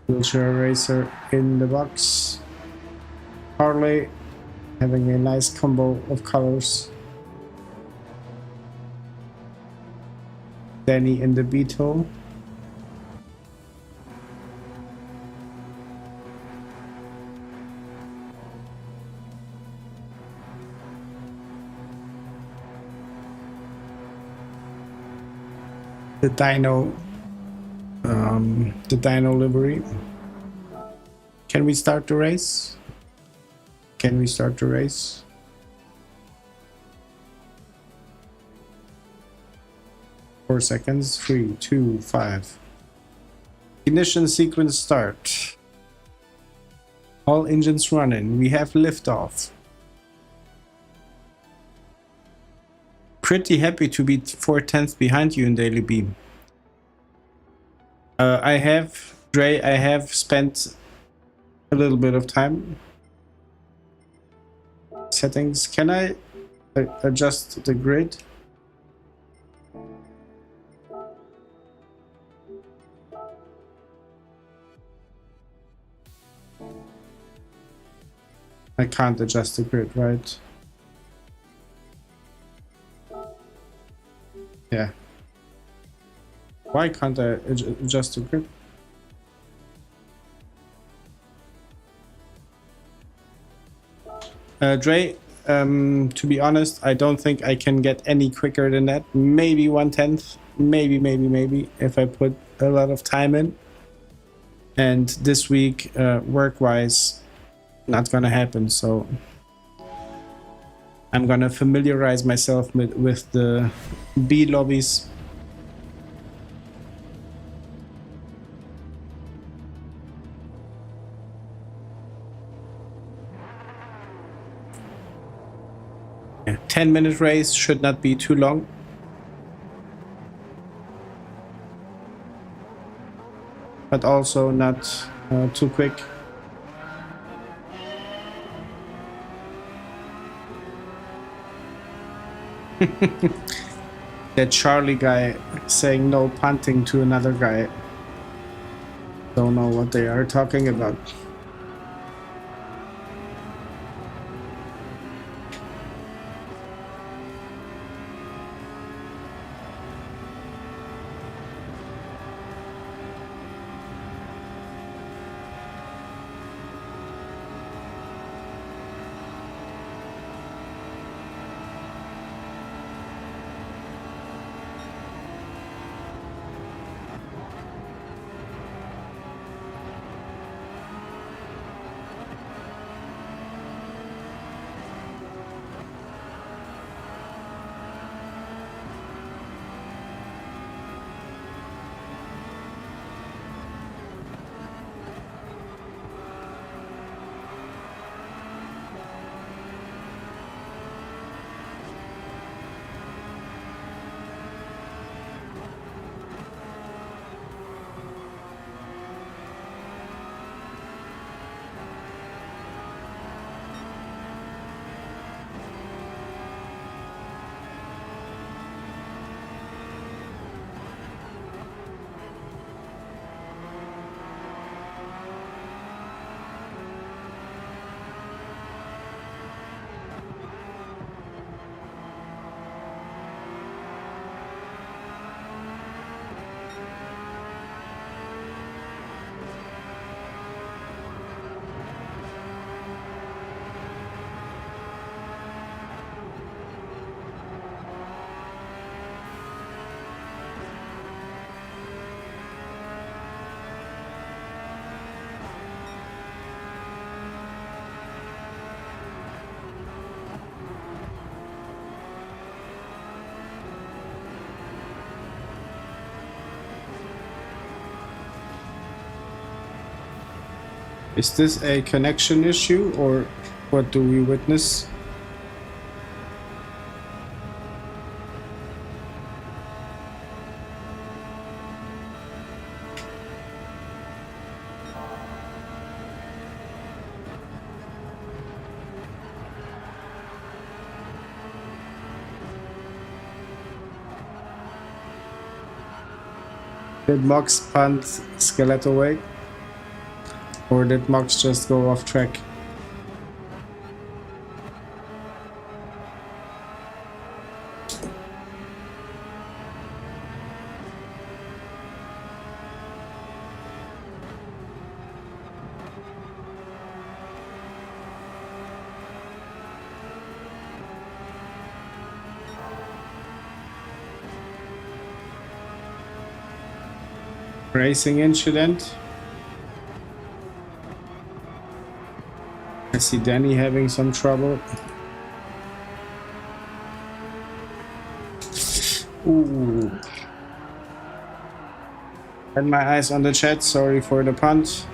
Wheelchair racer in the box. Harley having a nice combo of colors. Danny in the Beetle. The Dino livery. Can we start the race? Can we start the race? Four seconds. 3, 2, 5. Ignition sequence start. All engines running. We have liftoff. Pretty happy to be 4/10 behind you in Daily Beam. I have spent a little bit of time. Settings. Can I adjust the grid? I can't adjust the grid, right? Yeah. Why can't I adjust the grid? Dre, to be honest, I don't think I can get any quicker than that. Maybe 1/10, maybe, if I put a lot of time in. And this week, work-wise, not gonna happen, so I'm gonna familiarize myself with the B lobbies. Yeah, 10-minute race should not be too long. but also not too quick. That Charlie guy saying no punting to another guy. Don't know what they are talking about. Is this a connection issue or what do we witness? Did Mox punt Skeletal away? Or did Mox just go off track? Racing incident. I see Danny having some trouble. Ooh. Had my eyes on the chat, sorry for the punt.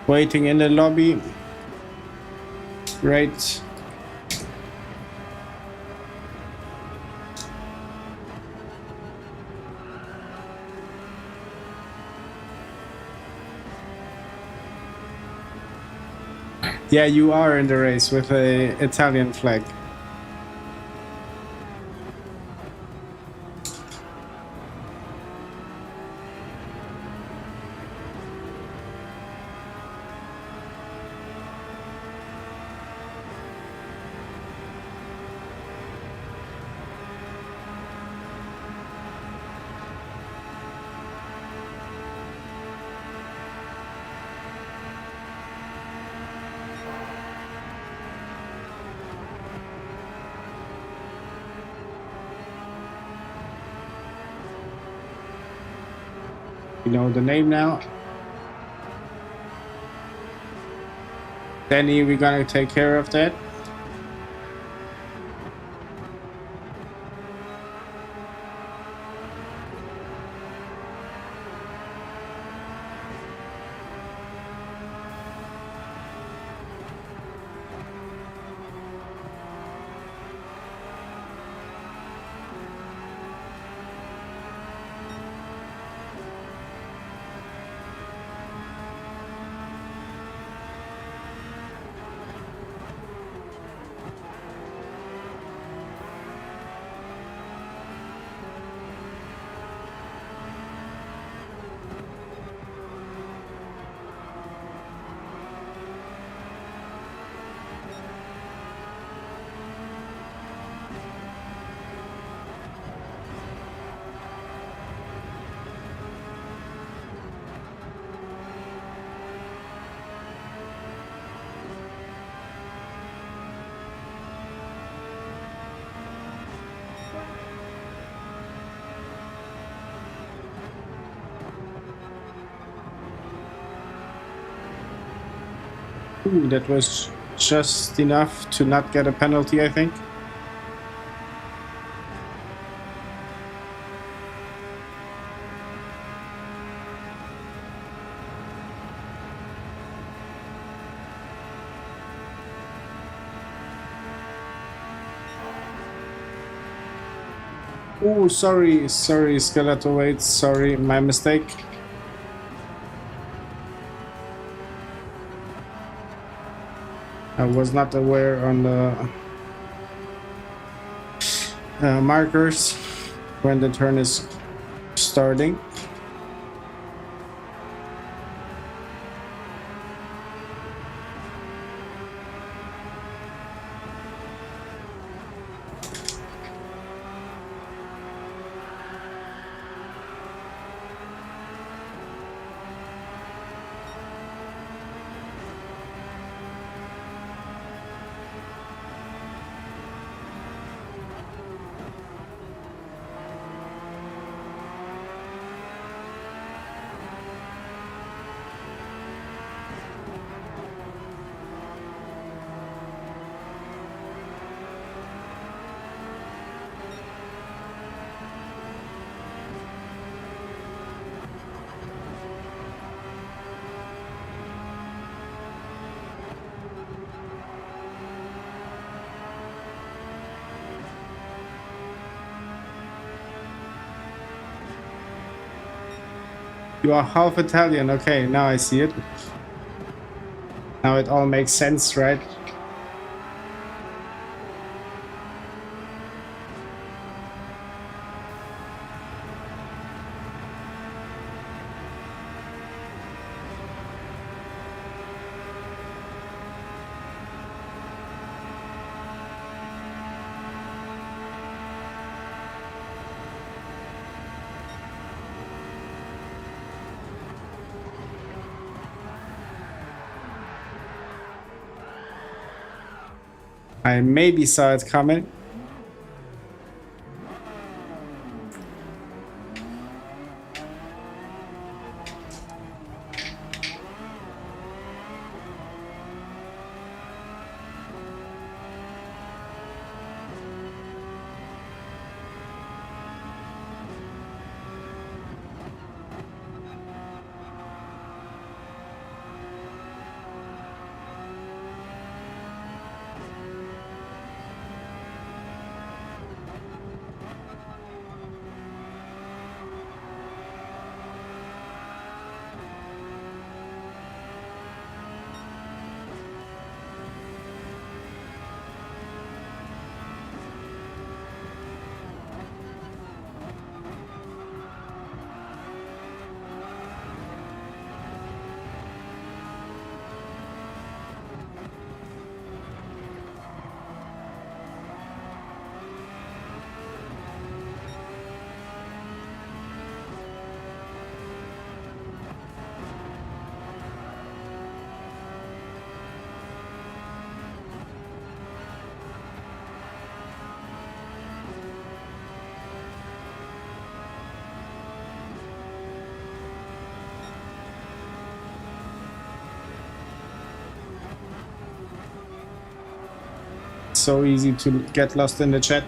Waiting in the lobby. Great. Yeah, you are in the race with a Italian flag. You know the name now. Danny, we're gonna take care of that. Ooh, that was just enough to not get a penalty, I think. Oh, sorry, skeletal weight, sorry, my mistake. I was not aware on the markers when the turn is starting. You are half Italian. Okay, now I see it. Now it all makes sense, right? I maybe saw it coming. So easy to get lost in the chat.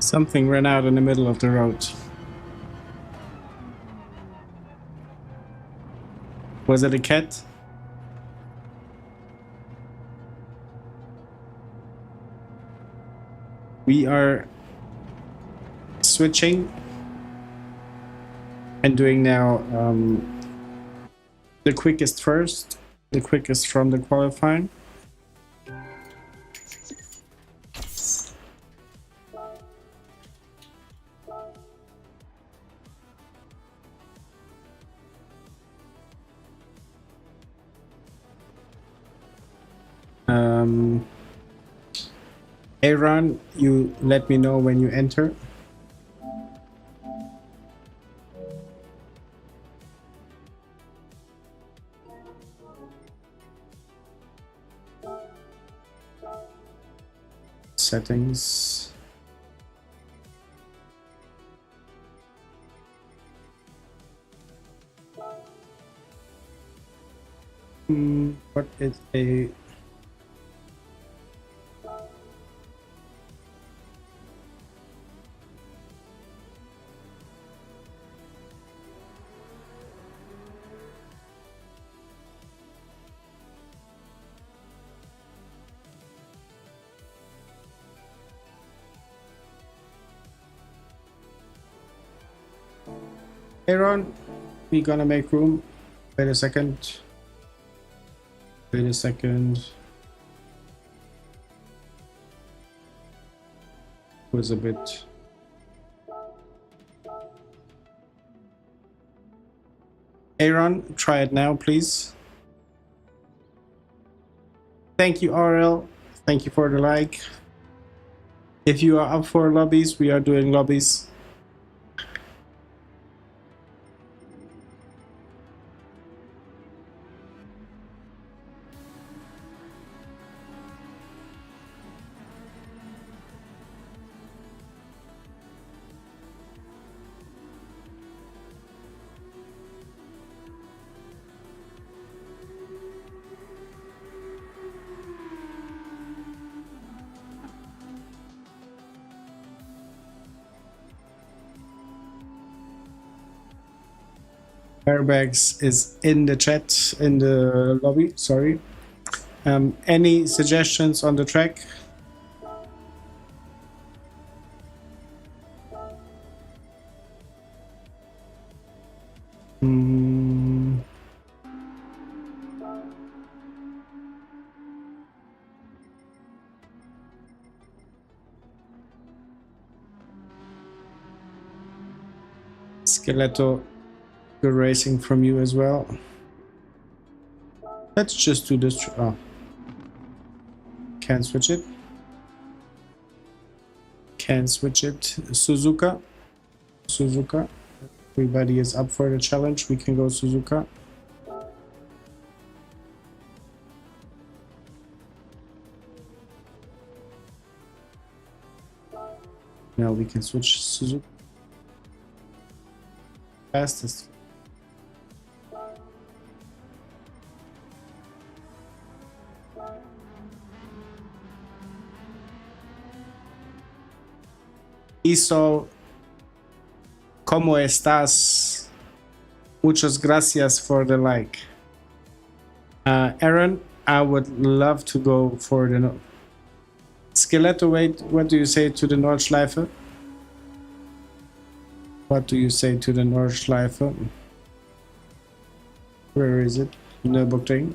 Something ran out in the middle of the road. Was it a cat? We are switching and doing now the quickest first, the quickest from the qualifying. Aaron, you let me know when you enter. Settings. What is a Aaron, we gonna make room. Wait a second. Wait a second. Was a bit. Aaron, try it now, please. Thank you, RL. Thank you for the like. If you are up for lobbies, we are doing lobbies. Airbags is in the chat, in the lobby, sorry. Any suggestions on the track? Skeleto, good racing from you as well. Let's just do this. Oh, can't switch it. Can't switch it. Suzuka. Suzuka. Everybody is up for the challenge. We can go Suzuka. Now we can switch Suzuka. Fastest. Isol, ¿cómo estás? Muchas gracias for the like. Aaron, I would love to go for the Skeleto. Wait, what do you say to the Nordschleife? What do you say to the Nordschleife? Where is it? Nürburgring.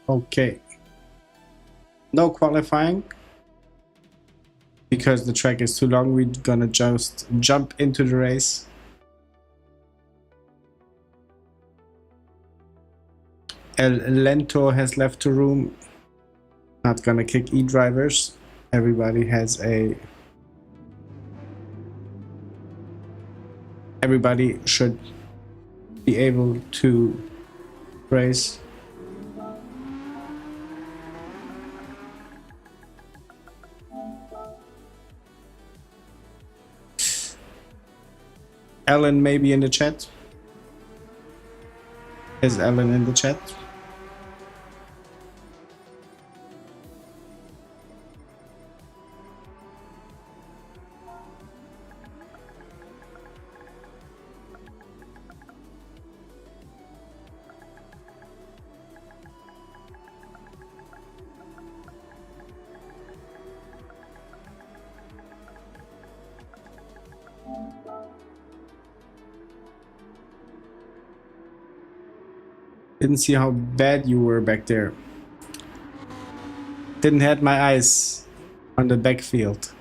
Okay, no qualifying because the track is too long. We're gonna just jump into the race. El Lento has left the room. Not gonna kick e-drivers. Everybody has a everybody should be able to race. Ellen may be in the chat. Is Ellen in the chat? Didn't see how bad you were back there. Didn't had my eyes on the backfield.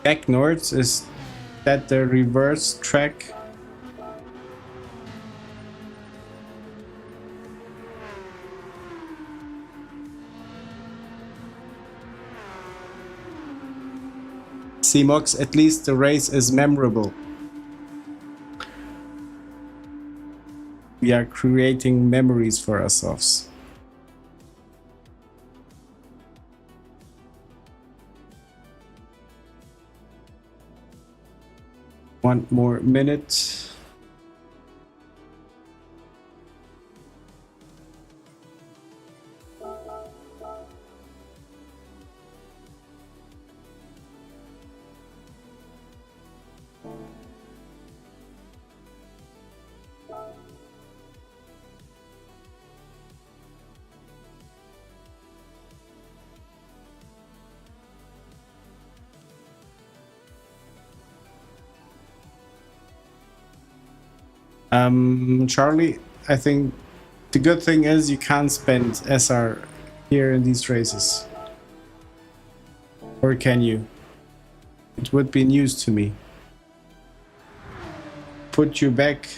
Back north, is that the reverse track? CMOX, at least the race is memorable. We are creating memories for ourselves. One more minute. Charlie, I think the good thing is you can't spend SR here in these races. Or can you? It would be news to me. Put you back.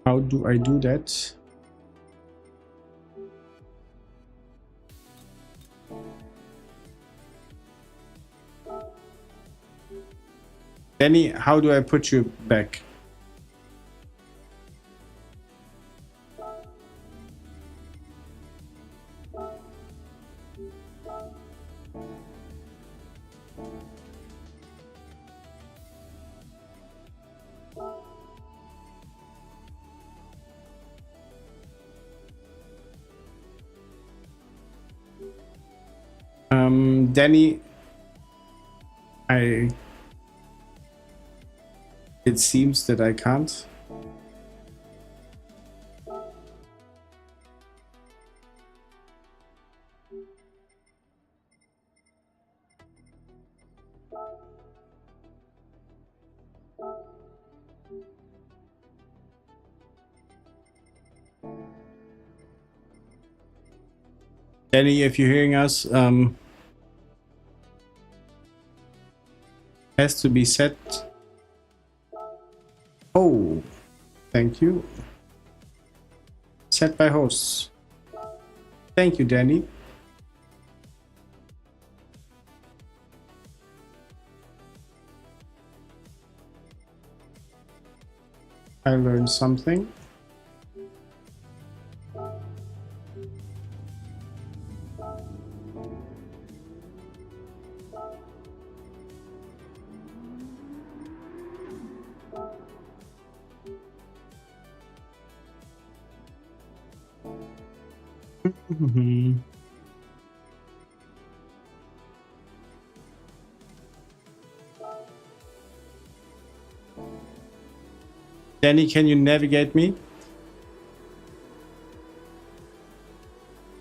How do I do that? Danny, how do I put you back? Danny, it seems that I can't. Danny, if you're hearing us, has to be set. Oh, thank you. Set by hosts. Thank you, Danny. I learned something. Danny, can you navigate me?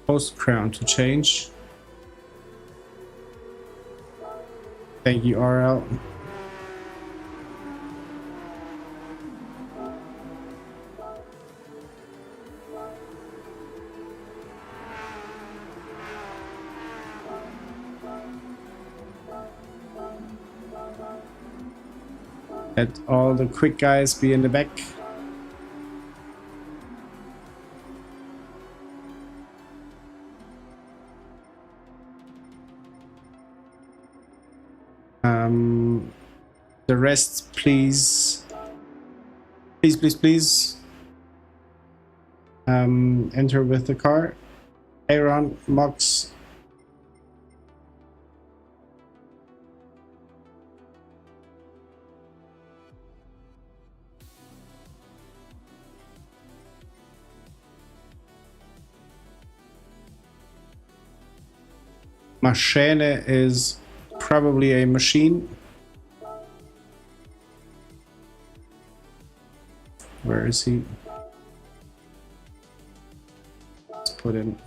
Post crown to change. Thank you, RL. Let all the quick guys be in the back. The rest, please. Please. Enter with the car. Aaron, Mox. Maschine is probably a machine. Where is he? Let's put in.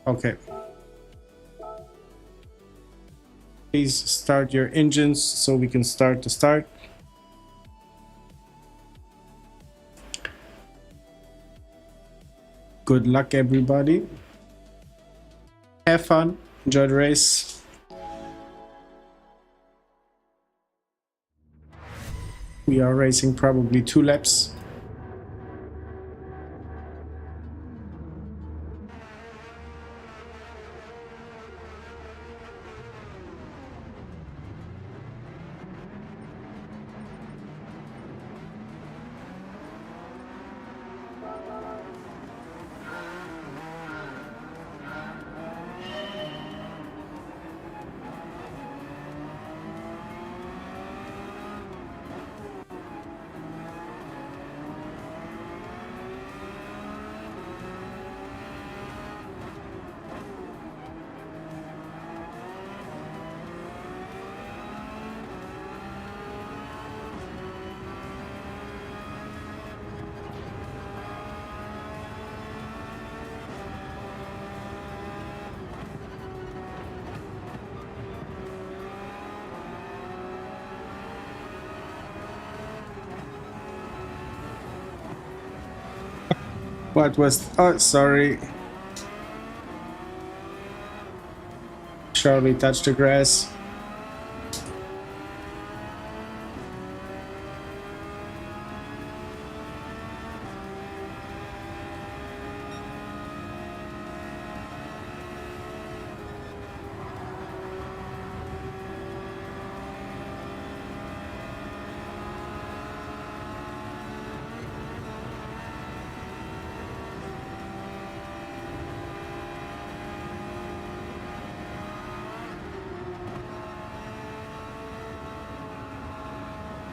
Okay. Please start your engines so we can start the start. Good luck, everybody. Have fun. Enjoy the race. We are racing probably 2 laps. What was... Oh, sorry. Charlie touched the grass.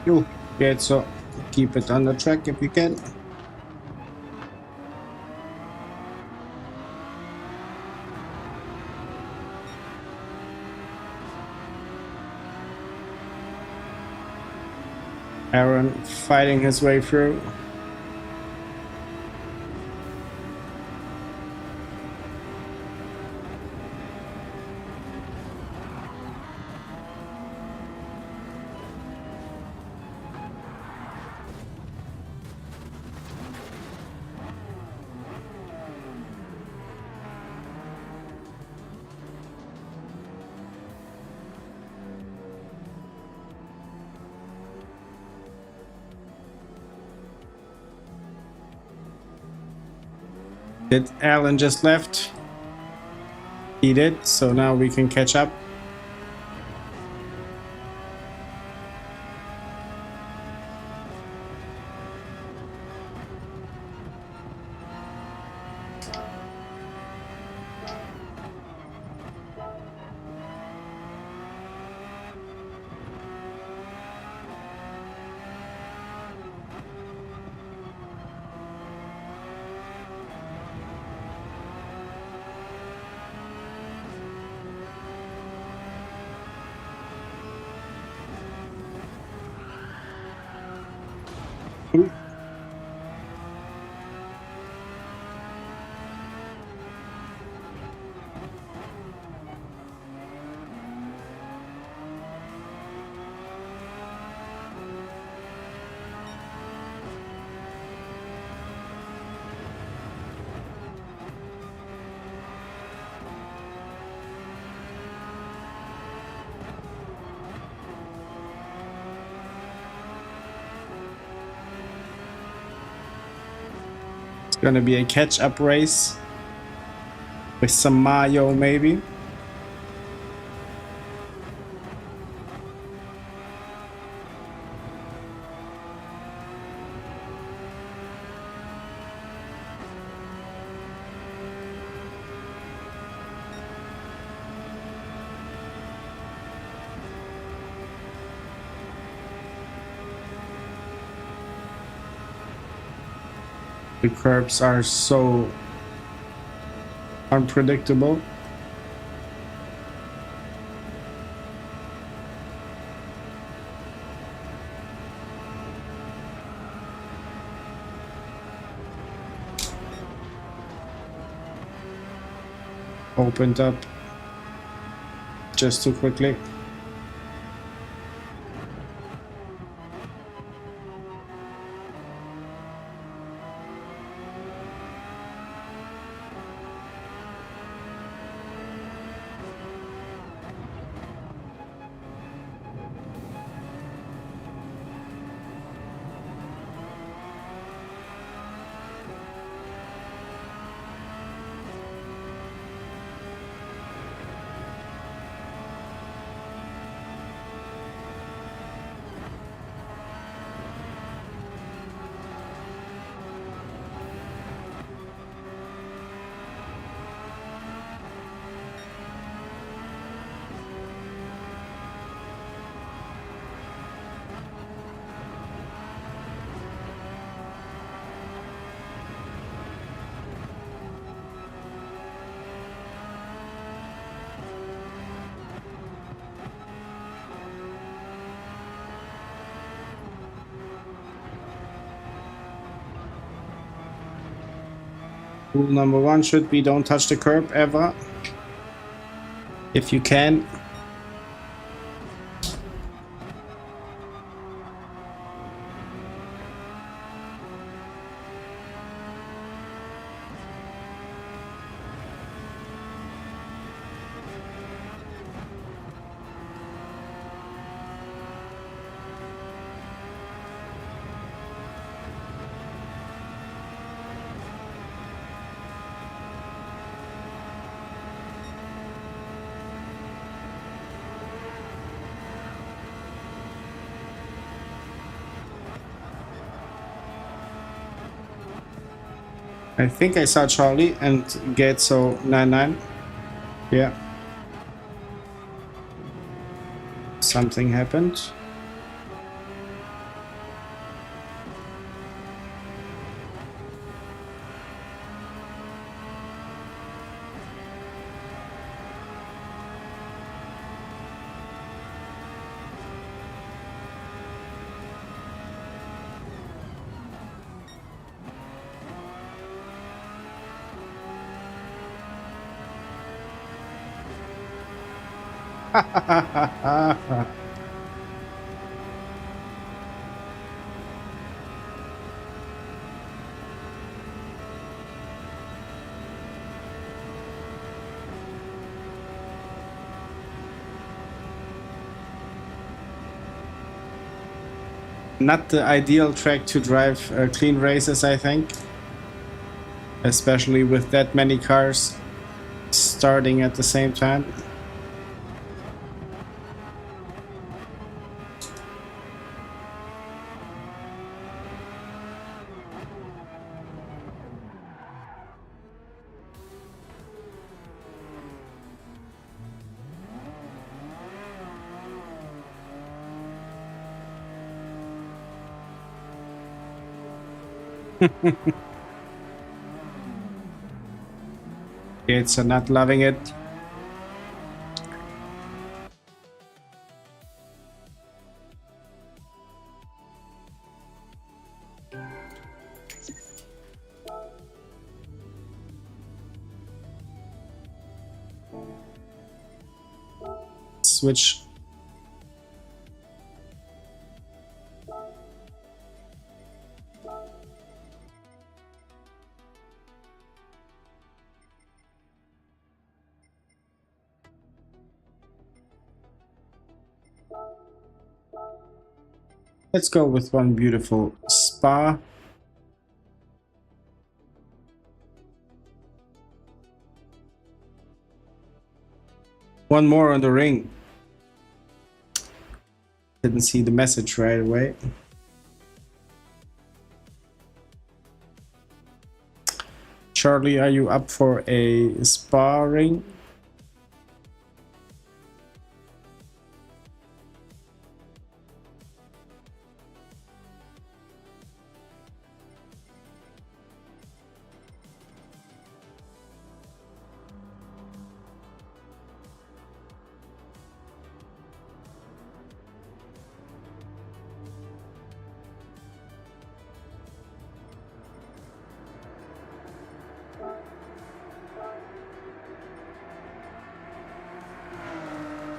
You get so keep it on the track if you can. Aaron fighting his way through. Did Alan just left? He did, so now we can catch up. Gonna be a catch-up race with some mayo maybe. The curbs are so unpredictable. Opened up just too quickly. Rule number one should be don't touch the curb ever, if you can. I think I saw Charlie and Getso 99. Yeah. Something happened. Not the ideal track to drive clean races, I think. Especially with that many cars starting at the same time. Kids are not loving it. Switch. Let's go with one beautiful spa. One more on the ring. Didn't see the message right away. Charlie, are you up for a sparring?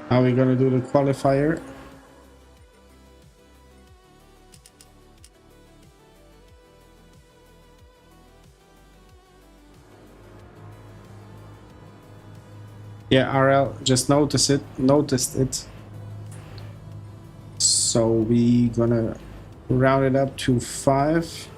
How are we gonna do the qualifier? Yeah, RL just noticed it. So we gonna round it up to 5.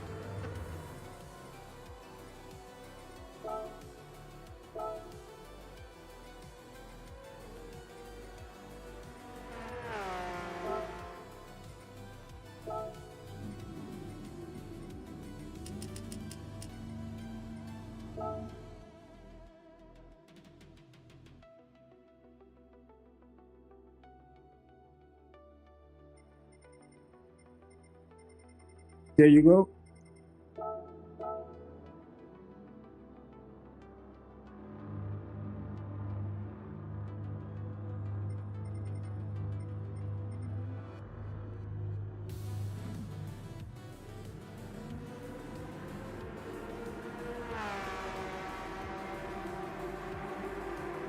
There you go.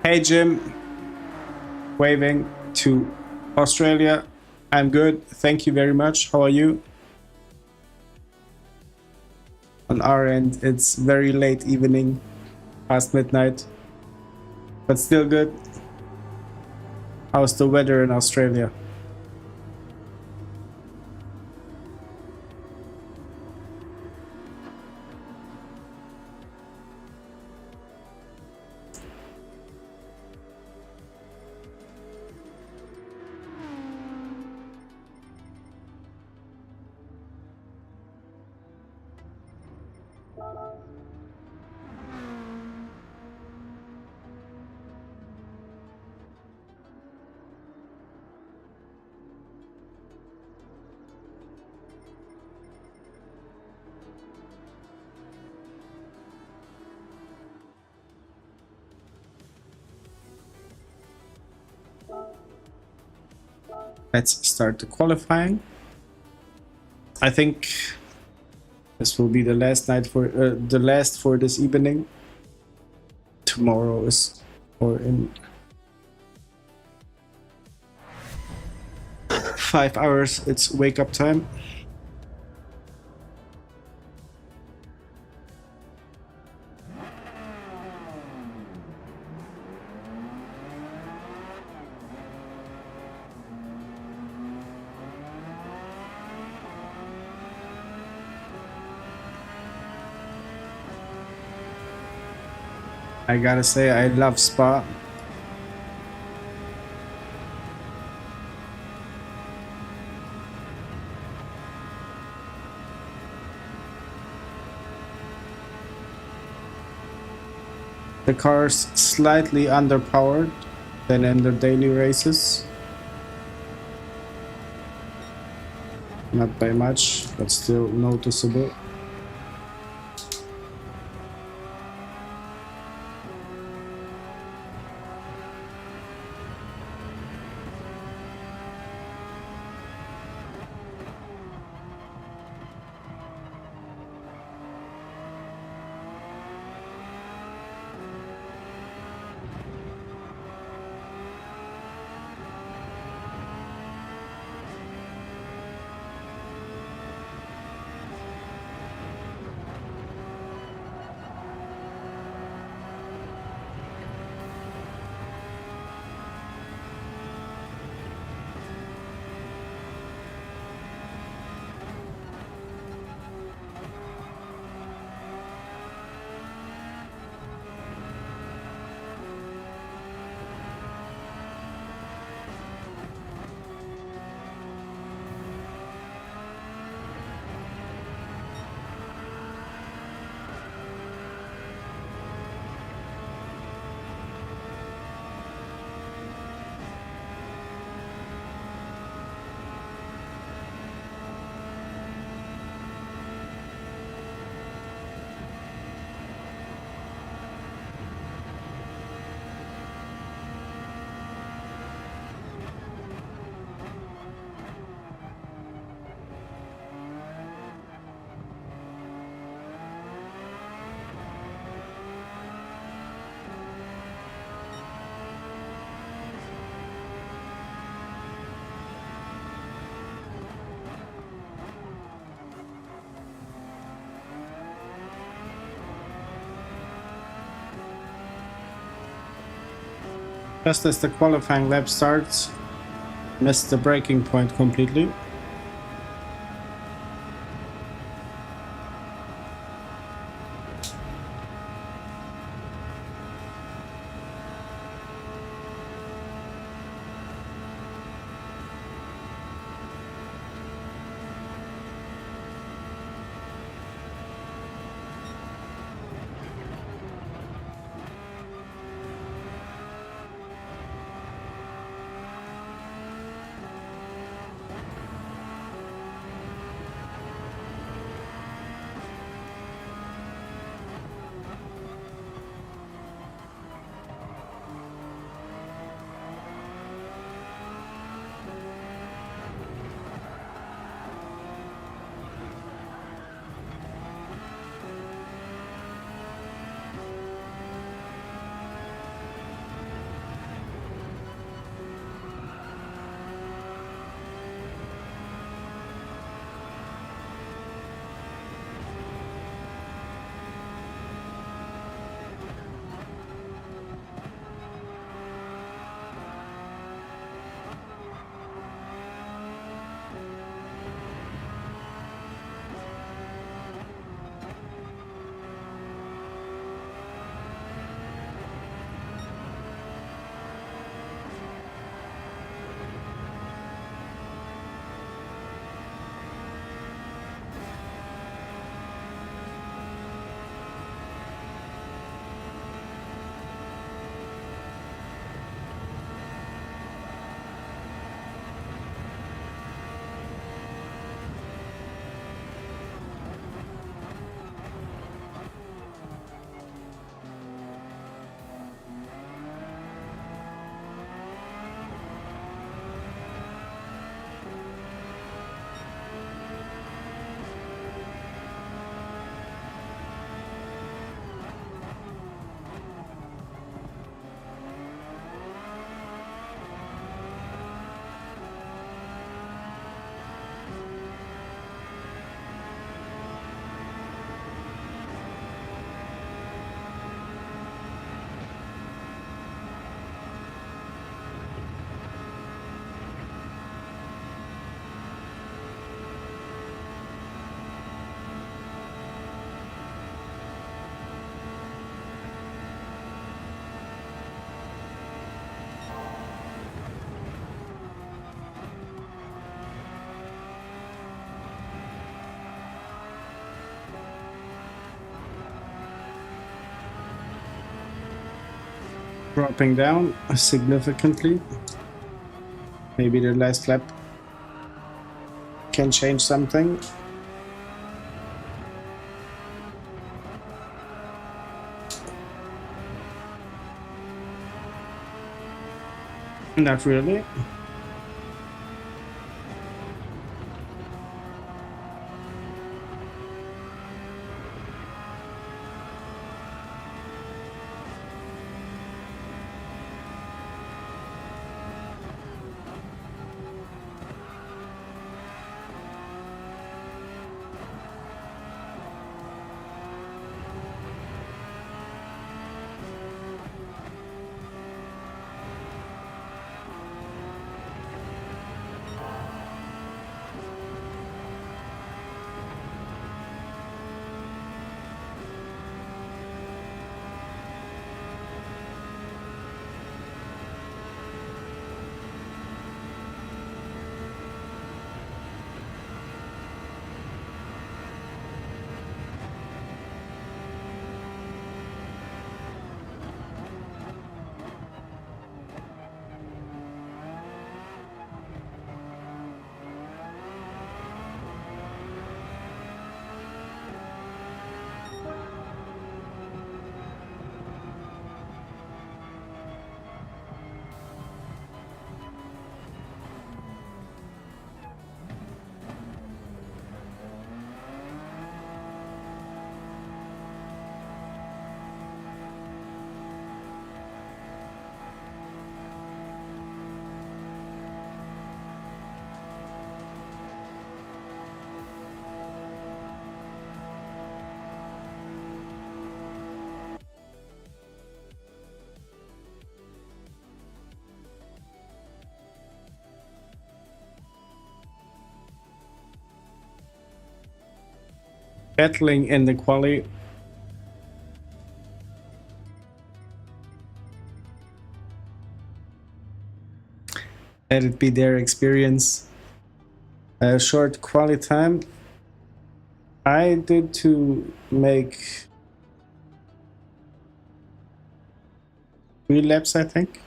Hey Jim, waving to Australia. I'm good, thank you very much. How are you? On our end, it's very late evening, past midnight, but still good. How's the weather in Australia? Let's start the qualifying. I think this will be the last night for the last for this evening. Tomorrow is, or in 5 hours, it's wake up time. I gotta say, I love Spa. The car's slightly underpowered than in the daily races. Not by much, but still noticeable. Just as the qualifying lap starts, missed the braking point completely. Dropping down significantly. Maybe the last lap can change something. Not really. battling in the quali. Let it be their experience. A short quali time. I did to make 3 laps, I think.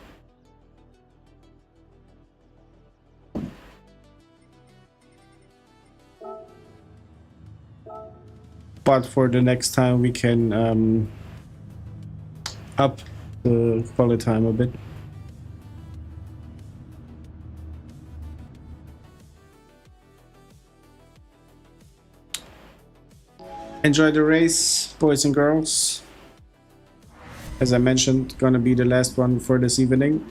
But for the next time we can up the quali time a bit. Enjoy the race, boys and girls. As I mentioned, gonna be the last one for this evening.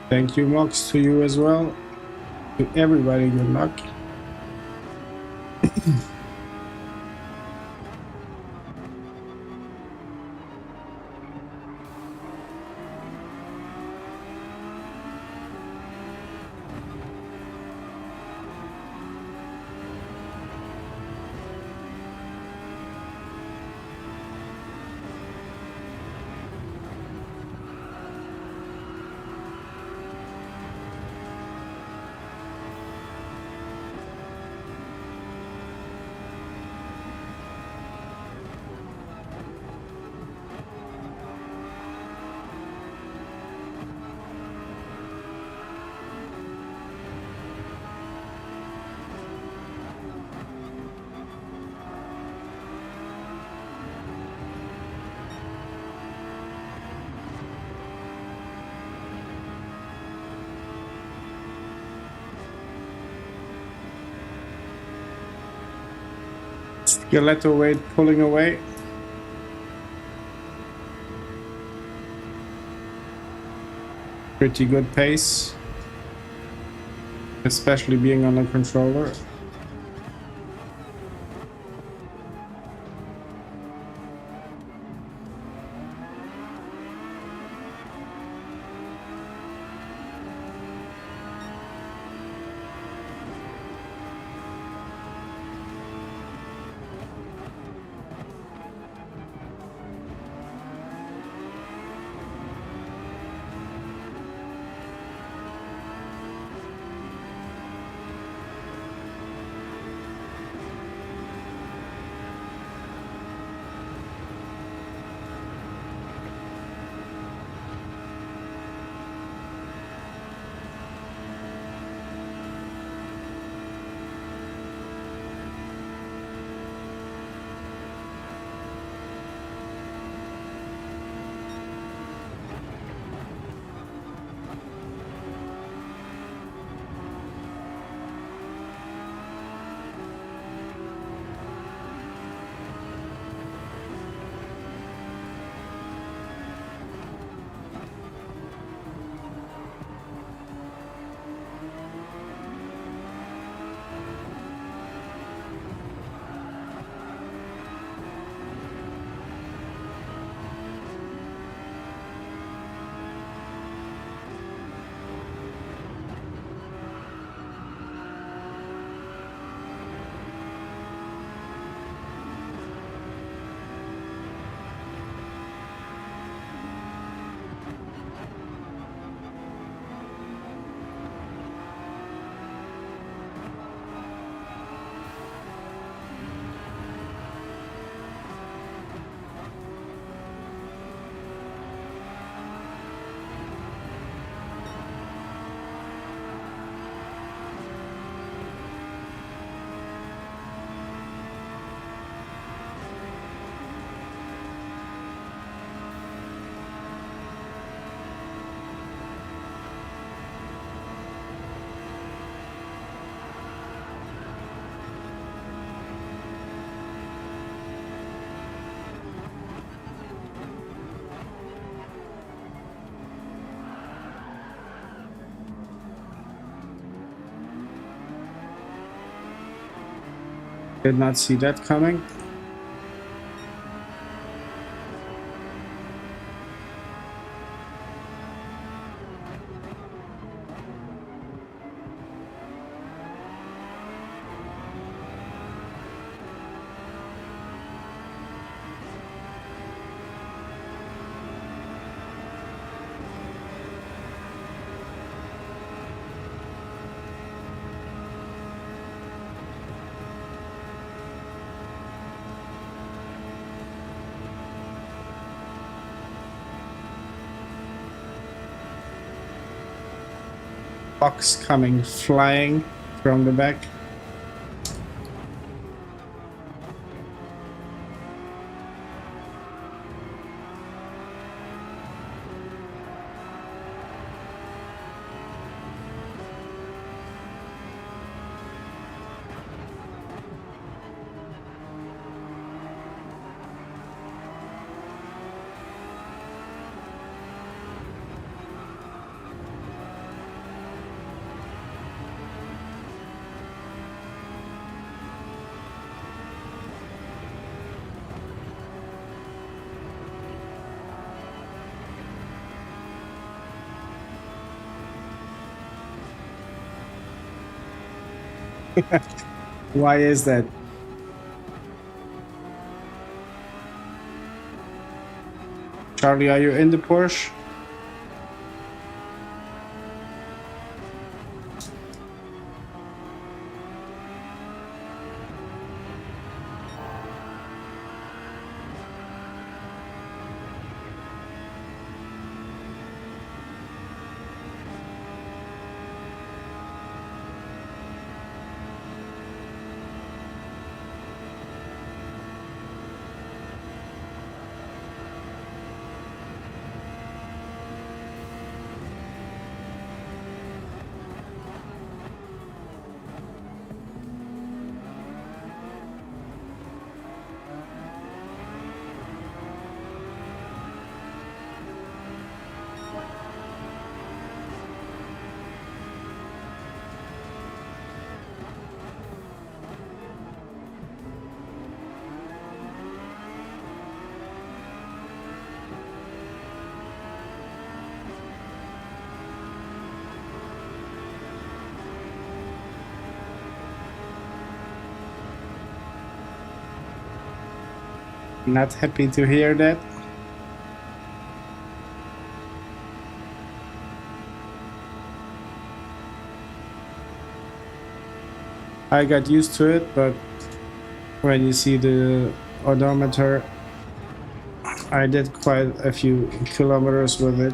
Thank you, Mox, to you as well. To everybody, good luck. Skeletal weight pulling away. Pretty good pace, especially being on a controller. Did not see that coming. Box coming flying from the back. Why is that? Charlie, are you in the Porsche? Not happy to hear that. I got used to it, but when you see the odometer, I did quite a few kilometers with it.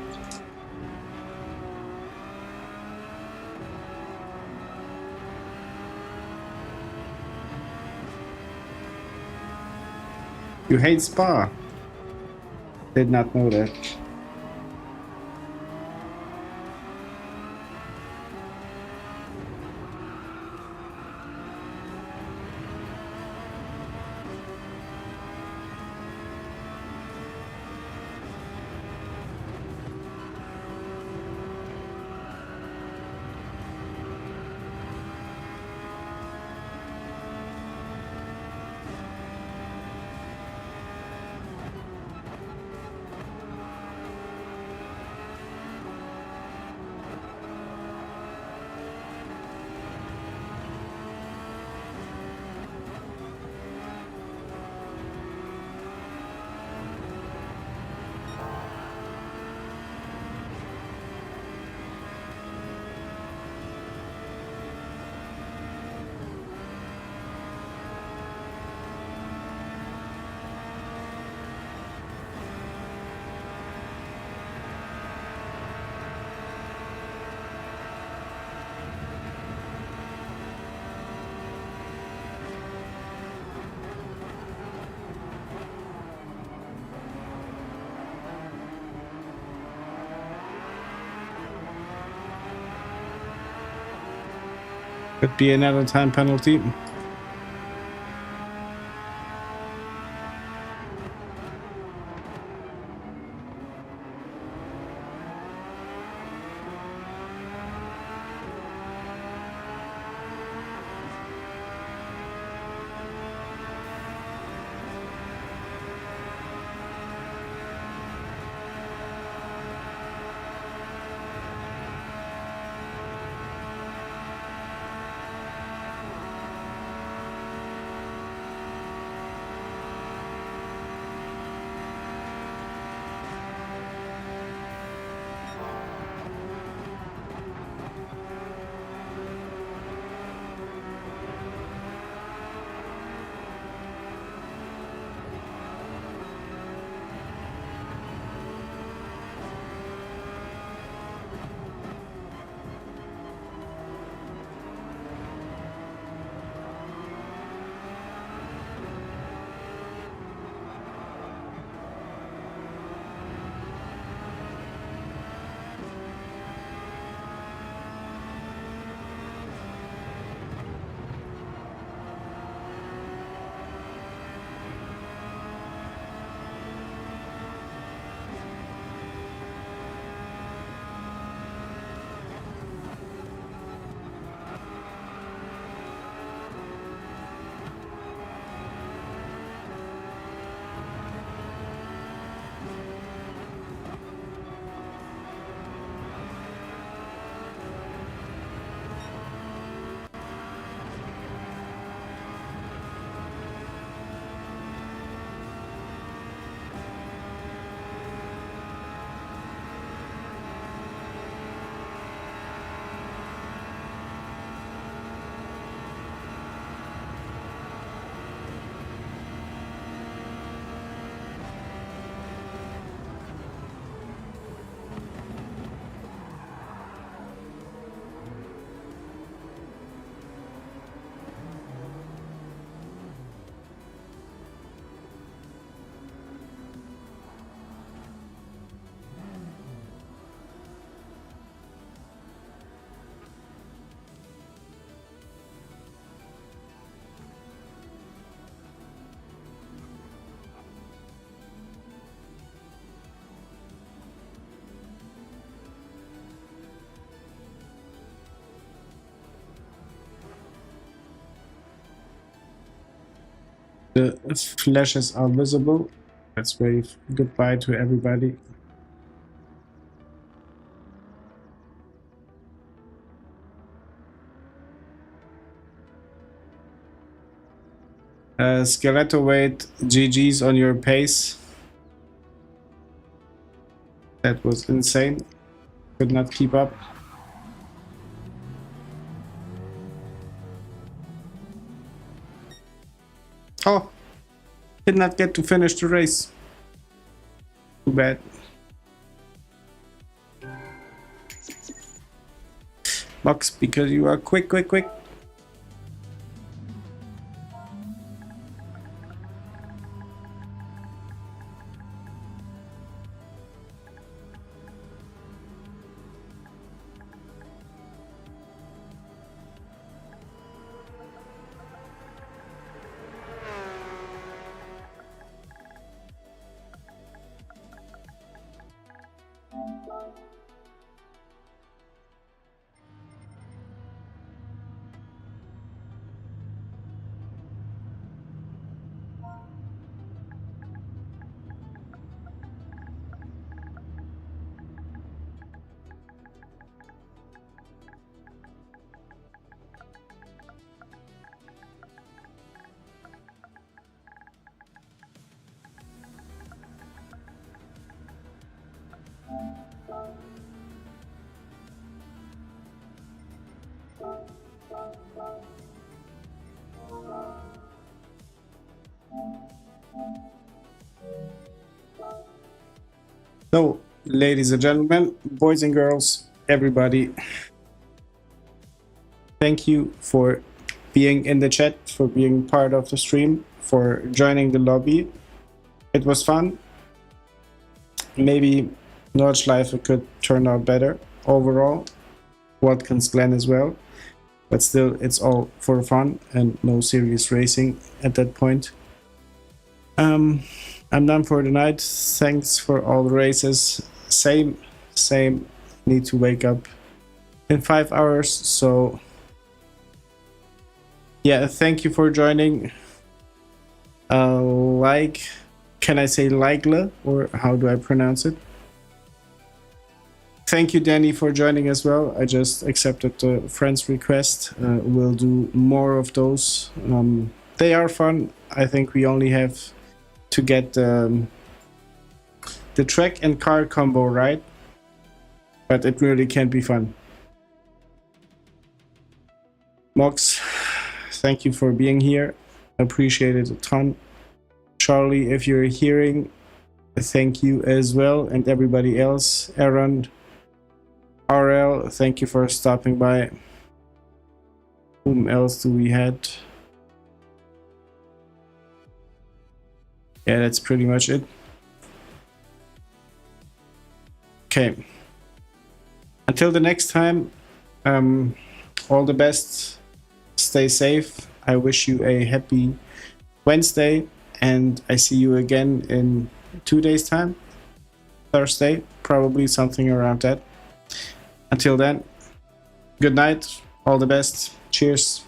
You hate Spa? Did not know that. Could be another time penalty. The flashes are visible. Let's wave goodbye to everybody. Skeletal weight, GG's on your pace. That was insane. Could not keep up. Oh, did not get to finish the race. Too bad. Box, because you are quick. So, ladies and gentlemen, boys and girls, everybody, thank you for being in the chat, for being part of the stream, for joining the lobby. It was fun. Maybe Nordschleife could turn out better overall. Watkins Glen as well. But still, it's all for fun and no serious racing at that point. I'm done for the night. Thanks for all the races. Same. Need to wake up in 5 hours. So yeah, thank you for joining. Can I say likele, or how do I pronounce it? Thank you, Danny, for joining as well. I just accepted the friend's request. We'll do more of those. They are fun. I think we only have to get the track and car combo right, but it really can be fun. Mox, thank you for being here. Appreciate it a ton. Charlie, if you're hearing, thank you as well, and everybody else. Aaron, RL, thank you for stopping by. Whom else do we had? Yeah, that's pretty much it. Okay. Until the next time, all the best. Stay safe. I wish you a happy Wednesday, and I see you again in 2 days' time. Thursday, probably something around that. Until then, good night. All the best. Cheers.